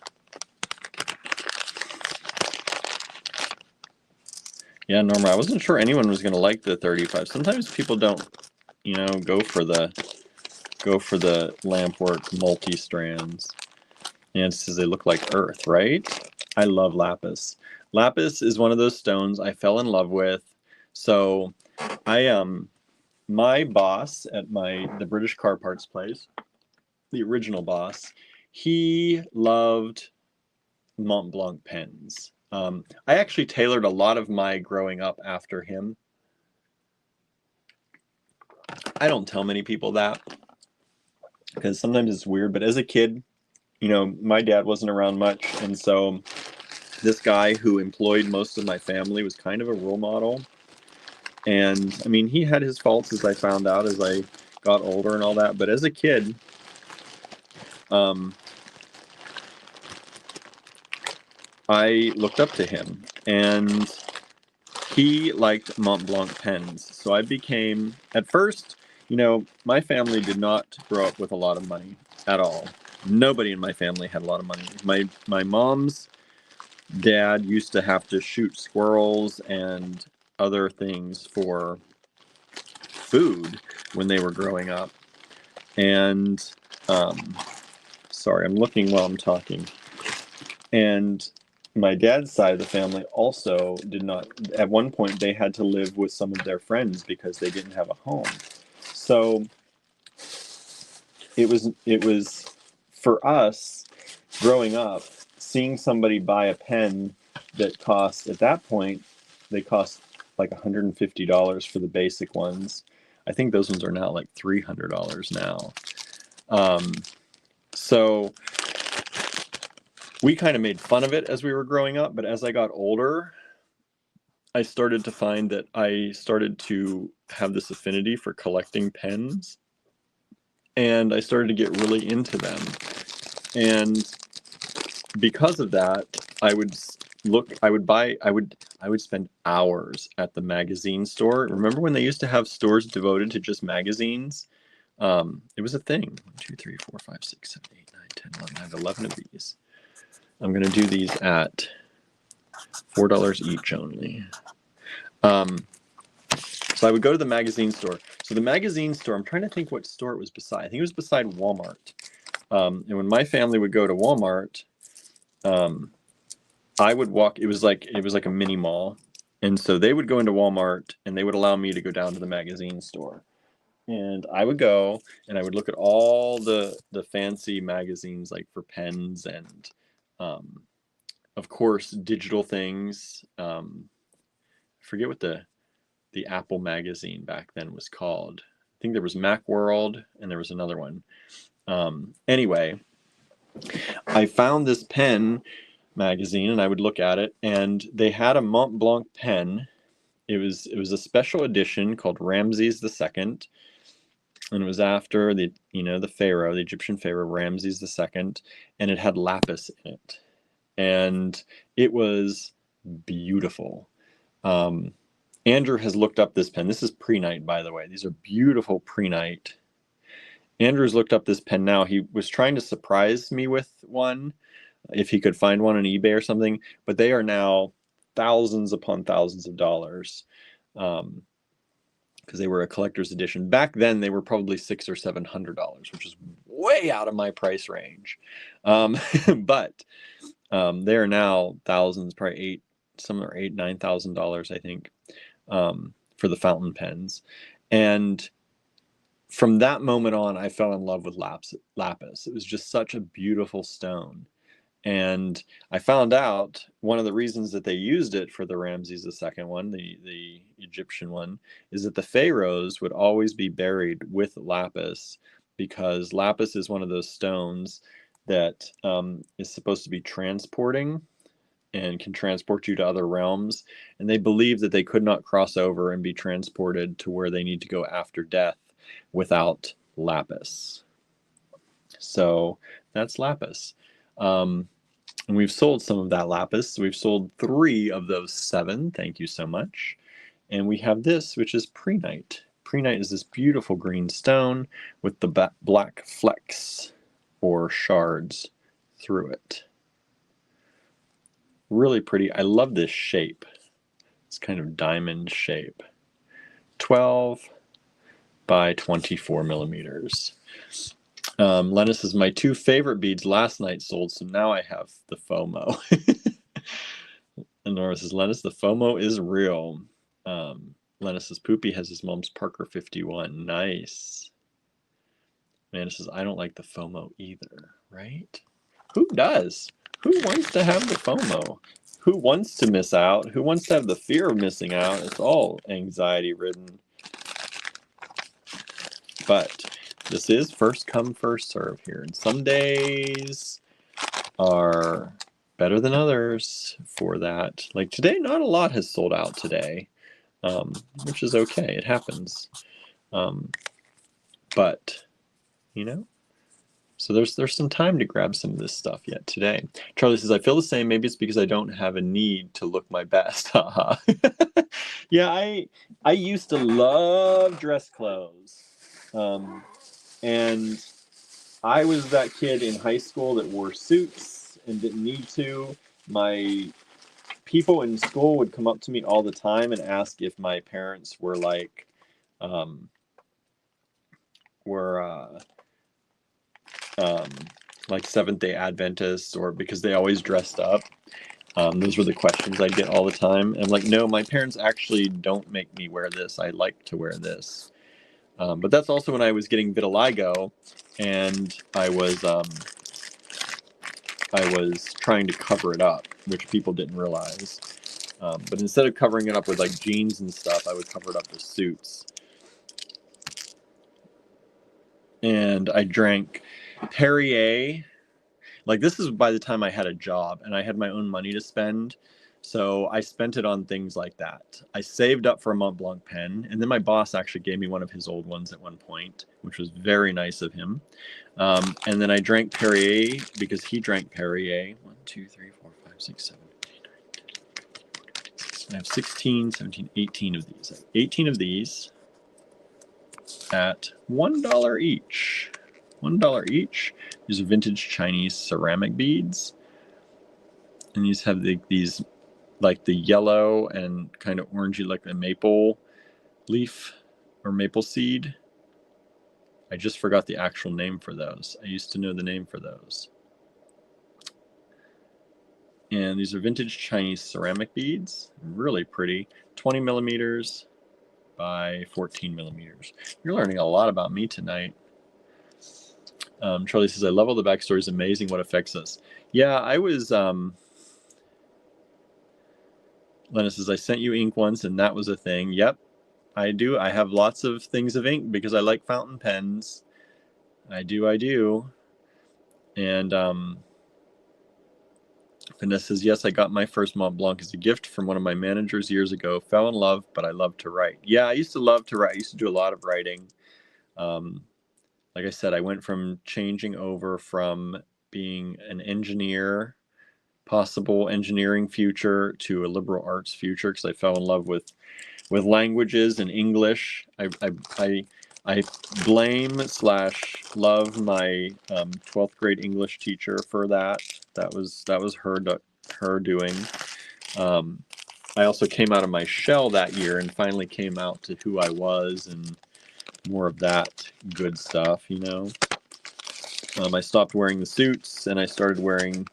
Yeah, Norma, I wasn't sure anyone was going to like the 35. Sometimes people don't, go for the lampwork multi-strands. And it says they look like earth, right? I love lapis. Lapis is one of those stones I fell in love with. So my boss at the British car parts place, the original boss, he loved Mont Blanc pens. I actually tailored a lot of my growing up after him. I don't tell many people that because sometimes it's weird, but as a kid, my dad wasn't around much, and so this guy who employed most of my family was kind of a role model. And I mean, he had his faults, as I found out as I got older and all that, but as a kid, I looked up to him, and he liked Mont Blanc pens. So I became, at first, my family did not grow up with a lot of money at all. Nobody in my family had a lot of money. My mom's dad used to have to shoot squirrels and other things for food when they were growing up. And sorry, I'm looking while I'm talking. And my dad's side of the family also did not, at one point they had to live with some of their friends because they didn't have a home. So it was for us growing up, seeing somebody buy a pen that cost, at that point, they cost like $150 for the basic ones. I think those ones are now like $300 now. So we kind of made fun of it as we were growing up, but as I got older, I started to find that I started to have this affinity for collecting pens, and I started to get really into them. And because of that, I would spend hours at the magazine store. Remember when they used to have stores devoted to just magazines? It was a thing. 1, 2, 3, 4, 5, 6, 7, 8, 9, 10, 11. I have 11 of these. I'm going to do these at $4 each only. So I would go to the magazine store. So the magazine store, I'm trying to think what store it was beside. I think it was beside Walmart. And when my family would go to Walmart, I would walk. It was like a mini mall, and so they would go into Walmart, and they would allow me to go down to the magazine store. And I would go, and I would look at all the fancy magazines, like for pens and, of course, digital things. I forget what the Apple magazine back then was called. I think there was Macworld, and there was another one. Anyway, I found this pen magazine, and I would look at it, and they had a Mont Blanc pen. It was a special edition called Ramses II, and it was after the pharaoh, the Egyptian pharaoh Ramses II, and it had lapis in it, and it was beautiful. Andrew has looked up this pen. This is Pre-Night, by the way. These are beautiful Pre-Night. Andrew's looked up this pen now. He was trying to surprise me with one, if he could find one on eBay or something, but they are now thousands upon thousands of dollars, because they were a collector's edition. Back then, they were probably $600 or $700, which is way out of my price range. But they are now thousands, probably some are $9,000, I think, for the fountain pens. And from that moment on, I fell in love with lapis. It was just such a beautiful stone. And I found out one of the reasons that they used it for the Ramses II one, the Egyptian one, is that the pharaohs would always be buried with lapis, because lapis is one of those stones that is supposed to be transporting and can transport you to other realms. And they believed that they could not cross over and be transported to where they need to go after death without lapis. So that's lapis. And we've sold some of that lapis. We've sold 3 of those 7. Thank you so much. And we have this, which is Pre-Night. Pre-Night is this beautiful green stone with the black flecks or shards through it. Really pretty. I love this shape. It's kind of diamond shape. 12 by 24 millimeters. Lenna says, my 2 favorite beads last night sold, so now I have the FOMO. And Nora says, Lennis, the FOMO is real. Lenna says, Poopy has his mom's Parker 51. Nice. Amanda says, I don't like the FOMO either, right? Who does? Who wants to have the FOMO? Who wants to miss out? Who wants to have the fear of missing out? It's all anxiety-ridden. But this is first come, first serve here. And some days are better than others for that. Like today, not a lot has sold out today, which is okay. It happens. But, you know, so there's some time to grab some of this stuff yet today. Charlie says, I feel the same. Maybe it's because I don't have a need to look my best. Haha. Yeah, I used to love dress clothes. And I was that kid in high school that wore suits and didn't need to. My people in school would come up to me all the time and ask if my parents were like, like Seventh-day Adventists, or because they always dressed up. Those were the questions I'd get all the time. And I'm like, no, my parents actually don't make me wear this. I like to wear this. But that's also when I was getting vitiligo, and I was trying to cover it up, which people didn't realize. But instead of covering it up with like jeans and stuff, I would cover it up with suits. And I drank Perrier. Like, this is by the time I had a job and I had my own money to spend. So I spent it on things like that. I saved up for a Mont Blanc pen, and then my boss actually gave me one of his old ones at one point, which was very nice of him. And then I drank Perrier because he drank Perrier. 1, 2, 3, 4, 5, 6, 7, 8, 9, 10. I have 16, 17, 18 of these. I have 18 of these at $1 each. $1 each. These are vintage Chinese ceramic beads. And these have these like the yellow and kind of orangey, like the maple leaf or maple seed. I just forgot the actual name for those. I used to know the name for those. And these are vintage Chinese ceramic beads. Really pretty. 20 millimeters by 14 millimeters. You're learning a lot about me tonight. Charlie says, I love all the backstories. Amazing what affects us. Yeah, I was... Lena says, I sent you ink once, and that was a thing. Yep, I do. I have lots of things of ink because I like fountain pens. I do. And Vanessa says, yes, I got my first Mont Blanc as a gift from one of my managers years ago. Fell in love, but I love to write. Yeah, I used to love to write. I used to do a lot of writing. Like I said, I went from changing over from being an engineer, possible engineering future, to a liberal arts future because I fell in love with languages and English. I blame / love my 12th grade English teacher for that. That was her doing. I also came out of my shell that year and finally came out to who I was and more of that good stuff, you know. I stopped wearing the suits and I started wearing,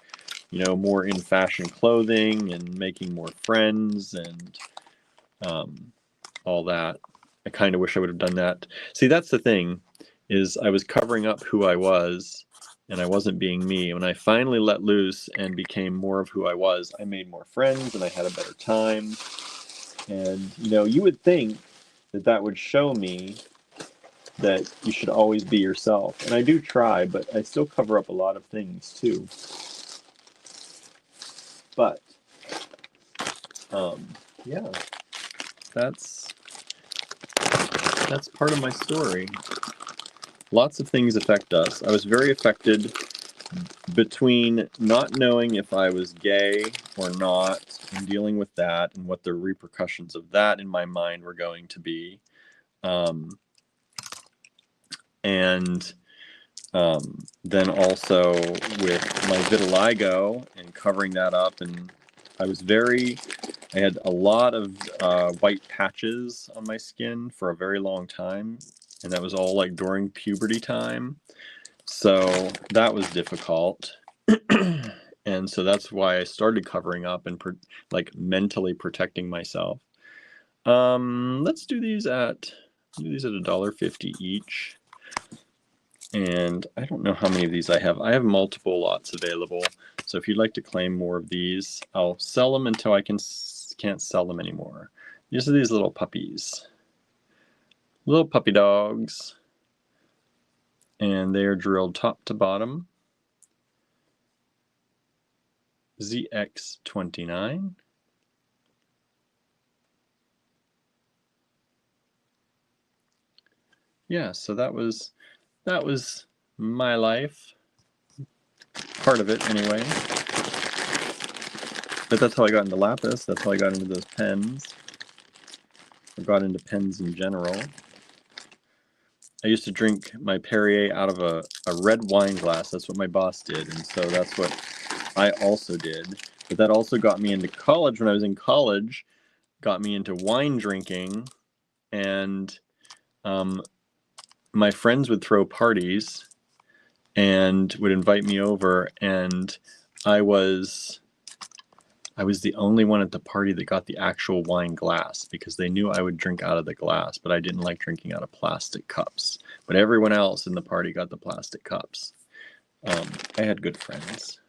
you know, more in fashion clothing and making more friends and all that. I kind of wish I would have done that. See, that's the thing, is I was covering up who I was and I wasn't being me. When I finally let loose and became more of who I was, I made more friends and I had a better time. And, you know, you would think that that would show me that you should always be yourself. And I do try, but I still cover up a lot of things too. But, yeah, that's part of my story. Lots of things affect us. I was very affected between not knowing if I was gay or not and dealing with that and what the repercussions of that in my mind were going to be. And then also with my vitiligo and covering that up. And I had a lot of white patches on my skin for a very long time. And that was all like during puberty time. So that was difficult. And so that's why I started covering up and like mentally protecting myself. Let's do these at $1.50 each. And I don't know how many of these I have. I have multiple lots available. So if you'd like to claim more of these, I'll sell them until I can't sell them anymore. These are these little puppies. Little puppy dogs. And they are drilled top to bottom. ZX29. Yeah, so that was my life. Part of it, anyway. But that's how I got into lapis. That's how I got into those pens. I got into pens in general. I used to drink my Perrier out of a red wine glass. That's what my boss did, and so that's what I also did. But that also got me into college. When I was in college, got me into wine drinking, and my friends would throw parties and would invite me over, and I was the only one at the party that got the actual wine glass because they knew I would drink out of the glass, but I didn't like drinking out of plastic cups. But everyone else in the party got the plastic cups. I had good friends.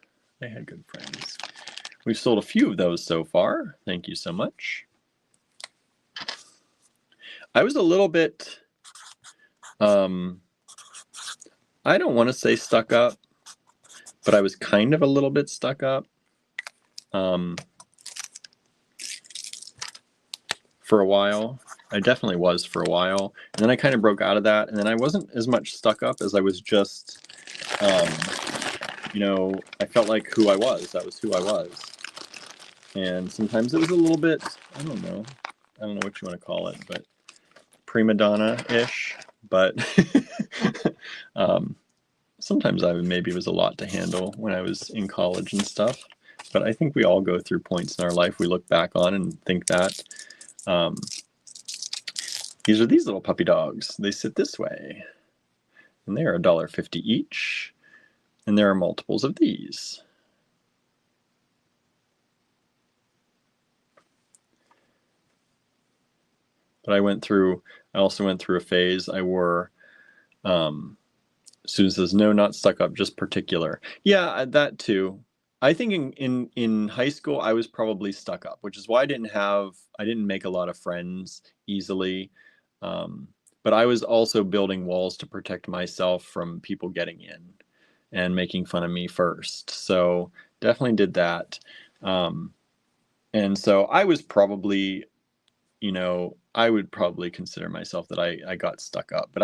We've sold a few of those so far. Thank you so much. I was a little bit, I don't want to say stuck up, but I was kind of a little bit stuck up. For a while. I definitely was for a while. And then I kind of broke out of that. And then I wasn't as much stuck up as I was just, you know, I felt like who I was. That was who I was. And sometimes it was a little bit, I don't know what you want to call it, but prima donna-ish. But sometimes maybe it was a lot to handle when I was in college and stuff. But I think we all go through points in our life we look back on and think that. These are these little puppy dogs. They sit this way. And they are $1.50 each. And there are multiples of these. But I also went through a phase. I wore, Susan says, no, not stuck up, just particular. Yeah, that too. I think in high school, I was probably stuck up, which is why I didn't make a lot of friends easily. But I was also building walls to protect myself from people getting in and making fun of me first. So definitely did that. And so I was probably, I would probably consider myself that I got stuck up, but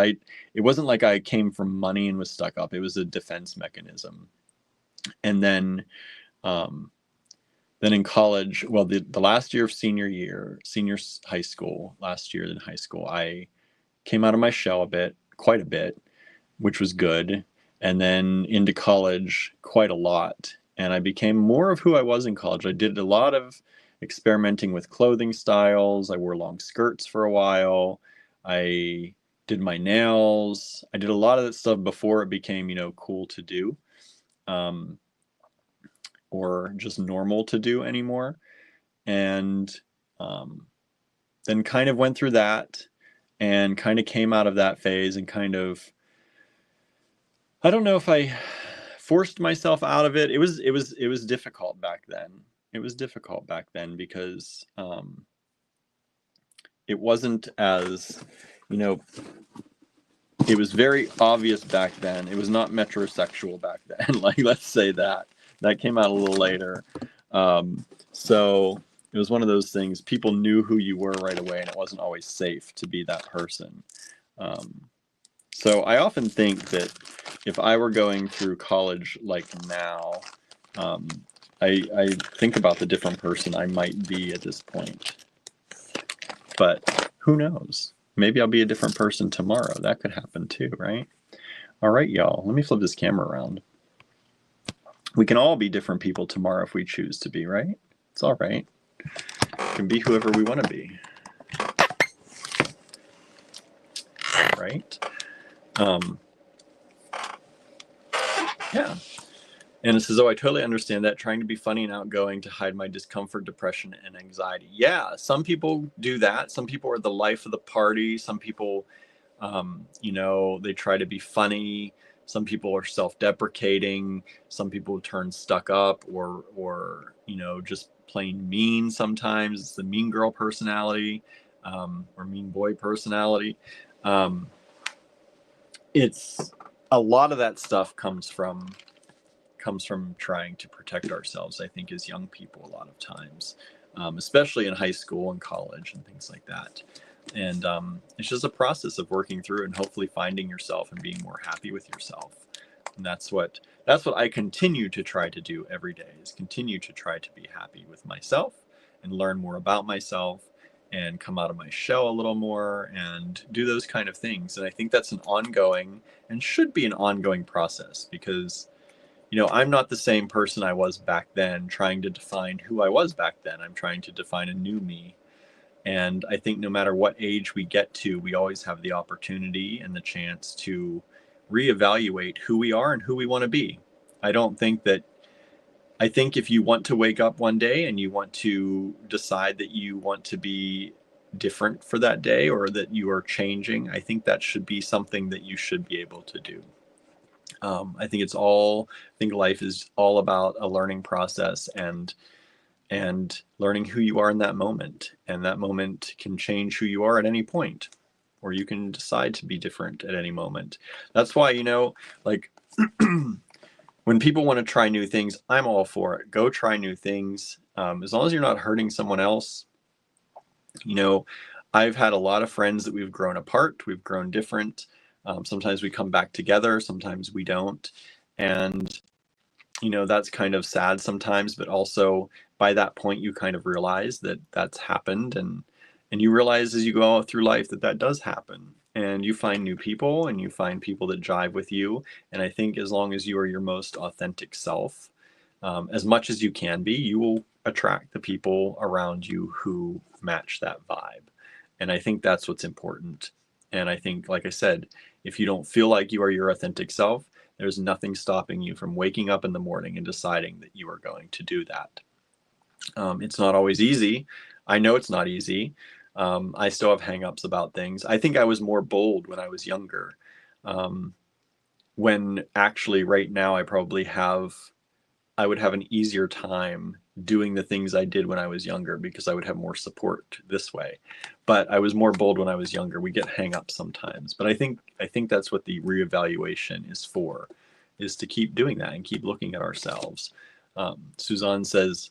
it wasn't like I came from money and was stuck up. It was a defense mechanism. And then in college, well, the last year of senior high school, last year in high school, I came out of my shell quite a bit, which was good. And then into college, quite a lot. And I became more of who I was in college. I did a lot of experimenting with clothing styles. I wore long skirts for a while. I did my nails. I did a lot of that stuff before it became, cool to do, or just normal to do anymore. And then kind of went through that and kind of came out of that phase and kind of, I don't know if I forced myself out of it. It was difficult back then. It was difficult back then because it wasn't as, it was very obvious back then. It was not metrosexual back then. Like, let's say that came out a little later. So it was one of those things. People knew who you were right away, and it wasn't always safe to be that person. So I often think that if I were going through college like now, I think about the different person I might be at this point. But who knows? Maybe I'll be a different person tomorrow. That could happen too, right? All right, y'all. Let me flip this camera around. We can all be different people tomorrow if we choose to be, right? It's all right. We can be whoever we want to be. Right? Yeah. And it says, oh, I totally understand that. Trying to be funny and outgoing to hide my discomfort, depression, and anxiety. Yeah, some people do that. Some people are the life of the party. Some people, they try to be funny. Some people are self-deprecating. Some people turn stuck up or just plain mean sometimes. It's the mean girl personality, or mean boy personality. It's a lot of that stuff comes from trying to protect ourselves, I think, as young people a lot of times, especially in high school and college and things like that. And it's just a process of working through and hopefully finding yourself and being more happy with yourself. And that's what I continue to try to do every day, is continue to try to be happy with myself and learn more about myself and come out of my shell a little more and do those kind of things. And I think that's an ongoing and should be an ongoing process, because I'm not the same person I was back then trying to define who I was back then. I'm trying to define a new me. And I think no matter what age we get to, we always have the opportunity and the chance to reevaluate who we are and who we want to be. I think if you want to wake up one day and you want to decide that you want to be different for that day, or that you are changing, I think that should be something that you should be able to do. I think life is all about a learning process and learning who you are in that moment. And that moment can change who you are at any point, or you can decide to be different at any moment. That's why, like when people want to try new things, I'm all for it. Go try new things. As long as you're not hurting someone else. I've had a lot of friends that we've grown apart. We've grown different. Sometimes we come back together, sometimes we don't. And, that's kind of sad sometimes, but also by that point, you kind of realize that that's happened. And you realize as you go through life that does happen. And you find new people, and you find people that jive with you. And I think as long as you are your most authentic self, as much as you can be, you will attract the people around you who match that vibe. And I think that's what's important. And I think, like I said, if you don't feel like you are your authentic self, there's nothing stopping you from waking up in the morning and deciding that you are going to do that. It's not always easy. I know it's not easy. I still have hangups about things. I think I was more bold when I was younger. When actually right now I would have an easier time doing the things I did when I was younger because I would have more support this way. But I was more bold when I was younger. We get hang-ups sometimes. But I think that's what the reevaluation is for, is to keep doing that and keep looking at ourselves. Suzanne says,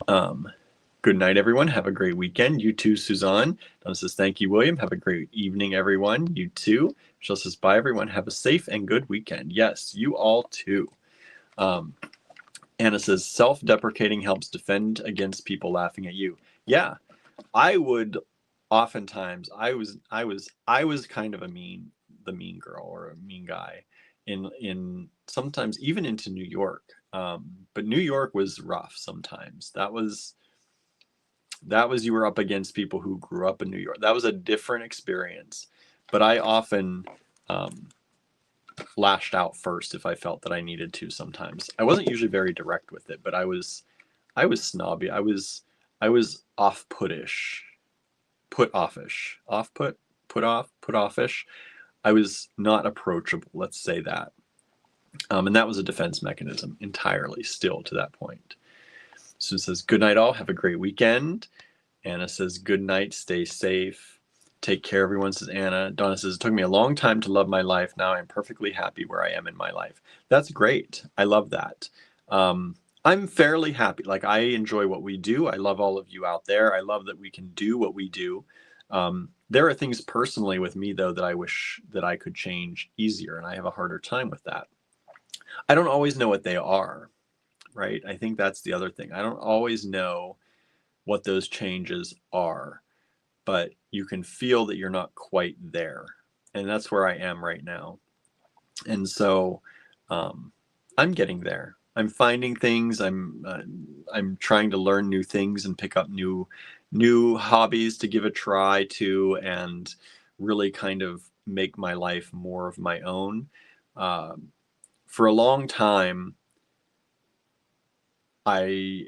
good night, everyone. Have a great weekend. You too, Suzanne. Donna says, thank you, William. Have a great evening, everyone. You too. Michelle says, bye, everyone. Have a safe and good weekend. Yes, you all too. Anna says, self-deprecating helps defend against people laughing at you. Yeah, I would oftentimes, I was kind of the mean girl or a mean guy in sometimes even into New York. But New York was rough sometimes. That was, you were up against people who grew up in New York. That was a different experience. But I often lashed out first if I felt that I needed to sometimes. I wasn't usually very direct with it, but I was snobby. I was off-put-ish. Put offish. Put offish. I was not approachable, let's say that. And that was a defense mechanism entirely still to that point. Susan says, good night all. Have a great weekend. Anna says, good night. Stay safe. Take care, everyone, says Anna. Donna says, it took me a long time to love my life. Now I'm perfectly happy where I am in my life. That's great. I love that. I'm fairly happy. Like, I enjoy what we do. I love all of you out there. I love that we can do what we do. There are things personally with me, though, that I wish that I could change easier, and I have a harder time with that. I don't always know what they are, right? I think that's the other thing. I don't always know what those changes are, but you can feel that you're not quite there. And that's where I am right now. And so I'm getting there. I'm finding things. I'm trying to learn new things and pick up new hobbies to give a try to, and really kind of make my life more of my own. For a long time, I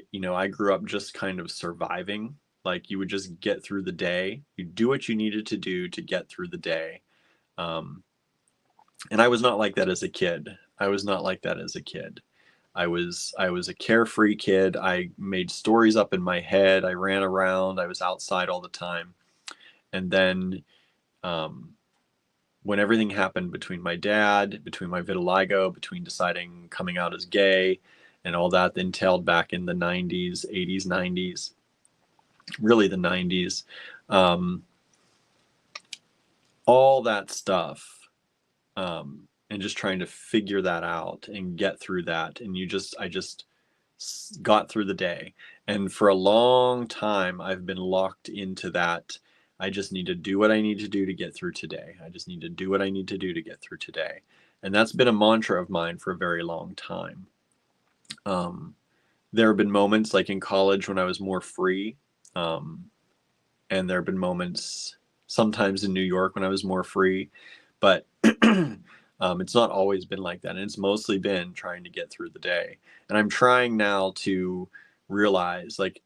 grew up just kind of surviving. Like, you would just get through the day. You do what you needed to do to get through the day. And I was not like that as a kid. I was a carefree kid. I made stories up in my head. I ran around. I was outside all the time. And then when everything happened between my dad, between my vitiligo, between deciding coming out as gay and all that entailed back in the 90s, 80s, 90s, really the 90s, all that stuff, and just trying to figure that out and get through that. And I just got through the day. And for a long time, I've been locked into that. I just need to do what I need to do to get through today. I just need to do what I need to do to get through today. And that's been a mantra of mine for a very long time. There have been moments like in college when I was more free. And there have been moments sometimes in New York when I was more free, but it's not always been like that. And it's mostly been trying to get through the day. And I'm trying now to realize, like,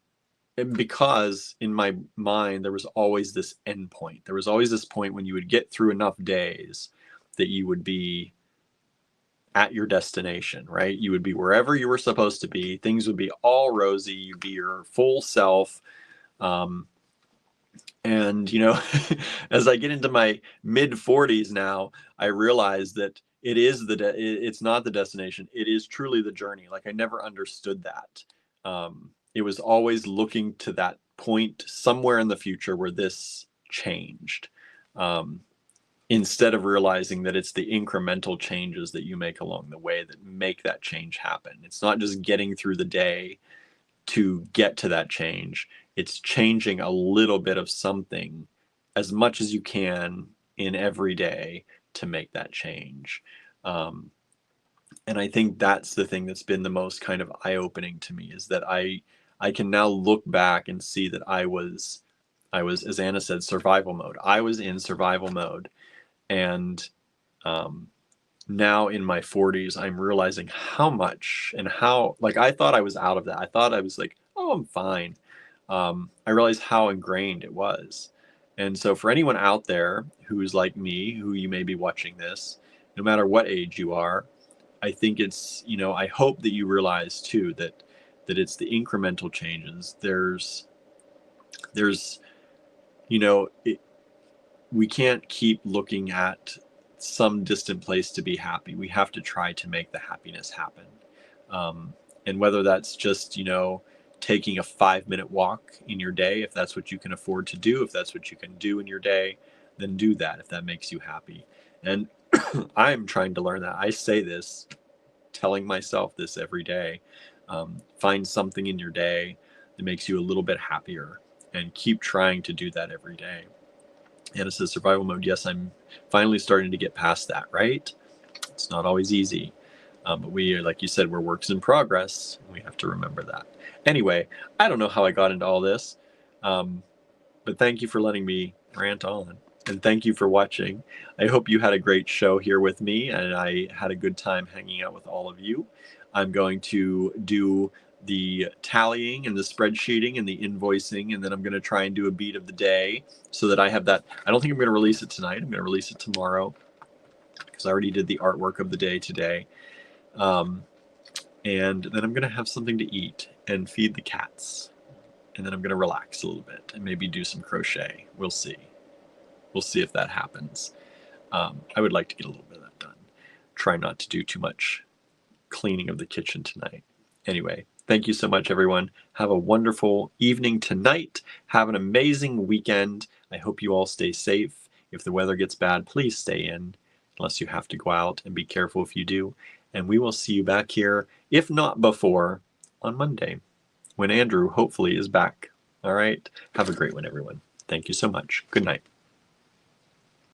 because in my mind, there was always this end point. There was always this point when you would get through enough days that you would be at your destination, right? You would be wherever you were supposed to be. Things would be all rosy. You'd be your full self. And, as I get into my mid 40s now, I realize that it's not the destination. It is truly the journey. Like, I never understood that. It was always looking to that point somewhere in the future where this changed. Instead of realizing that it's the incremental changes that you make along the way that make that change happen. It's not just getting through the day to get to that change. It's changing a little bit of something as much as you can in every day to make that change. And I think that's the thing that's been the most kind of eye-opening to me, is that I can now look back and see that I was, as Anna said, survival mode. I was in survival mode, and um, now in my 40s, I'm realizing how much and how, like, I thought I was out of that. I thought I was like, oh, I'm fine. I realized how ingrained it was. And so, for anyone out there who's like me, who you may be watching this, no matter what age you are, I think it's, I hope that you realize too that it's the incremental changes. There's, it, we can't keep looking at some distant place to be happy. We have to try to make the happiness happen. Um, and whether that's just, taking a 5-minute walk in your day, if that's what you can afford to do, if that's what you can do in your day, then do that if that makes you happy. And I'm trying to learn that. I say this, telling myself this every day. Find something in your day that makes you a little bit happier, and keep trying to do that every day. And it says survival mode. Yes, I'm finally starting to get past that, right? It's not always easy. But we, like you said, we're works in progress. We have to remember that. Anyway, I don't know how I got into all this, but thank you for letting me rant on. And thank you for watching. I hope you had a great show here with me, and I had a good time hanging out with all of you. I'm going to do the tallying and the spreadsheeting and the invoicing, and then I'm going to try and do a beat of the day so that I have that. I don't think I'm going to release it tonight. I'm going to release it tomorrow because I already did the artwork of the day today. And then I'm going to have something to eat and feed the cats. And then I'm going to relax a little bit and maybe do some crochet. We'll see. We'll see if that happens. I would like to get a little bit of that done. Try not to do too much cleaning of the kitchen tonight. Anyway, thank you so much, everyone. Have a wonderful evening tonight. Have an amazing weekend. I hope you all stay safe. If the weather gets bad, please stay in, unless you have to go out, and be careful if you do. And we will see you back here, if not before, on Monday, when Andrew hopefully is back. All right. Have a great one, everyone. Thank you so much. Good night.